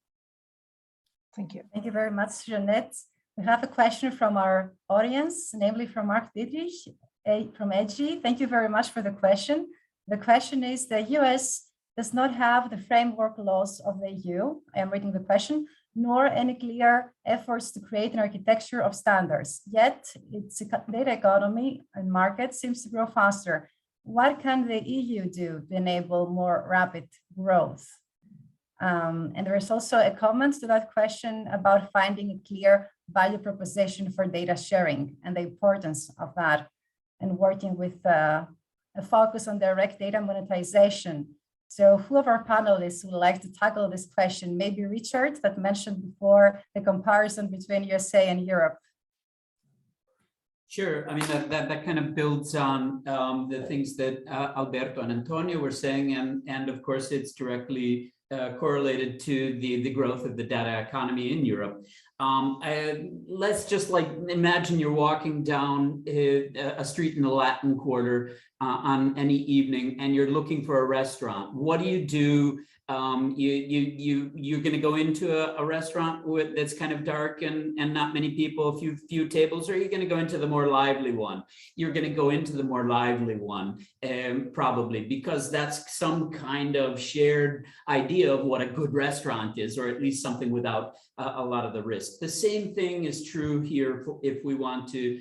Thank you. Thank you very much, Jeanette. We have a question from our audience, namely from Mark Dietrich from EDGI. Thank you very much for the question. The question is, the US does not have the framework laws of the EU, I am reading the question, nor any clear efforts to create an architecture of standards. Yet its data economy and market seems to grow faster. What can the EU do to enable more rapid growth? And there is also a comment to that question about finding a clear value proposition for data sharing and the importance of that, and working with a focus on direct data monetization. So who of our panelists would like to tackle this question? Maybe Richard, that mentioned before the comparison between USA and Europe. Sure. I mean, that kind of builds on the things that Alberto and Antonio were saying, and of course it's directly correlated to the growth of the data economy in Europe. Let's just like imagine you're walking down a street in the Latin Quarter on any evening, and you're looking for a restaurant. What do? You're going to go into a restaurant that's kind of dark and not many people, a few tables, or are you going to go into the more lively one? You're going to go into the more lively one, probably, because that's some kind of shared idea of what a good restaurant is, or at least something without a lot of the risk. The same thing is true here if we want to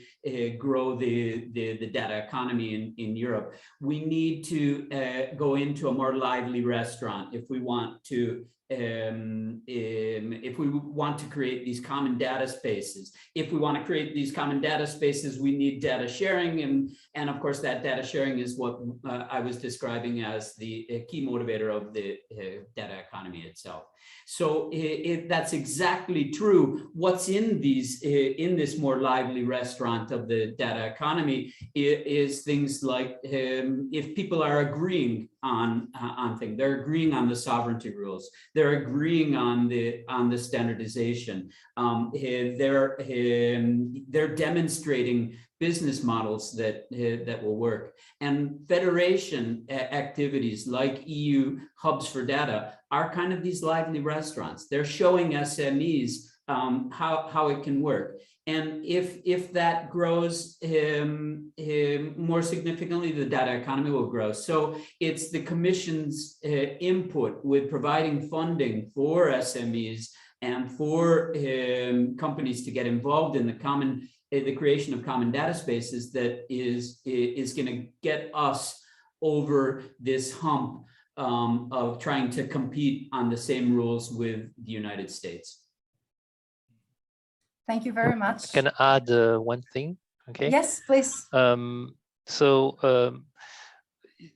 grow the data economy in Europe. We need to go into a more lively restaurant if we want to create these common data spaces. If we want to create these common data spaces, we need data sharing, and of course that data sharing is what I was describing as the key motivator of the data economy itself. So that's exactly true. What's in this more lively restaurant of the data economy is things like if people are agreeing on things, they're agreeing on the sovereignty rules, they're agreeing on the standardization, they're demonstrating business models that will work. And federation activities like EU hubs for data are kind of these lively restaurants. They're showing SMEs how it can work. And if that grows more significantly, the data economy will grow. So it's the Commission's input with providing funding for SMEs and for companies to get involved in the creation of common data spaces that is going to get us over this hump of trying to compete on the same rules with the United States. Thank you very much. Can I add one thing? Okay. Yes, please.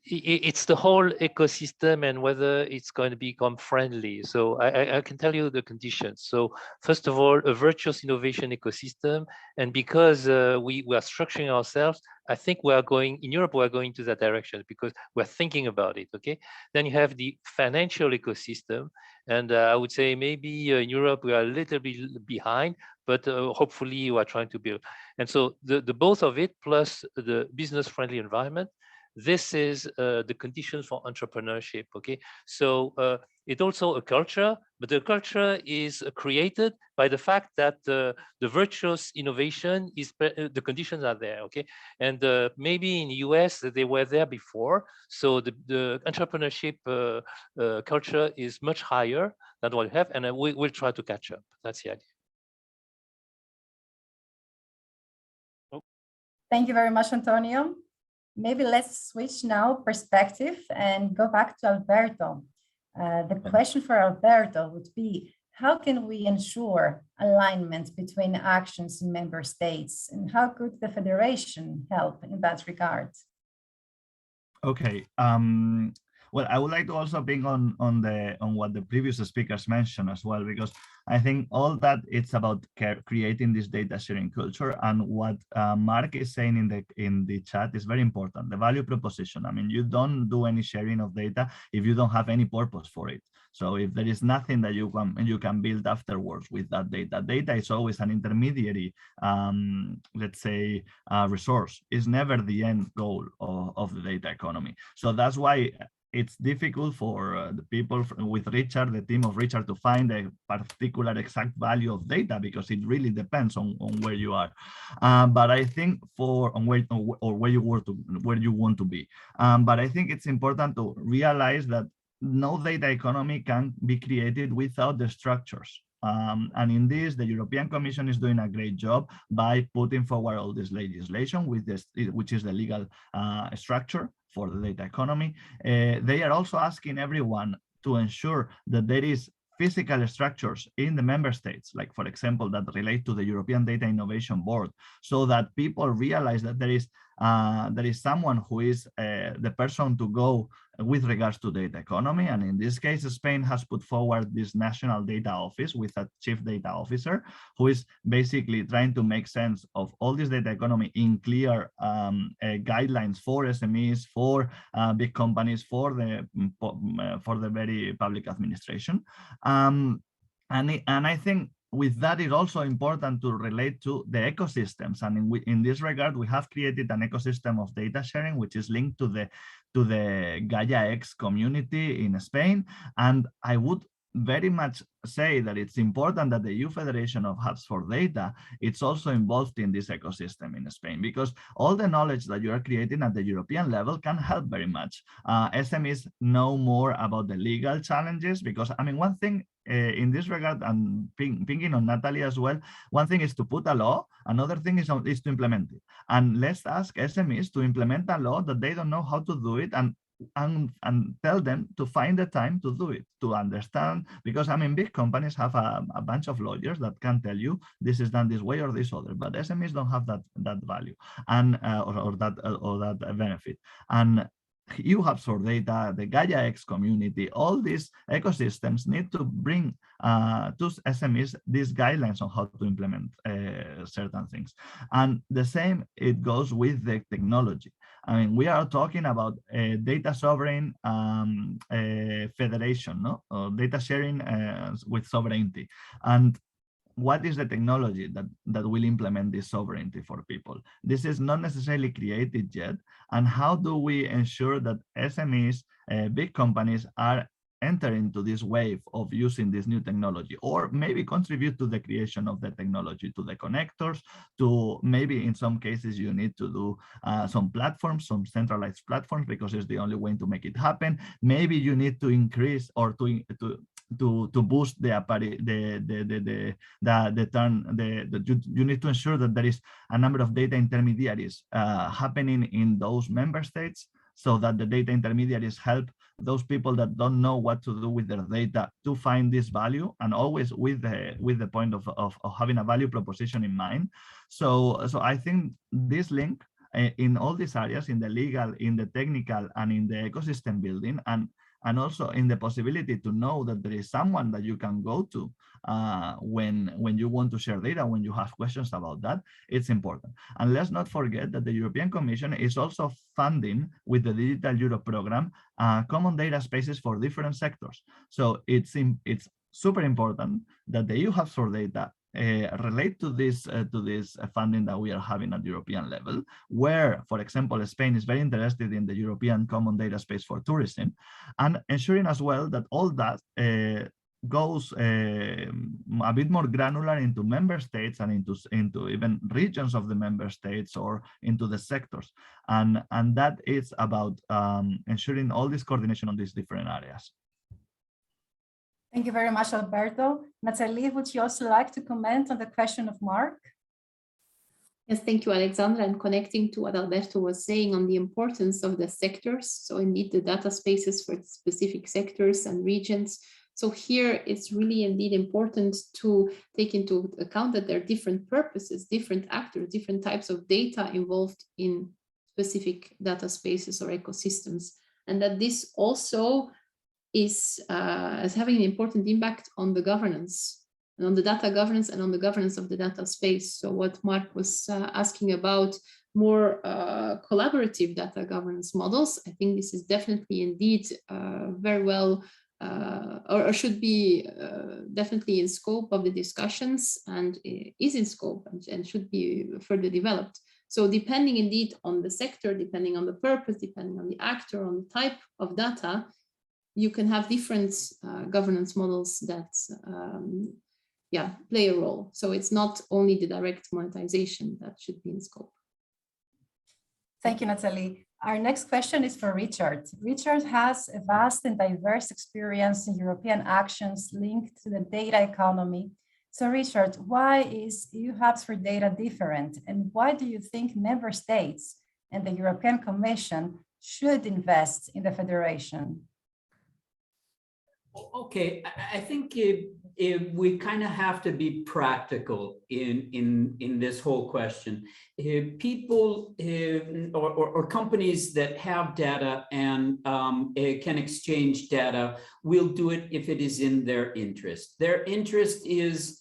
It's the whole ecosystem and whether it's going to become friendly. So I can tell you the conditions. So first of all, a virtuous innovation ecosystem. And because we are structuring ourselves, I think we are going, in Europe, we are going to that direction because we're thinking about it, okay? Then you have the financial ecosystem. And I would say maybe in Europe, we are a little bit behind, but hopefully we are trying to build. And so the both of it plus the business-friendly environment, this is the conditions for entrepreneurship, okay? So it's also a culture, but the culture is created by the fact that the virtuous innovation is, the conditions are there, okay? And maybe in the US, they were there before. So the entrepreneurship culture is much higher than what we have, and we'll try to catch up. That's the idea. Oh. Thank you very much, Antonio. Maybe let's switch now perspective and go back to Alberto. The question for Alberto would be, how can we ensure alignment between actions in member states, and how could the Federation help in that regard? Okay. Well, I would like to also bring on what the previous speakers mentioned as well, because I think all that it's about creating this data sharing culture, and what Mark is saying in the chat is very important. The value proposition. I mean, you don't do any sharing of data if you don't have any purpose for it. So if there is nothing that you can build afterwards with that data, data is always an intermediary, let's say, resource. It's never the end goal of the data economy. So that's why it's difficult for the people with Richard, the team of Richard, to find a particular exact value of data, because it really depends on where you are. But I think where you want to be. But I think it's important to realize that no data economy can be created without the structures. And in this, the European Commission is doing a great job by putting forward all this legislation, which is the legal structure for the data economy. They are also asking everyone to ensure that there is physical structures in the member states, like, for example, that relate to the European Data Innovation Board, so that people realize that there is someone who is the person to go with regards to data economy. And in this case, Spain has put forward this national data office with a chief data officer who is basically trying to make sense of all this data economy in clear guidelines for SMEs, for big companies, for the very public administration. And I think with that, it's also important to relate to the ecosystems. And in this regard, we have created an ecosystem of data sharing, which is linked to the Gaia X community in Spain. And I would very much say that it's important that the EU Federation of Hubs for Data, it's also involved in this ecosystem in Spain, because all the knowledge that you are creating at the European level can help very much. SMEs know more about the legal challenges, because I mean, one thing in this regard, and thinking on Natalie as well, one thing is to put a law, another thing is to implement it. And let's ask SMEs to implement a law that they don't know how to do it, and tell them to find the time to do it, to understand, because I mean, big companies have a bunch of lawyers that can tell you this is done this way or this other, but SMEs don't have that value and or that benefit. And EU Hubs for Data, the Gaia X community, all these ecosystems need to bring to SMEs these guidelines on how to implement certain things. And the same, it goes with the technology. I mean, we are talking about a data sovereign federation, no? Or data sharing with sovereignty. And what is the technology that will implement this sovereignty for people? This is not necessarily created yet. And how do we ensure that SMEs, big companies, are enter into this wave of using this new technology, or maybe contribute to the creation of the technology, to the connectors, to maybe in some cases you need to do some platforms, some centralized platforms, because it's the only way to make it happen. Maybe you need to increase or to boost you need to ensure that there is a number of data intermediaries happening in those member states, so that the data intermediaries help those people that don't know what to do with their data to find this value, and always with the point of having a value proposition in mind. So I think this link in all these areas, in the legal, in the technical, and in the ecosystem building, and also in the possibility to know that there is someone that you can go to when you want to share data, when you have questions about that, it's important. And let's not forget that the European Commission is also funding, with the Digital Europe program, common data spaces for different sectors. So it's super important that the EU Hubs for Data relate to this funding that we are having at European level, where, for example, Spain is very interested in the European Common Data Space for Tourism, and ensuring as well that all that goes a bit more granular into member states and into even regions of the member states, or into the sectors, and that is about ensuring all this coordination on these different areas. Thank you very much, Alberto. Natalie, would you also like to comment on the question of Mark? Yes, thank you, Alexandra. And connecting to what Alberto was saying on the importance of the sectors. So indeed, the data spaces for specific sectors and regions. So here it's really indeed important to take into account that there are different purposes, different actors, different types of data involved in specific data spaces or ecosystems. And that this also is having an important impact on the governance, and on the data governance, and on the governance of the data space. So what Mark was asking about, more collaborative data governance models, I think this is definitely indeed very well, or should be definitely in scope of the discussions, and is in scope and should be further developed. So depending indeed on the sector, depending on the purpose, depending on the actor, on the type of data, you can have different governance models that play a role. So it's not only the direct monetization that should be in scope. Thank you, Natalie. Our next question is for Richard. Richard has a vast and diverse experience in European actions linked to the data economy. So Richard, why is EU Hubs for Data different? And why do you think member states and the European Commission should invest in the federation? Okay, I think we kind of have to be practical in this whole question. People or companies that have data and can exchange data will do it if it is in their interest. Their interest is,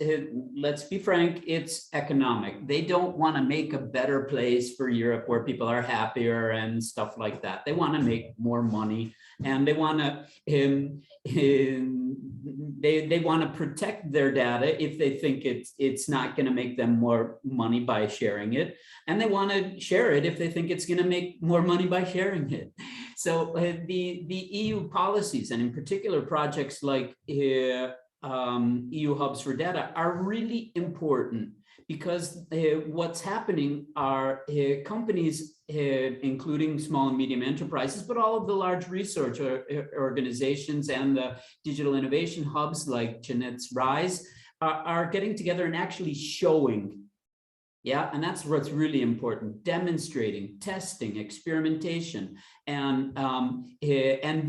let's be frank, it's economic. They don't want to make a better place for Europe where people are happier and stuff like that. They want to make more money. and they want to they want to protect their data if they think it's not going to make them more money by sharing it, and they want to share it if they think it's going to make more money by sharing it. So the EU policies, and in particular projects like EU hubs for data, are really important, because what's happening are companies, including small and medium enterprises, but all of the large research organizations and the digital innovation hubs like Jeanette's RISE are getting together and actually showing. Yeah, and that's what's really important: demonstrating, testing, experimentation, and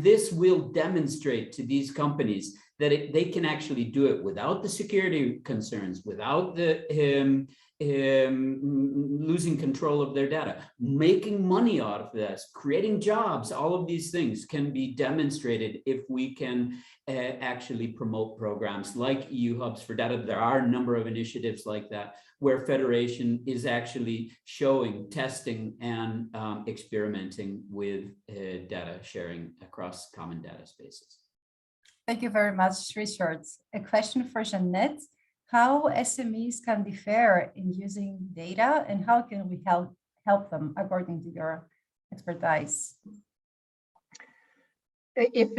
this will demonstrate to these companies that they can actually do it without the security concerns, without the losing control of their data, making money out of this, creating jobs. All of these things can be demonstrated if we can actually promote programs like EU Hubs for Data. There are a number of initiatives like that, where Federation is actually showing, testing, and experimenting with data sharing across common data spaces. Thank you very much, Richard. A question for Jeanette: how SMEs can be fair in using data, and how can we help them according to your expertise? If,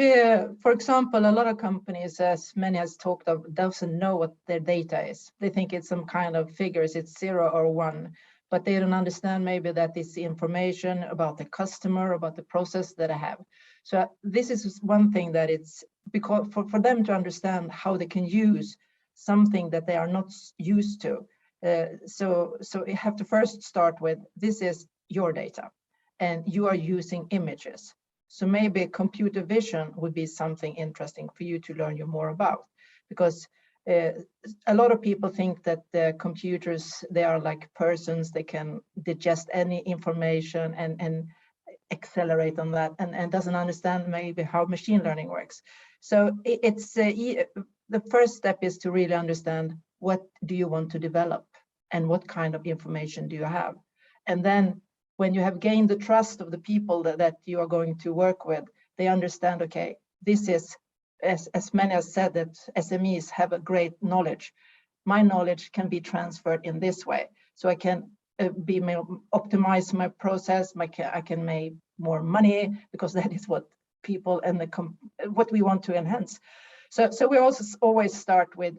for example, a lot of companies, as many has talked of, doesn't know what their data is. They think it's some kind of figures, it's 0 or 1, but they don't understand maybe that it's information about the customer, about the process that I have. So this is one thing that it's because for them to understand how they can use something that they are not used to. So you have to first start with, this is your data and you are using images. So maybe computer vision would be something interesting for you to learn more about, because a lot of people think that the computers, they are like persons, they can digest any information and accelerate on that, and doesn't understand maybe how machine learning works. So it's the first step is to really understand, what do you want to develop and what kind of information do you have? And then when you have gained the trust of the people that you are going to work with, they understand, okay, this is, as many have said, that SMEs have a great knowledge. My knowledge can be transferred in this way. So I can optimize my process, I can make more money, because that is what people and what we want to enhance. So we also always start with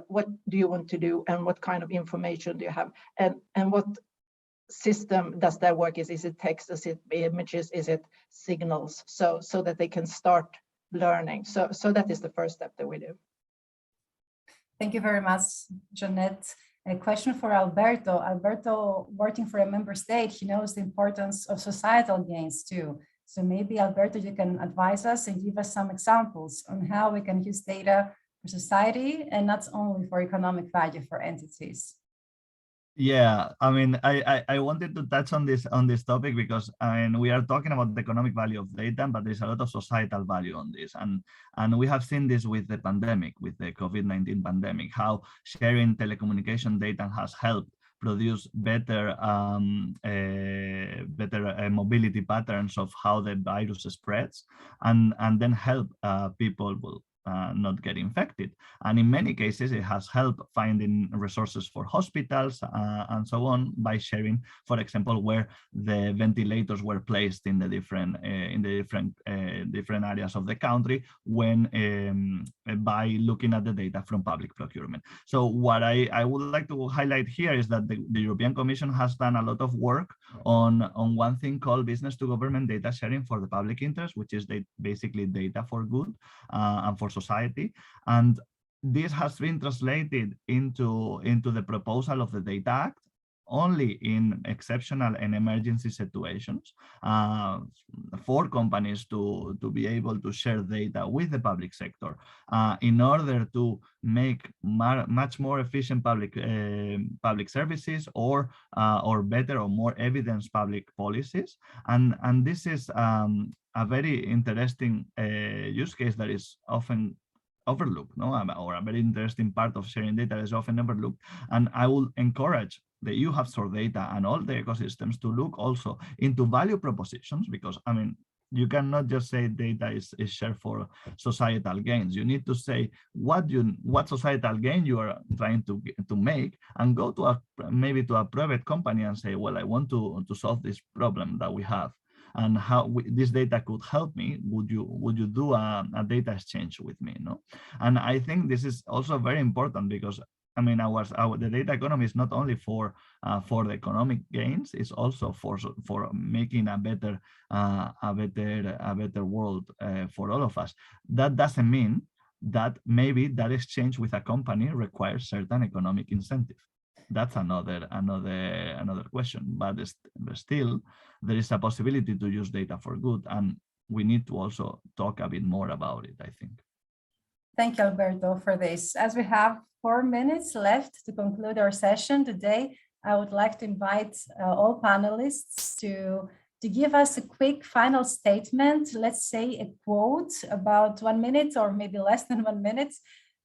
what do you want to do, and what kind of information do you have, and what system does that work? Is it text, is it images, is it signals? So that they can start learning. So that is the first step that we do. Thank you very much, Jeanette. A question for Alberto. Alberto, working for a member state, he knows the importance of societal gains too. So maybe, Alberto, you can advise us and give us some examples on how we can use data for society and not only for economic value for entities. Yeah, I mean, I wanted to touch on this topic because, I mean, we are talking about the economic value of data, but there's a lot of societal value on this, and we have seen this with the pandemic, with the COVID-19 pandemic, how sharing telecommunication data has helped produce better mobility patterns of how the virus spreads, and then help people not get infected. And in many cases, it has helped finding resources for hospitals and so on, by sharing, for example, where the ventilators were placed in the different areas of the country, when by looking at the data from public procurement. So what I would like to highlight here is that the European Commission has done a lot of work on one thing called business to government data sharing for the public interest, which is basically data for good and for society. And this has been translated into the proposal of the Data Act only in exceptional and emergency situations, for companies to be able to share data with the public sector in order to make much more efficient public services, or better or more evidence public policies. And this is a very interesting use case that is often overlooked, or a very interesting part of sharing data is often overlooked. And I will encourage the EU Hubs for Data and all the ecosystems to look also into value propositions, because, I mean, you cannot just say data is shared for societal gains. You need to say what societal gain you are trying to make, and go to maybe to a private company and say, well, I want to solve this problem that we have, and how this data could help me. Would you do a data exchange with me? No, and I think this is also very important, because I mean, the data economy is not only for the economic gains; it's also for making a better world for all of us. That doesn't mean that maybe that exchange with a company requires certain economic incentive. That's another question. But still, there is a possibility to use data for good, and we need to also talk a bit more about it, I think. Thank you, Alberto, for this. As we have 4 minutes left to conclude our session today, I would like to invite all panelists to give us a quick final statement, let's say a quote about 1 minute or maybe less than 1 minute,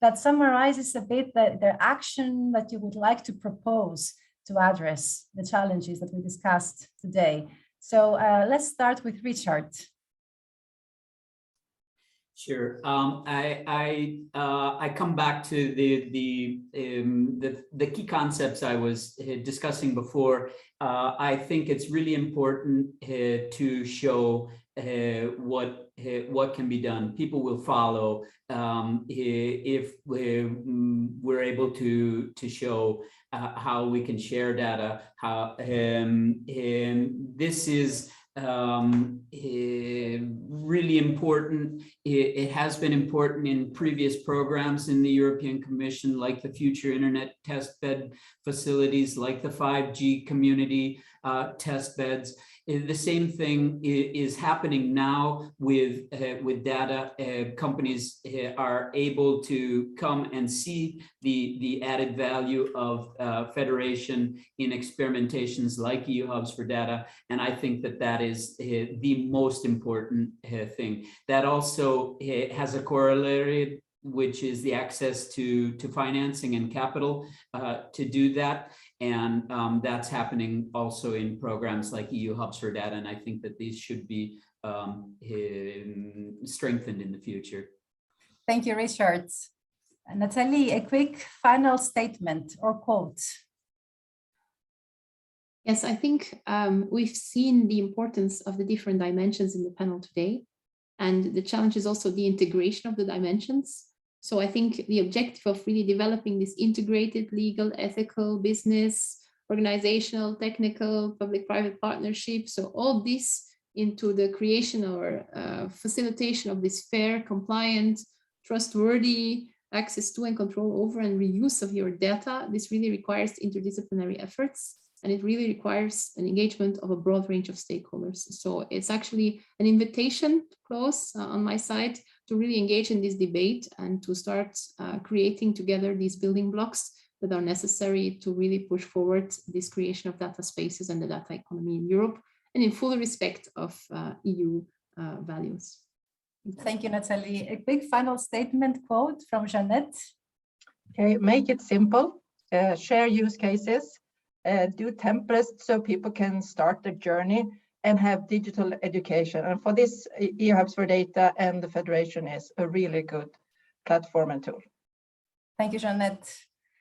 that summarizes a bit the action that you would like to propose to address the challenges that we discussed today. So let's start with Richard. Sure. I come back to the key concepts I was discussing before. I think it's really important to show what can be done. People will follow if we're able to show how we can share data. How this is really important. It has been important in previous programs in the European Commission, like the Future Internet Testbed facilities, like the 5G community testbeds. The same thing is happening now with data. Companies are able to come and see the added value of federation in experimentations like EU Hubs for Data, and I think that is the most important thing. That also has a corollary, which is the access to financing and capital to do that. And that's happening also in programs like EU Hubs for Data. And I think that these should be strengthened in the future. Thank you, Richard. Natalie, a quick final statement or quote. Yes, I think we've seen the importance of the different dimensions in the panel today. And the challenge is also the integration of the dimensions. So I think the objective of really developing this integrated legal, ethical, business, organizational, technical, public-private partnership, so all this into the creation or facilitation of this fair, compliant, trustworthy access to and control over and reuse of your data, this really requires interdisciplinary efforts. And it really requires an engagement of a broad range of stakeholders. So it's actually an invitation to close on my side to really engage in this debate and to start creating together these building blocks that are necessary to really push forward this creation of data spaces and the data economy in Europe, and in full respect of EU values. Thank you, Natalie. A quick final statement quote from Jeanette. Okay, make it simple, share use cases, do templates so people can start their journey and have digital education. And for this, EU Hubs for Data and the Federation is a really good platform and tool. Thank you, Jeanette.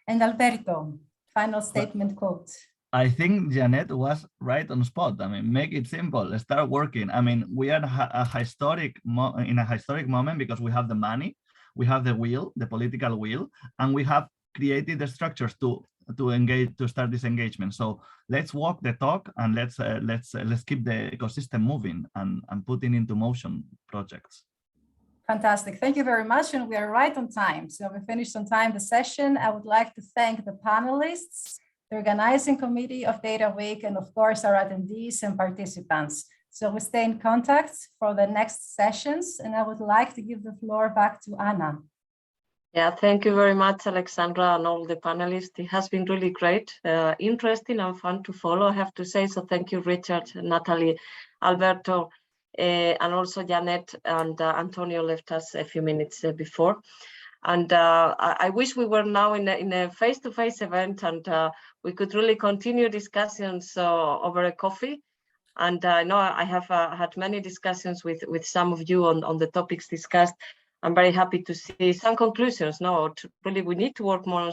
And Alberto, final statement quote. I think Janet was right on spot. I mean, make it simple, start working. I mean, we are in a historic moment because we have the money, we have the will, the political will, and we have created the structures to engage, to start this engagement. So let's walk the talk and let's keep the ecosystem moving and putting into motion projects. Fantastic. Thank you very much. And we are right on time. So we finished on time the session. I would like to thank the panelists, the organizing committee of Data Week, and of course our attendees and participants. So we stay in contact for the next sessions. And I would like to give the floor back to Anna. Yeah, thank you very much, Alexandra, and all the panelists. It has been really great, interesting and fun to follow, I have to say. So thank you, Richard, Natalie, Alberto, and also Janet and Antonio left us a few minutes before. And I wish we were now in a face-to-face event and we could really continue discussions over a coffee. And I know I have had many discussions with some of you on the topics discussed. I'm very happy to see some conclusions. No, really, we need to work more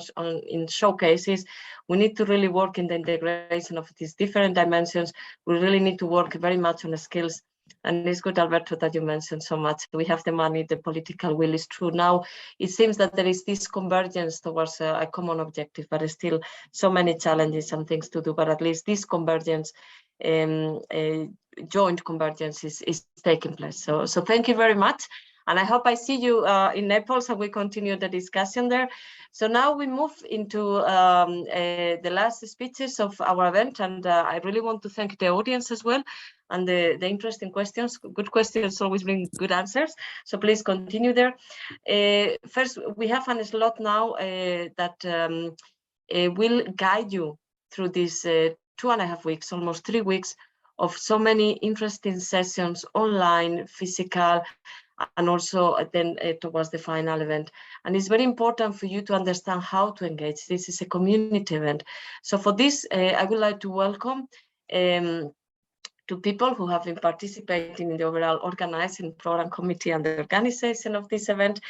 in showcases. We need to really work in the integration of these different dimensions. We really need to work very much on the skills. And it's good, Alberto, that you mentioned so much. We have the money, the political will is true. Now, it seems that there is this convergence towards a common objective, but there's still so many challenges and things to do. But at least this convergence, joint convergence is taking place. So thank you very much. And I hope I see you in Naples and we continue the discussion there. So now we move into the last speeches of our event. And I really want to thank the audience as well and the interesting questions. Good questions always bring good answers. So please continue there. First, we have a slot now that will guide you through these 2.5 weeks, almost 3 weeks of so many interesting sessions, online, physical, and also then towards the final event. And it's very important for you to understand how to engage. This is a community event. So for this, I would like to welcome to people who have been participating in the overall organizing program committee and the organization of this event.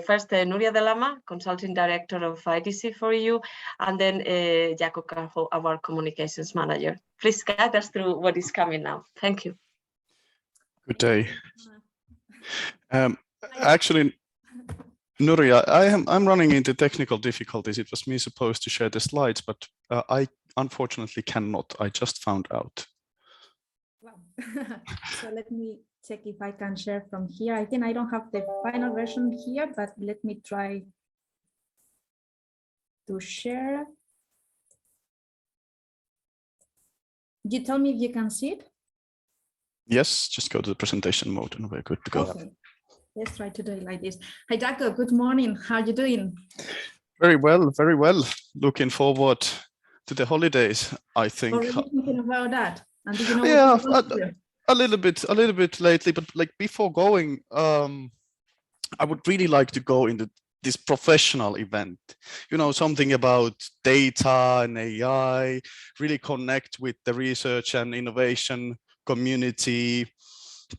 First, Nuria de Lama, Consulting Director of IDC for EU, and then Jaco Carho, our Communications Manager. Please guide us through what is coming now. Thank you. Good day. Actually, Nuria, I'm running into technical difficulties. It was me supposed to share the slides, but I unfortunately cannot. I just found out. Wow. So let me check if I can share from here. I think I don't have the final version here, but let me try to share. You tell me if you can see it. Yes, just go to the presentation mode and we're good to go. Okay. Let's try to do it like this. Hi, Jaco, good morning. How are you doing? Very well, very well. Looking forward to the holidays, I think. Already thinking about that? And do you know yeah, what a little bit lately, but like before going, I would really like to go into this professional event, you know, something about data and AI, really connect with the research and innovation community,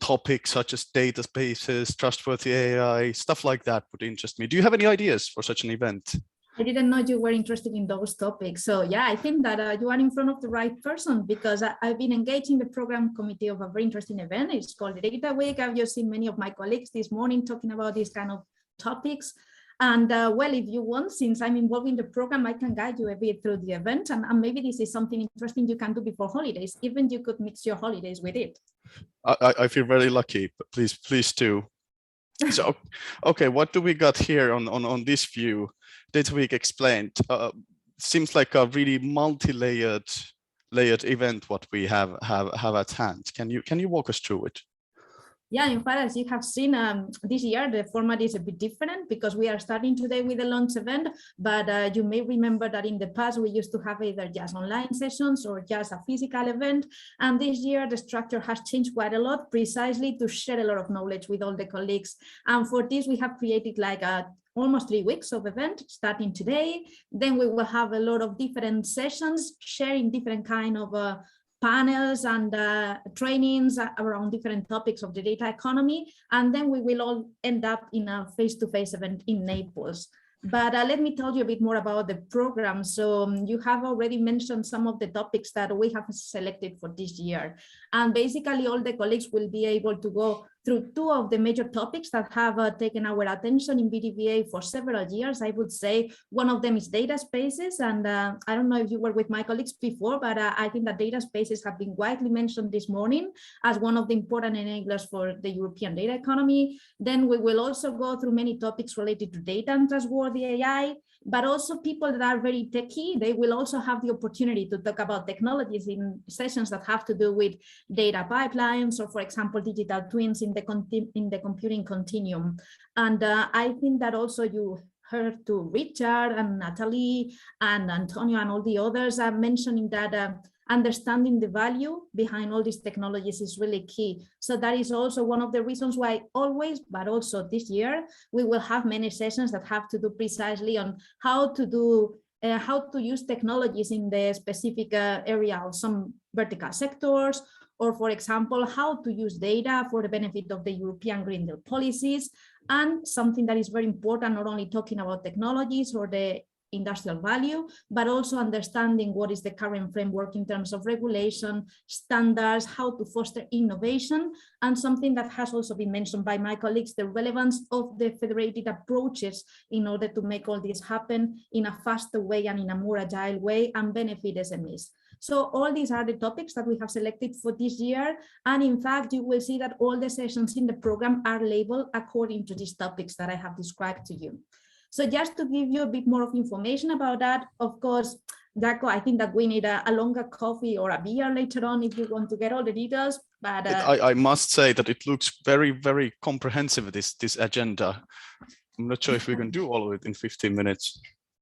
topics such as databases, trustworthy AI, stuff like that would interest me. Do you have any ideas for such an event? I didn't know you were interested in those topics. So yeah, I think that you are in front of the right person, because I've been engaged in the program committee of a very interesting event. It's called the Data Week. I've just seen many of my colleagues this morning talking about these kind of topics. And well, if you want, since I'm involved in the program, I can guide you a bit through the event. And maybe this is something interesting you can do before holidays. Even you could mix your holidays with it. I feel very lucky, but please do. So, okay, what do we got here on this view? Data Week explained. Seems like a really multi-layered event what we have at hand. Can you walk us through it? Yeah, in fact, as you have seen, this year the format is a bit different because we are starting today with a launch event, but you may remember that in the past we used to have either just online sessions or just a physical event, and this year the structure has changed quite a lot, precisely to share a lot of knowledge with all the colleagues. And for this we have created like almost 3 weeks of event starting today. Then we will have a lot of different sessions sharing different kind of panels and trainings around different topics of the data economy. And then we will all end up in a face-to-face event in Naples. But let me tell you a bit more about the program. So you have already mentioned some of the topics that we have selected for this year. And basically all the colleagues will be able to go through 2 of the major topics that have taken our attention in BDVA for several years. I would say one of them is data spaces. And I don't know if you were with my colleagues before, but I think that data spaces have been widely mentioned this morning as one of the important enablers for the European data economy. Then we will also go through many topics related to data and trustworthy AI, but also people that are very techy. They will also have the opportunity to talk about technologies in sessions that have to do with data pipelines, or for example, digital twins in the computing continuum. And I think that also you heard to Richard and Natalie and Antonio and all the others are mentioning that understanding the value behind all these technologies is really key. So that is also one of the reasons why always, but also this year, we will have many sessions that have to do precisely on how to do how to use technologies in the specific area of some vertical sectors, or for example, how to use data for the benefit of the European Green Deal policies, and something that is very important, not only talking about technologies or the industrial value, but also understanding what is the current framework in terms of regulation, standards, how to foster innovation, and something that has also been mentioned by my colleagues, the relevance of the federated approaches in order to make all this happen in a faster way and in a more agile way and benefit SMEs. So all these are the topics that we have selected for this year. And in fact, you will see that all the sessions in the program are labeled according to these topics that I have described to you. So just to give you a bit more of information about that, of course, Jaco, I think that we need a longer coffee or a beer later on if you want to get all the details. But I must say that it looks very, very comprehensive, this agenda. I'm not sure if we can do all of it in 15 minutes.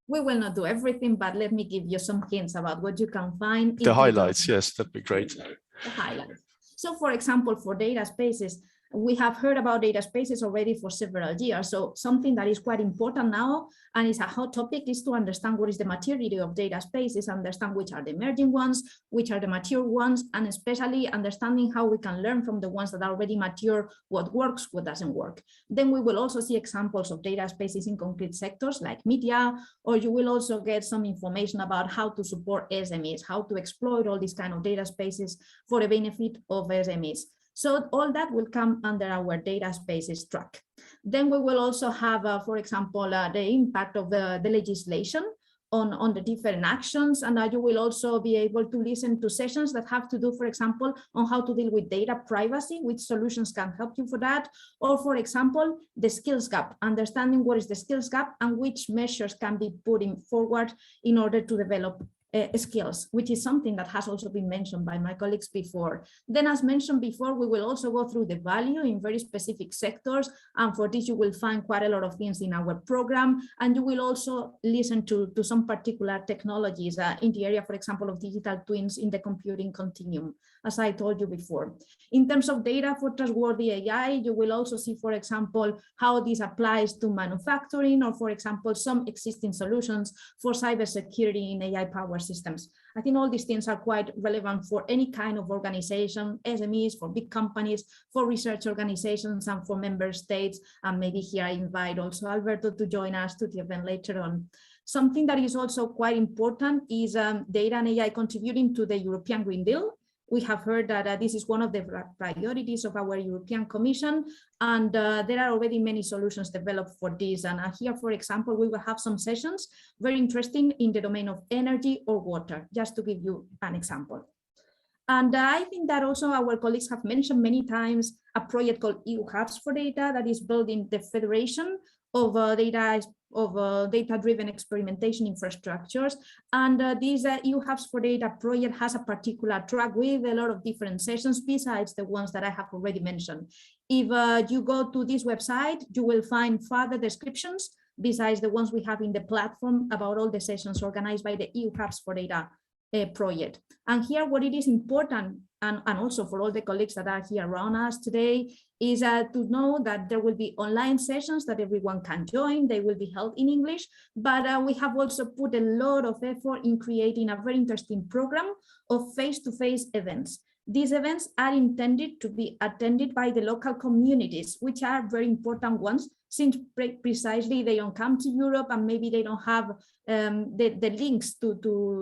We will not do everything, but let me give you some hints about what you can find. The highlights, yes, that'd be great. The highlights. So for example, for data spaces, we have heard about data spaces already for several years. So something that is quite important now, and is a hot topic, is to understand what is the maturity of data spaces, understand which are the emerging ones, which are the mature ones, and especially understanding how we can learn from the ones that are already mature, what works, what doesn't work. Then we will also see examples of data spaces in concrete sectors like media, or you will also get some information about how to support SMEs, how to exploit all these kind of data spaces for the benefit of SMEs. So all that will come under our data spaces track. Then we will also have, for example, the impact of the legislation on the different actions. And you will also be able to listen to sessions that have to do, for example, on how to deal with data privacy, which solutions can help you for that. Or for example, the skills gap, understanding what is the skills gap and which measures can be put forward in order to develop skills, which is something that has also been mentioned by my colleagues before. Then, as mentioned before, we will also go through the value in very specific sectors. And for this, you will find quite a lot of things in our program. And you will also listen to some particular technologies in the area, for example, of digital twins in the computing continuum, as I told you before. In terms of data for trustworthy AI, you will also see, for example, how this applies to manufacturing, or for example, some existing solutions for cybersecurity in AI-powered systems. I think all these things are quite relevant for any kind of organization, SMEs, for big companies, for research organizations, and for member states. And maybe here I invite also Alberto to join us to the event later on. Something that is also quite important is data and AI contributing to the European Green Deal. We have heard that this is one of the priorities of our European Commission, and there are already many solutions developed for this. And here, for example, we will have some sessions very interesting in the domain of energy or water, just to give you an example. And I think that also our colleagues have mentioned many times a project called EU Hubs for Data that is building the federation of data-driven experimentation infrastructures. And this EU Hubs for Data project has a particular track with a lot of different sessions besides the ones that I have already mentioned. If you go to this website, you will find further descriptions besides the ones we have in the platform about all the sessions organized by the EU Hubs for Data project. And here, what it is important, and also for all the colleagues that are here around us today, is to know that there will be online sessions that everyone can join. They will be held in English, but we have also put a lot of effort in creating a very interesting program of face-to-face events. These events are intended to be attended by the local communities, which are very important ones, since precisely they don't come to Europe and maybe they don't have the links to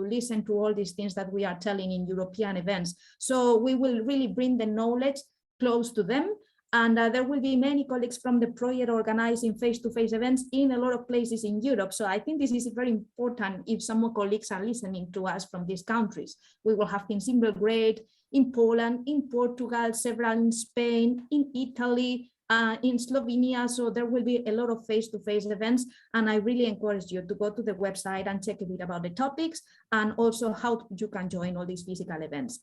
listen to all these things that we are telling in European events. So we will really bring the knowledge close to them. And there will be many colleagues from the project organizing face-to-face events in a lot of places in Europe. So I think this is very important if some colleagues are listening to us from these countries. We will have things in Belgrade, in Poland, in Portugal, several in Spain, in Italy, in Slovenia. So there will be a lot of face-to-face events. And I really encourage you to go to the website and check a bit about the topics and also how you can join all these physical events.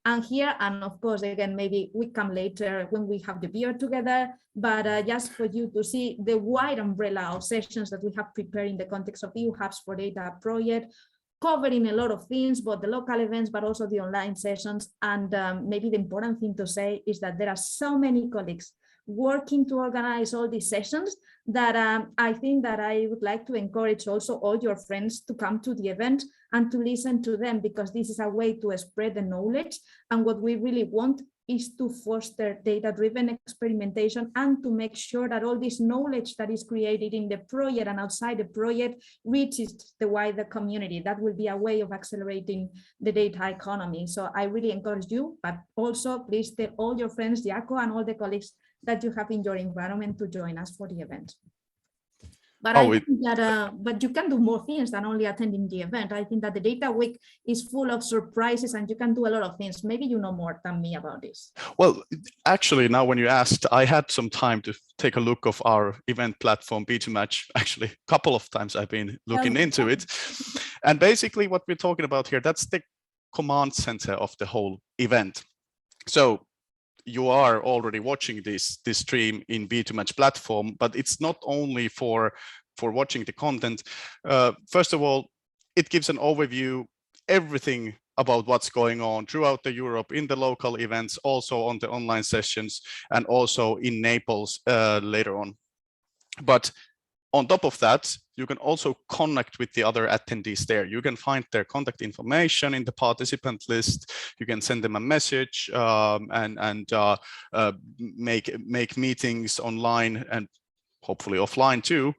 And here, and of course, again, maybe we come later when we have the beer together, but just for you to see the wide umbrella of sessions that we have prepared in the context of EU Hubs for Data project, covering a lot of things, both the local events, but also the online sessions. And maybe the important thing to say is that there are so many colleagues working to organize all these sessions that I think that I would like to encourage also all your friends to come to the event and to listen to them, because this is a way to spread the knowledge. And what we really want is to foster data-driven experimentation and to make sure that all this knowledge that is created in the project and outside the project reaches the wider community. That will be a way of accelerating the data economy. So I really encourage you, but also please tell all your friends, Jaco, and all the colleagues that you have in your environment to join us for the event. But I think that, but you can do more things than only attending the event. I think that the Data Week is full of surprises and you can do a lot of things. Maybe you know more than me about this. Well, actually, now when you asked, I had some time to take a look of our event platform, B2Match. Actually, a couple of times I've been looking into it. And basically what we're talking about here, that's the command center of the whole event. So you are already watching this stream in B2Match platform, but it's not only for watching the content. First of all, it gives an overview, everything about what's going on throughout the Europe in the local events, also on the online sessions, and also in Naples later on. But on top of that, you can also connect with the other attendees there. You can find their contact information in the participant list. You can send them a message and make meetings online and hopefully offline too,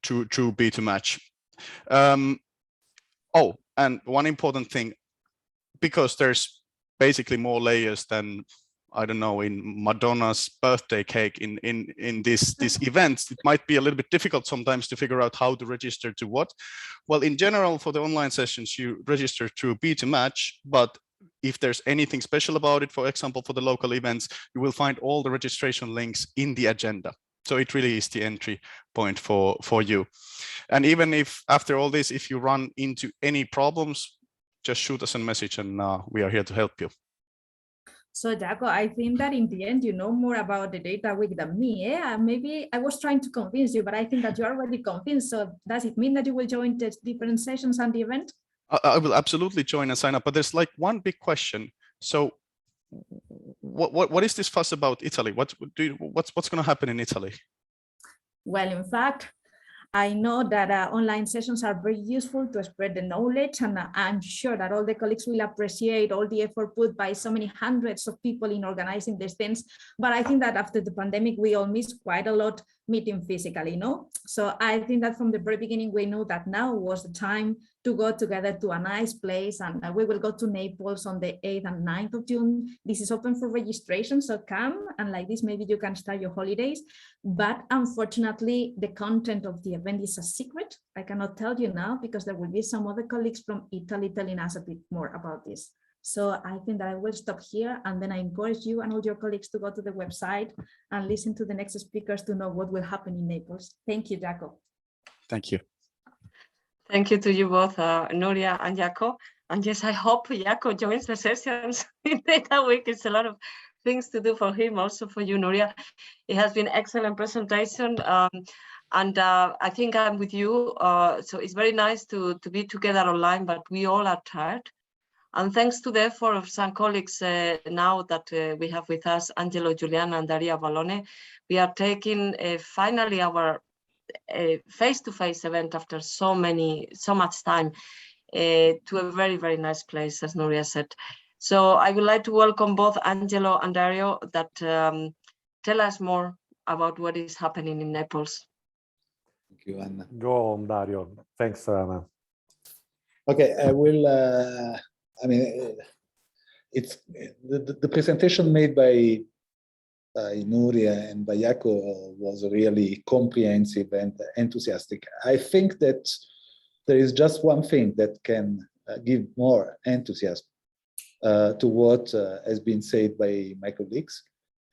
through B2Match. Oh, and one important thing, because there's basically more layers than, I don't know, in Madonna's birthday cake in this event, it might be a little bit difficult sometimes to figure out how to register to what. Well, in general, for the online sessions, you register through B2Match, but if there's anything special about it, for example, for the local events, you will find all the registration links in the agenda. So it really is the entry point for you. And even if after all this, if you run into any problems, just shoot us a message and we are here to help you. So Jaco, I think that in the end, you know more about the Data Week than me. Yeah, maybe I was trying to convince you, but I think that you're already convinced. So does it mean that you will join the different sessions and the event? I will absolutely join and sign up, but there's like one big question. So what is this fuss about Italy? What's going to happen in Italy? Well, in fact, I know that online sessions are very useful to spread the knowledge, and I'm sure that all the colleagues will appreciate all the effort put by so many hundreds of people in organizing these things. But I think that after the pandemic, we all missed quite a lot meeting physically, no? So I think that from the very beginning, we knew that now was the time to go together to a nice place, and we will go to Naples on the 8th and 9th of June. This is open for registration, so come, and like this, maybe you can start your holidays. But unfortunately, the content of the event is a secret. I cannot tell you now because there will be some other colleagues from Italy telling us a bit more about this. So I think that I will stop here, and then I encourage you and all your colleagues to go to the website and listen to the next speakers to know what will happen in Naples. Thank you, Jaco. Thank you. Thank you to you both, Nuria and Jaco. And yes, I hope Jaco joins the sessions in Data Week. It's a lot of things to do for him, also for you, Nuria. It has been an excellent presentation. And I think I'm with you. So it's very nice to be together online, but we all are tired. And thanks to the effort of some colleagues now that we have with us, Angelo Giuliano and Daria Vallone, we are taking finally our face-to-face event after so much time to a very, very nice place, as Nuria said. So I would like to welcome both Angelo and Dario that tell us more about what is happening in Naples. Thank you, Anna. Go on, Dario. Thanks, Anna. Okay, I will. I mean, it's the presentation made by Nuria and by Jaco was really comprehensive and enthusiastic. I think that there is just one thing that can give more enthusiasm to what has been said by my colleagues,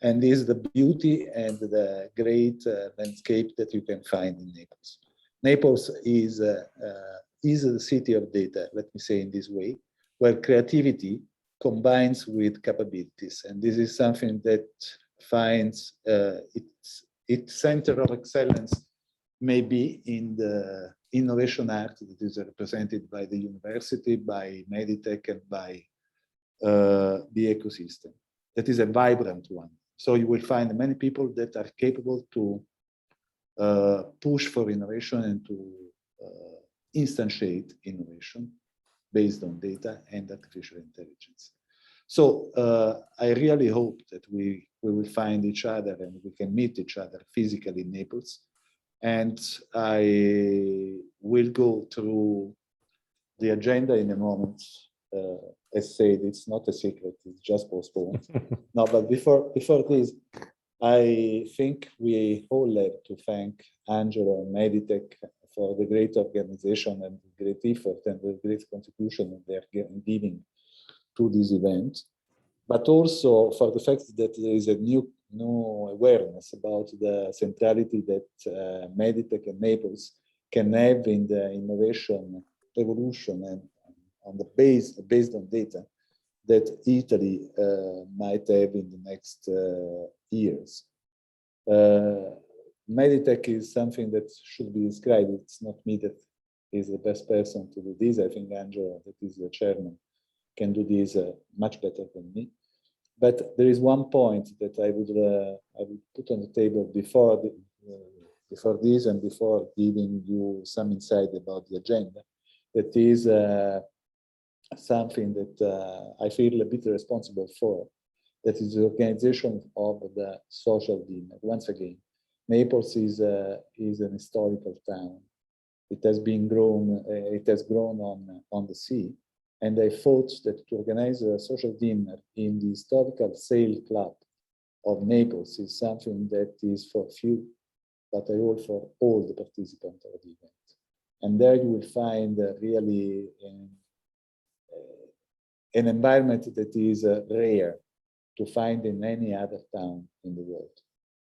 and is the beauty and the great landscape that you can find in Naples. Naples is the city of data, let me say in this way, where creativity combines with capabilities. And this is something that finds its center of excellence maybe in the innovation art that is represented by the university, by Meditech, and by the ecosystem. That is a vibrant one. So you will find many people that are capable to push for innovation and to instantiate innovation based on data and artificial intelligence. So I really hope that we will find each other and we can meet each other physically in Naples. And I will go through the agenda in a moment. As said, it's not a secret, it's just postponed. No, but before this, I think we all have to thank Angelo and Meditech for the great organization and the great effort and the great contribution that they are giving to this event, but also for the fact that there is a new awareness about the centrality that Meditech and Naples can have in the innovation evolution and on the based on data that Italy might have in the next years. Meditech is something that should be described. It's not me that is the best person to do this. I think Angelo, that is the chairman, can do this much better than me. But there is one point that I would put on the table before this and before giving you some insight about the agenda. That is something that I feel a bit responsible for. That is the organization of the social dinner. Once again, Naples is an historical town. It has grown on the sea. And I thought that to organize a social dinner in the historical sail club of Naples is something that is for few, but I hope for all the participants of the event. And there you will find really an environment that is rare to find in any other town in the world.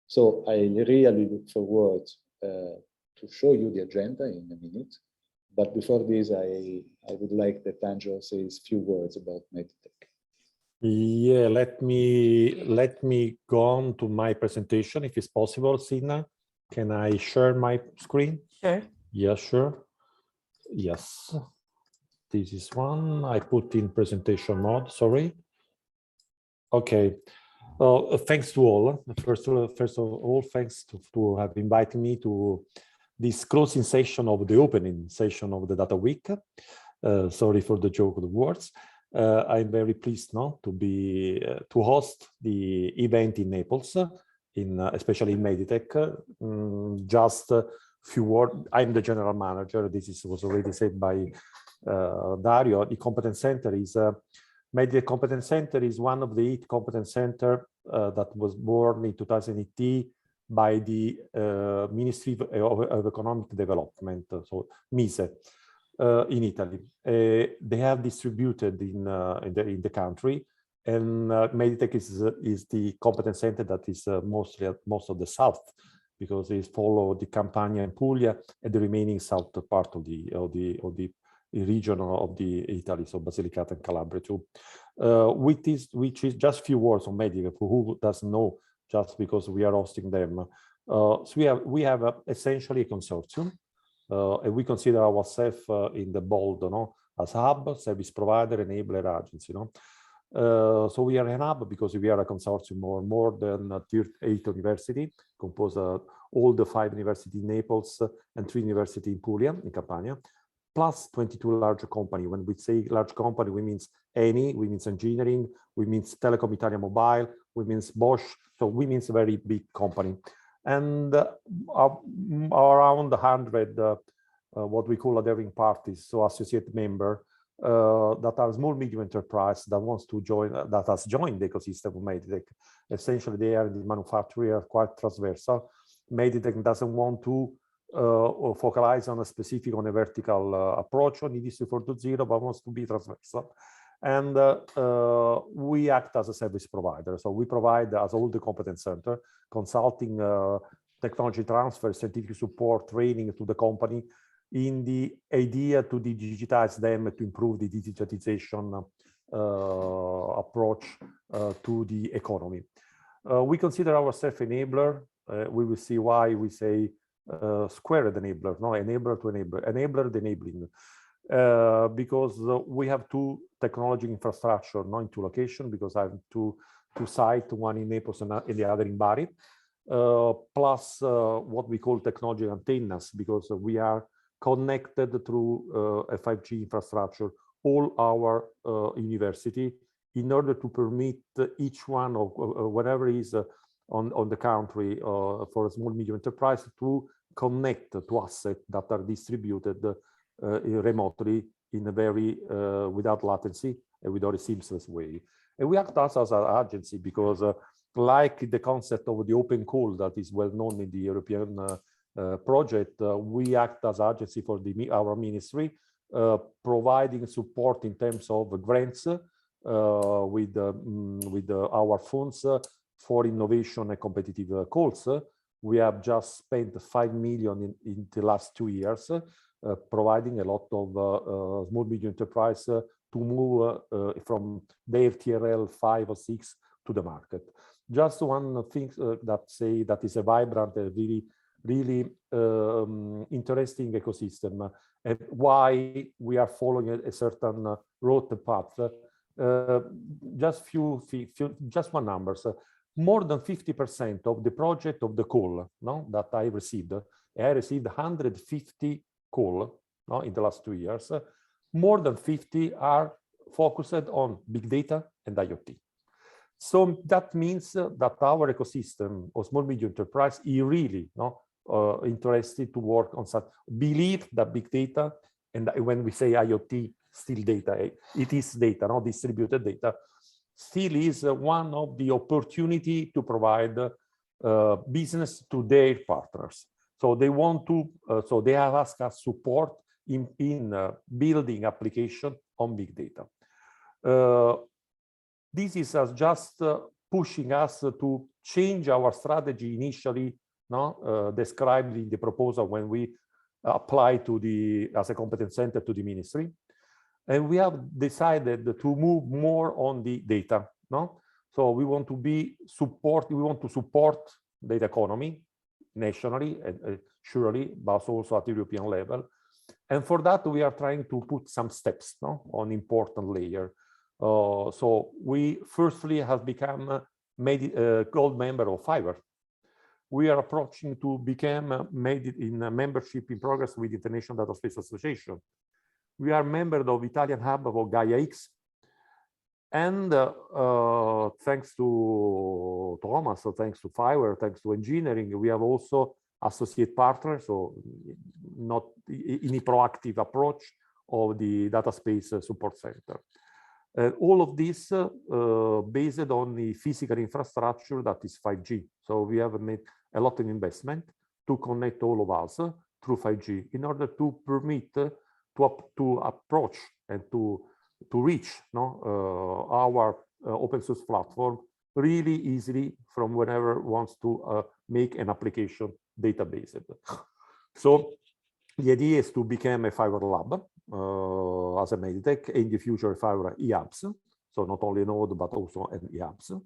So I really look forward to show you the agenda in a minute. But before this, I would like that Angelo says a few words about Meditech. Yeah, let me go on to my presentation if it's possible. Sina, can I share my screen? Sure. Yeah, sure. Yes. This is one. I put in presentation mode, sorry. Okay. Well, thanks to all. First of all, thanks to have invited me to this closing session of the opening session of the Data Week. Sorry for the joke of the words. I'm very pleased now to host the event in Naples, especially in Meditech. Just a few words. I'm the general manager. This was already said by Dario. The competence center is Meditech Competence Center is one of the 8 competence centers that was born in 2018 by the Ministry of Economic Development, so MISE, in Italy. They have distributed in the country, and Meditech is the competence center that is most of the south, because it follows the Campania and Puglia and the remaining south part of the region of the Italy, so Basilicata and Calabria too. Which is just few words on Meditech, who doesn't know, just because we are hosting them. So we have essentially a consortium, and we consider ourselves in the bold, as hub, service provider, enabler, agency. So we are an hub because we are a consortium of more than 8 universities, composed of all the 5 universities in Naples and 3 universities in Puglia, in Campania, plus 22 large companies. When we say large company, we mean Eni, we mean engineering, we mean Telecom Italia Mobile, we mean Bosch, so we mean a very big company. And around 100 what we call adhering parties, so associate member, that are small medium enterprise that wants to join, that has joined the ecosystem of Meditech. Essentially, they are in the manufacturing, are quite transversal. Meditech doesn't want to focalize on a vertical approach on Industry 4.0, but wants to be transversal. And we act as a service provider. So we provide, as all the competence center, consulting, technology transfer, scientific support, training to the company in the idea to digitize them, to improve the digitization approach to the economy. We consider ourselves enabler. We will see why we say squared enabler, no, enabler to enabler, enabler the enabling. because we have two technology infrastructure, not in two locations, because I have two sites, one in Naples and the other in Bari, plus what we call technology antennas, because we are connected through a 5G infrastructure, all our university, in order to permit each one of whatever is on the country for a small medium enterprise to connect to assets that are distributed remotely in a very without latency and without a seamless way. And we act as an agency because like the concept of the open call that is well known in the European project, we act as agency for our ministry, providing support in terms of grants with our funds for innovation and competitive calls. We have just spent 5 million in the last 2 years, providing a lot of small medium enterprise to move from their TRL 5 or 6 to the market. Just one thing that is a vibrant, really interesting ecosystem, and why we are following a certain road path. Just one numbers. More than 50% of the project of the call that I received 150 calls in the last 2 years. More than 50 are focused on big data and IoT. So that means that our ecosystem of small medium enterprise is really interested to work on such. Believe that big data, and when we say IoT, still data, it is data, not distributed data, still is one of the opportunity to provide business to their partners. So they want to, so they have asked us support in building application on big data. This is just pushing us to change our strategy initially, described in the proposal when we apply to as a competence center to the ministry. And we have decided to move more on the data. So we want to we want to support data economy nationally and surely, but also at the European level. And for that, we are trying to put some steps on important layer. So we firstly have become a gold member of Fiverr. We are approaching to become in membership in progress with the International Data Space Association. We are members of Italian hub of Gaia X. And thanks to Thomas, so thanks to Fiverr, thanks to engineering, we have also associate partners, so not in a proactive approach of the data space support center. All of this based on the physical infrastructure that is 5G. So we have made a lot of investment to connect all of us through 5G in order to permit to approach and to reach our open source platform really easily from whenever wants to make an application database. So the idea is to become a Fiverr lab as a Meditech, in the future Fiverr eApps, so not only Node but also an eApps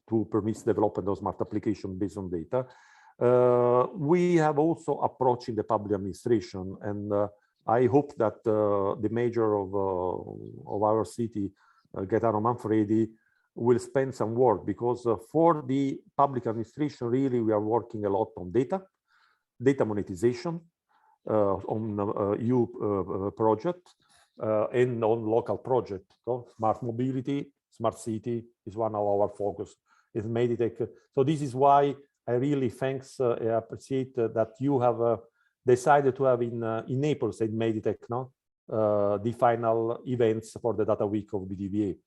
to permit development of smart application based on data. We have also approached in the public administration, and I hope that the mayor of our city, Gaetano Manfredi, will spend some work, because for the public administration, really, we are working a lot on data monetization, on EU project, and on local project. So smart mobility, smart city is one of our focus. It's Meditech. So this is why I really appreciate that you have decided to have in Naples and Meditech the final events for the data week of BDVA.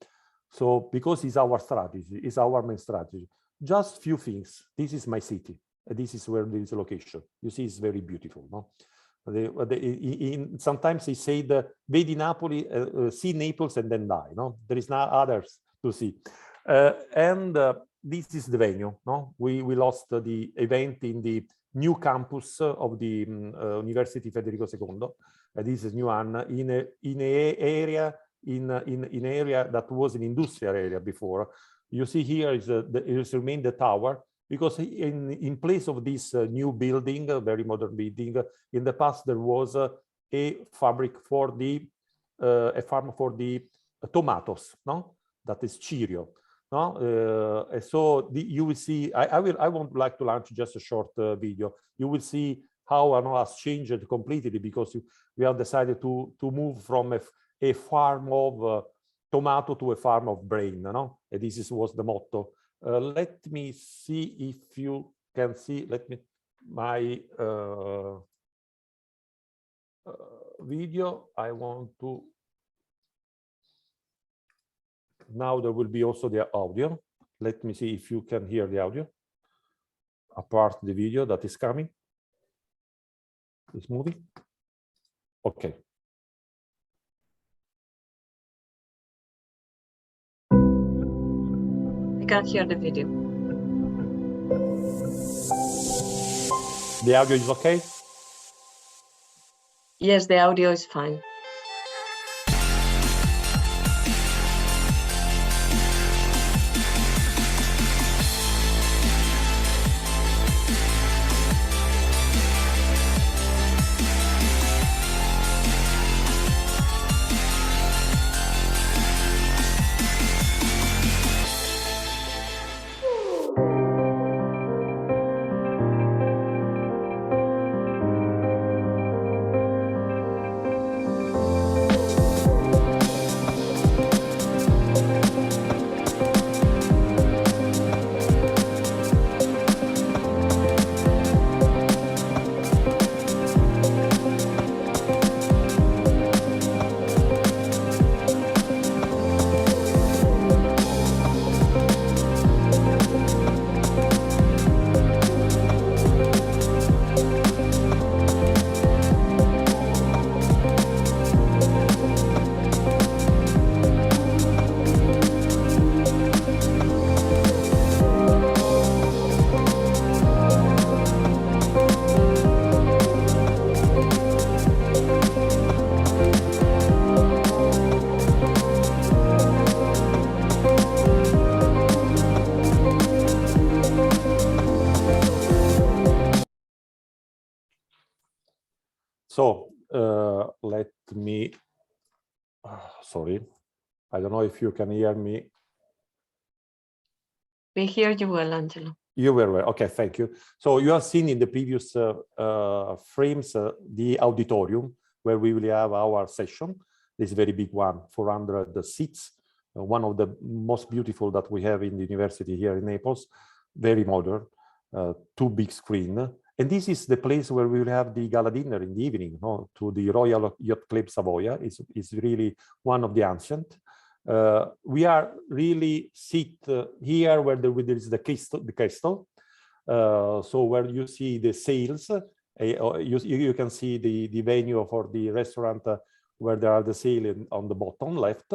So because it's our strategy, it's our main strategy. Just few things. This is my city. This is where there is a location. You see, it's very beautiful. Sometimes they say vedi Napoli, see Naples and then die. There is not others to see. And this is the venue. We lost the event in the new campus of the University Federico II. This is new one in an area that was an industrial area before. You see here is remain the tower, because in place of this new building, a very modern building, in the past there was a fabric for the a farm for the tomatoes, no? That is Cirio. No? And so you will see, I won't like to launch just a short video. You will see how has changed completely, because we have decided to move from a farm of tomato to a farm of brain. No? And this was the motto. Let me see if you can see, my video. I want to, now there will be also the audio. Let me see if you can hear the audio, apart the video that is coming. It's moving. Okay. I can hear the video. The audio is okay? Yes, the audio is fine. So let me, sorry, I don't know if you can hear me. We hear you well, Angelo. You were well. Okay, thank you. So you have seen in the previous frames the auditorium where we will have our session. This very big one, 400 seats, one of the most beautiful that we have in the university here in Naples. Very modern, 2 big screen. And this is the place where we will have the gala dinner in the evening, no? To the Royal Yacht Club Savoia. It's really one of the ancient. We are really sit here where there is the castle. So where you see the sails, you can see the venue for the restaurant where there are the sails on the bottom left.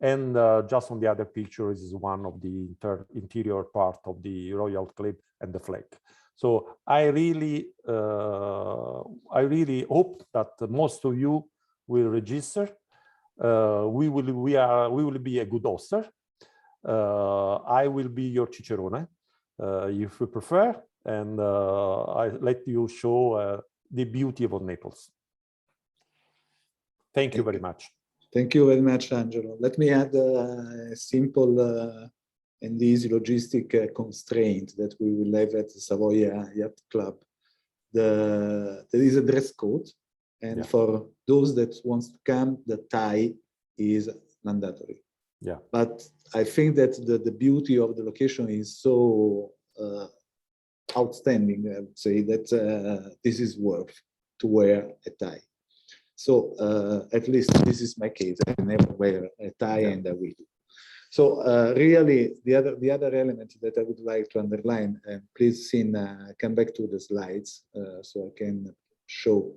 And just on the other picture is one of the interior part of the Royal Club and the flag. So I really hope that most of you will register. We will be a good hoster. I will be your cicerone, if you prefer, and I let you show the beauty of Naples. Thank you very much. Thank you very much, Angelo. Let me add a simple and easy logistic constraint that we will have at the Savoia Yacht Club. There is a dress code, and for those that wants to come, the tie is mandatory. Yeah. But I think that the beauty of the location is so outstanding, I would say, that this is worth to wear a tie. So at least this is my case. I never wear a tie, and I will do. So really, the other element that I would like to underline, and please, come back to the slides so I can show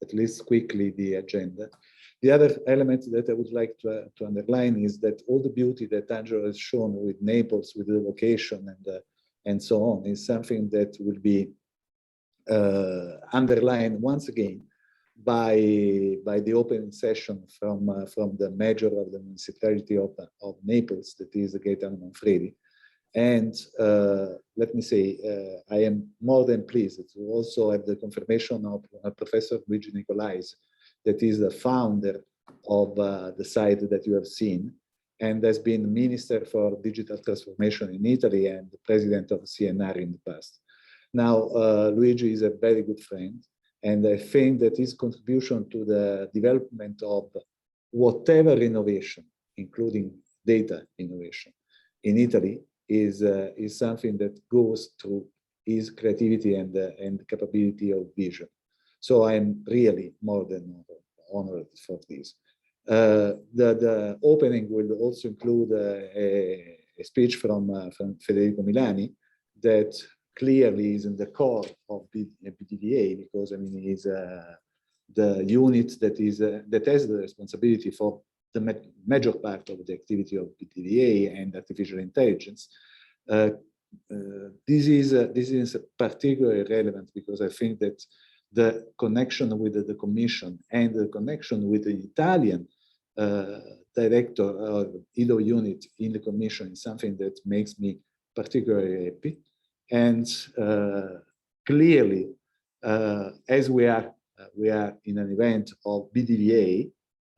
at least quickly the agenda. The other element that I would like to underline is that all the beauty that Angelo has shown with Naples, with the location and so on, is something that will be underlined once again by the opening session from the mayor of the municipality of Naples, that is Gaetano Manfredi. And let me say, I am more than pleased to also have the confirmation of Professor Luigi Nicolais, that is the founder of the site that you have seen, and has been Minister for Digital Transformation in Italy and the President of CNR in the past. Now, Luigi is a very good friend, and I think that his contribution to the development of whatever innovation, including data innovation, in Italy is something that goes through his creativity and capability of vision. So I'm really more than honored for this. The opening will also include a speech from Federico Milani that clearly is in the core of BDDA, because I mean he's the unit that has the responsibility for the major part of the activity of BDDA and artificial intelligence. This is particularly relevant because I think that the connection with the Commission and the connection with the Italian director or IDO unit in the Commission is something that makes me particularly happy. And clearly, as we are in an event of BDDA,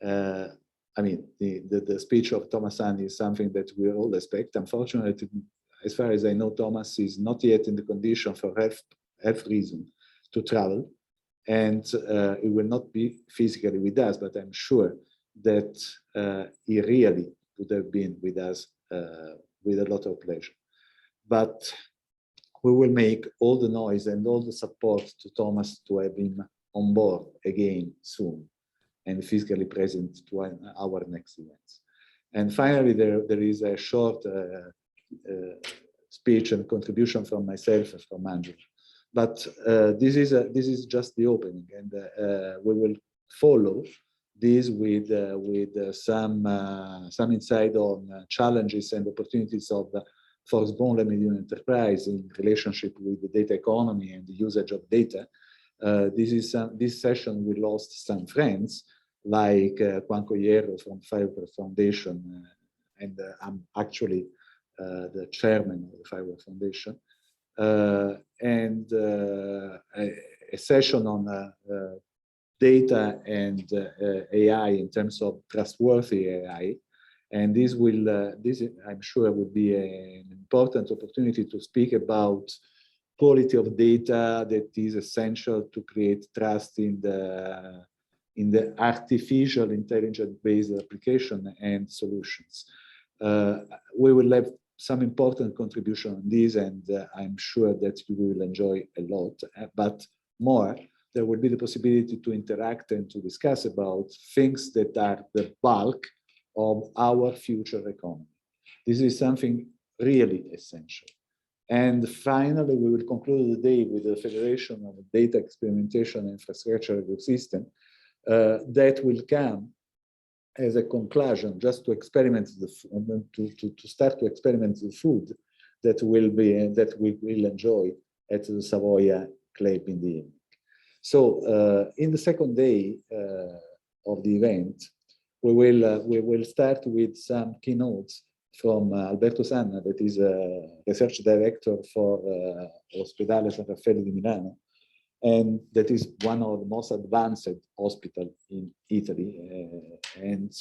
I mean, the speech of Thomas Hahn is something that we all expect. Unfortunately, as far as I know, Thomas is not yet in the condition for health reason to travel, and he will not be physically with us, but I'm sure that he really would have been with us with a lot of pleasure. But we will make all the noise and all the support to Thomas to have him on board again soon and physically present to our next events. And finally, there is a short speech and contribution from myself and from Andrew. But this is just the opening, and we will follow this with some insight on challenges and opportunities of for small and medium enterprise in relationship with the data economy and the usage of data. This session we lost some friends like Juan Collero from Fiverr Foundation, and I'm actually the chairman of the Fiverr Foundation, and a session on data and AI in terms of trustworthy AI. And this I'm sure will be an important opportunity to speak about quality of data that is essential to create trust in the artificial intelligence-based application and solutions. We will have some important contribution on this, and I'm sure that you will enjoy a lot. But more, there will be the possibility to interact and to discuss about things that are the bulk of our future economy. This is something really essential. And finally, we will conclude the day with the Federation of Data Experimentation Infrastructure Ecosystem that will come as a conclusion, just to experiment to start to experiment the food that we will enjoy at the Savoia Club in the evening. So in the second day of the event, we will start with some keynotes from Alberto Sanna, that is a research director for Ospedale San Raffaele di Milano, and that is one of the most advanced hospitals in Italy, and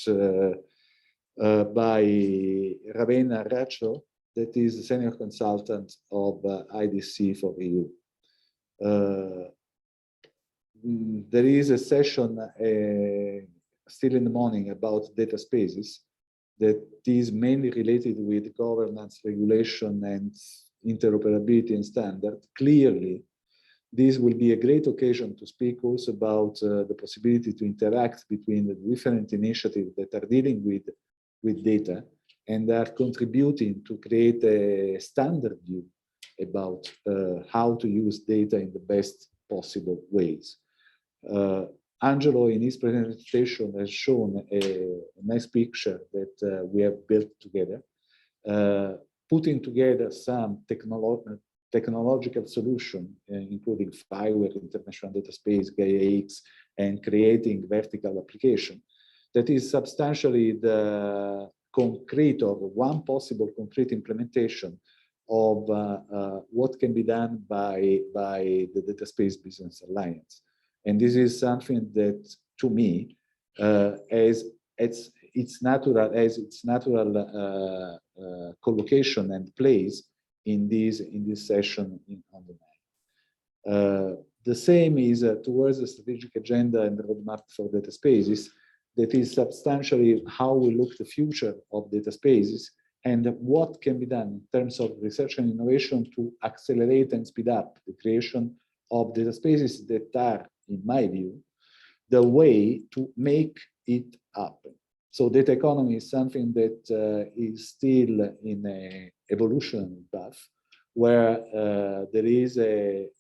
by Ravenna Raccio, that is the senior consultant of IDC for EU. There is a session still in the morning about data spaces that is mainly related with governance, regulation, and interoperability and standard. Clearly, this will be a great occasion to speak also about the possibility to interact between the different initiatives that are dealing with data and are contributing to create a standard view about how to use data in the best possible ways. Angelo, in his presentation, has shown a nice picture that we have built together, putting together some technological solution, including Fiverr, International Data Space, GaiaX, and creating vertical application. That is substantially the concrete of one possible concrete implementation of what can be done by the Data Space Business Alliance. And this is something that, to me, as its natural collocation and place in this session on the night. The same is towards the strategic agenda and the roadmap for data spaces. That is substantially how we look the future of data spaces and what can be done in terms of research and innovation to accelerate and speed up the creation of data spaces that are, in my view, the way to make it happen. So data economy is something that is still in an evolution path where there is a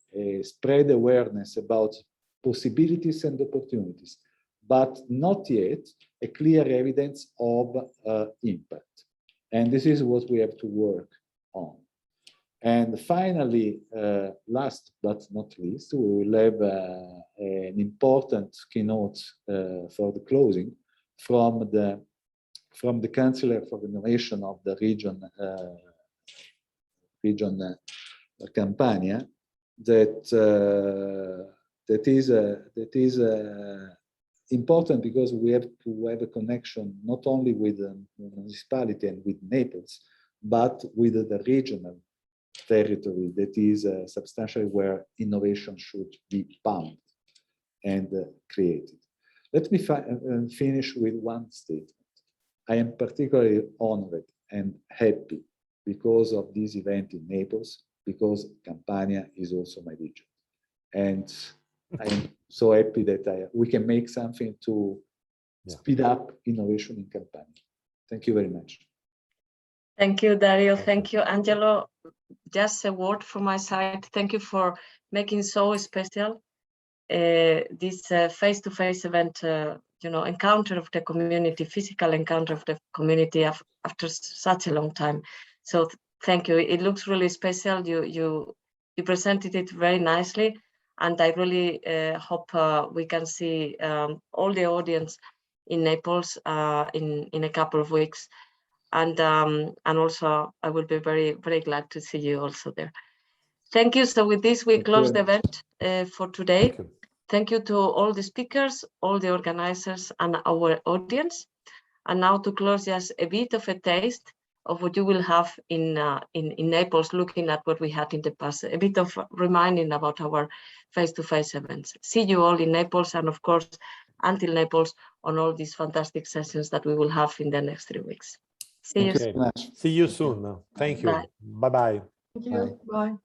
spread awareness about possibilities and opportunities, but not yet a clear evidence of impact. And this is what we have to work on. And finally, last but not least, we will have an important keynote for the closing from the Chancellor for Innovation of the region Campania, that is important because we have to have a connection not only with the municipality and with Naples, but with the regional territory that is substantially where innovation should be pumped and created. Let me finish with one statement. I am particularly honored and happy because of this event in Naples, because Campania is also my region. And I am so happy that we can make something to speed up innovation in Campania. Thank you very much. Thank you, Dario. Thank you, Angelo. Just a word from my side. Thank you for making so special this face-to-face event, encounter of the community, physical encounter of the community after such a long time. So thank you. It looks really special. You presented it very nicely, and I really hope we can see all the audience in Naples in a couple of weeks. And also I will be very, very glad to see you also there. Thank you. So with this, we close the event for today. Thank you to all the speakers, all the organizers, and our audience. And now to close, just a bit of a taste of what you will have in Naples, looking at what we had in the past, a bit of reminding about our face-to-face events. See you all in Naples, and of course, until Naples, on all these fantastic sessions that we will have in the next 3 weeks. See you soon. See you soon. Thank you. Bye. Bye-bye. Thank you. Bye.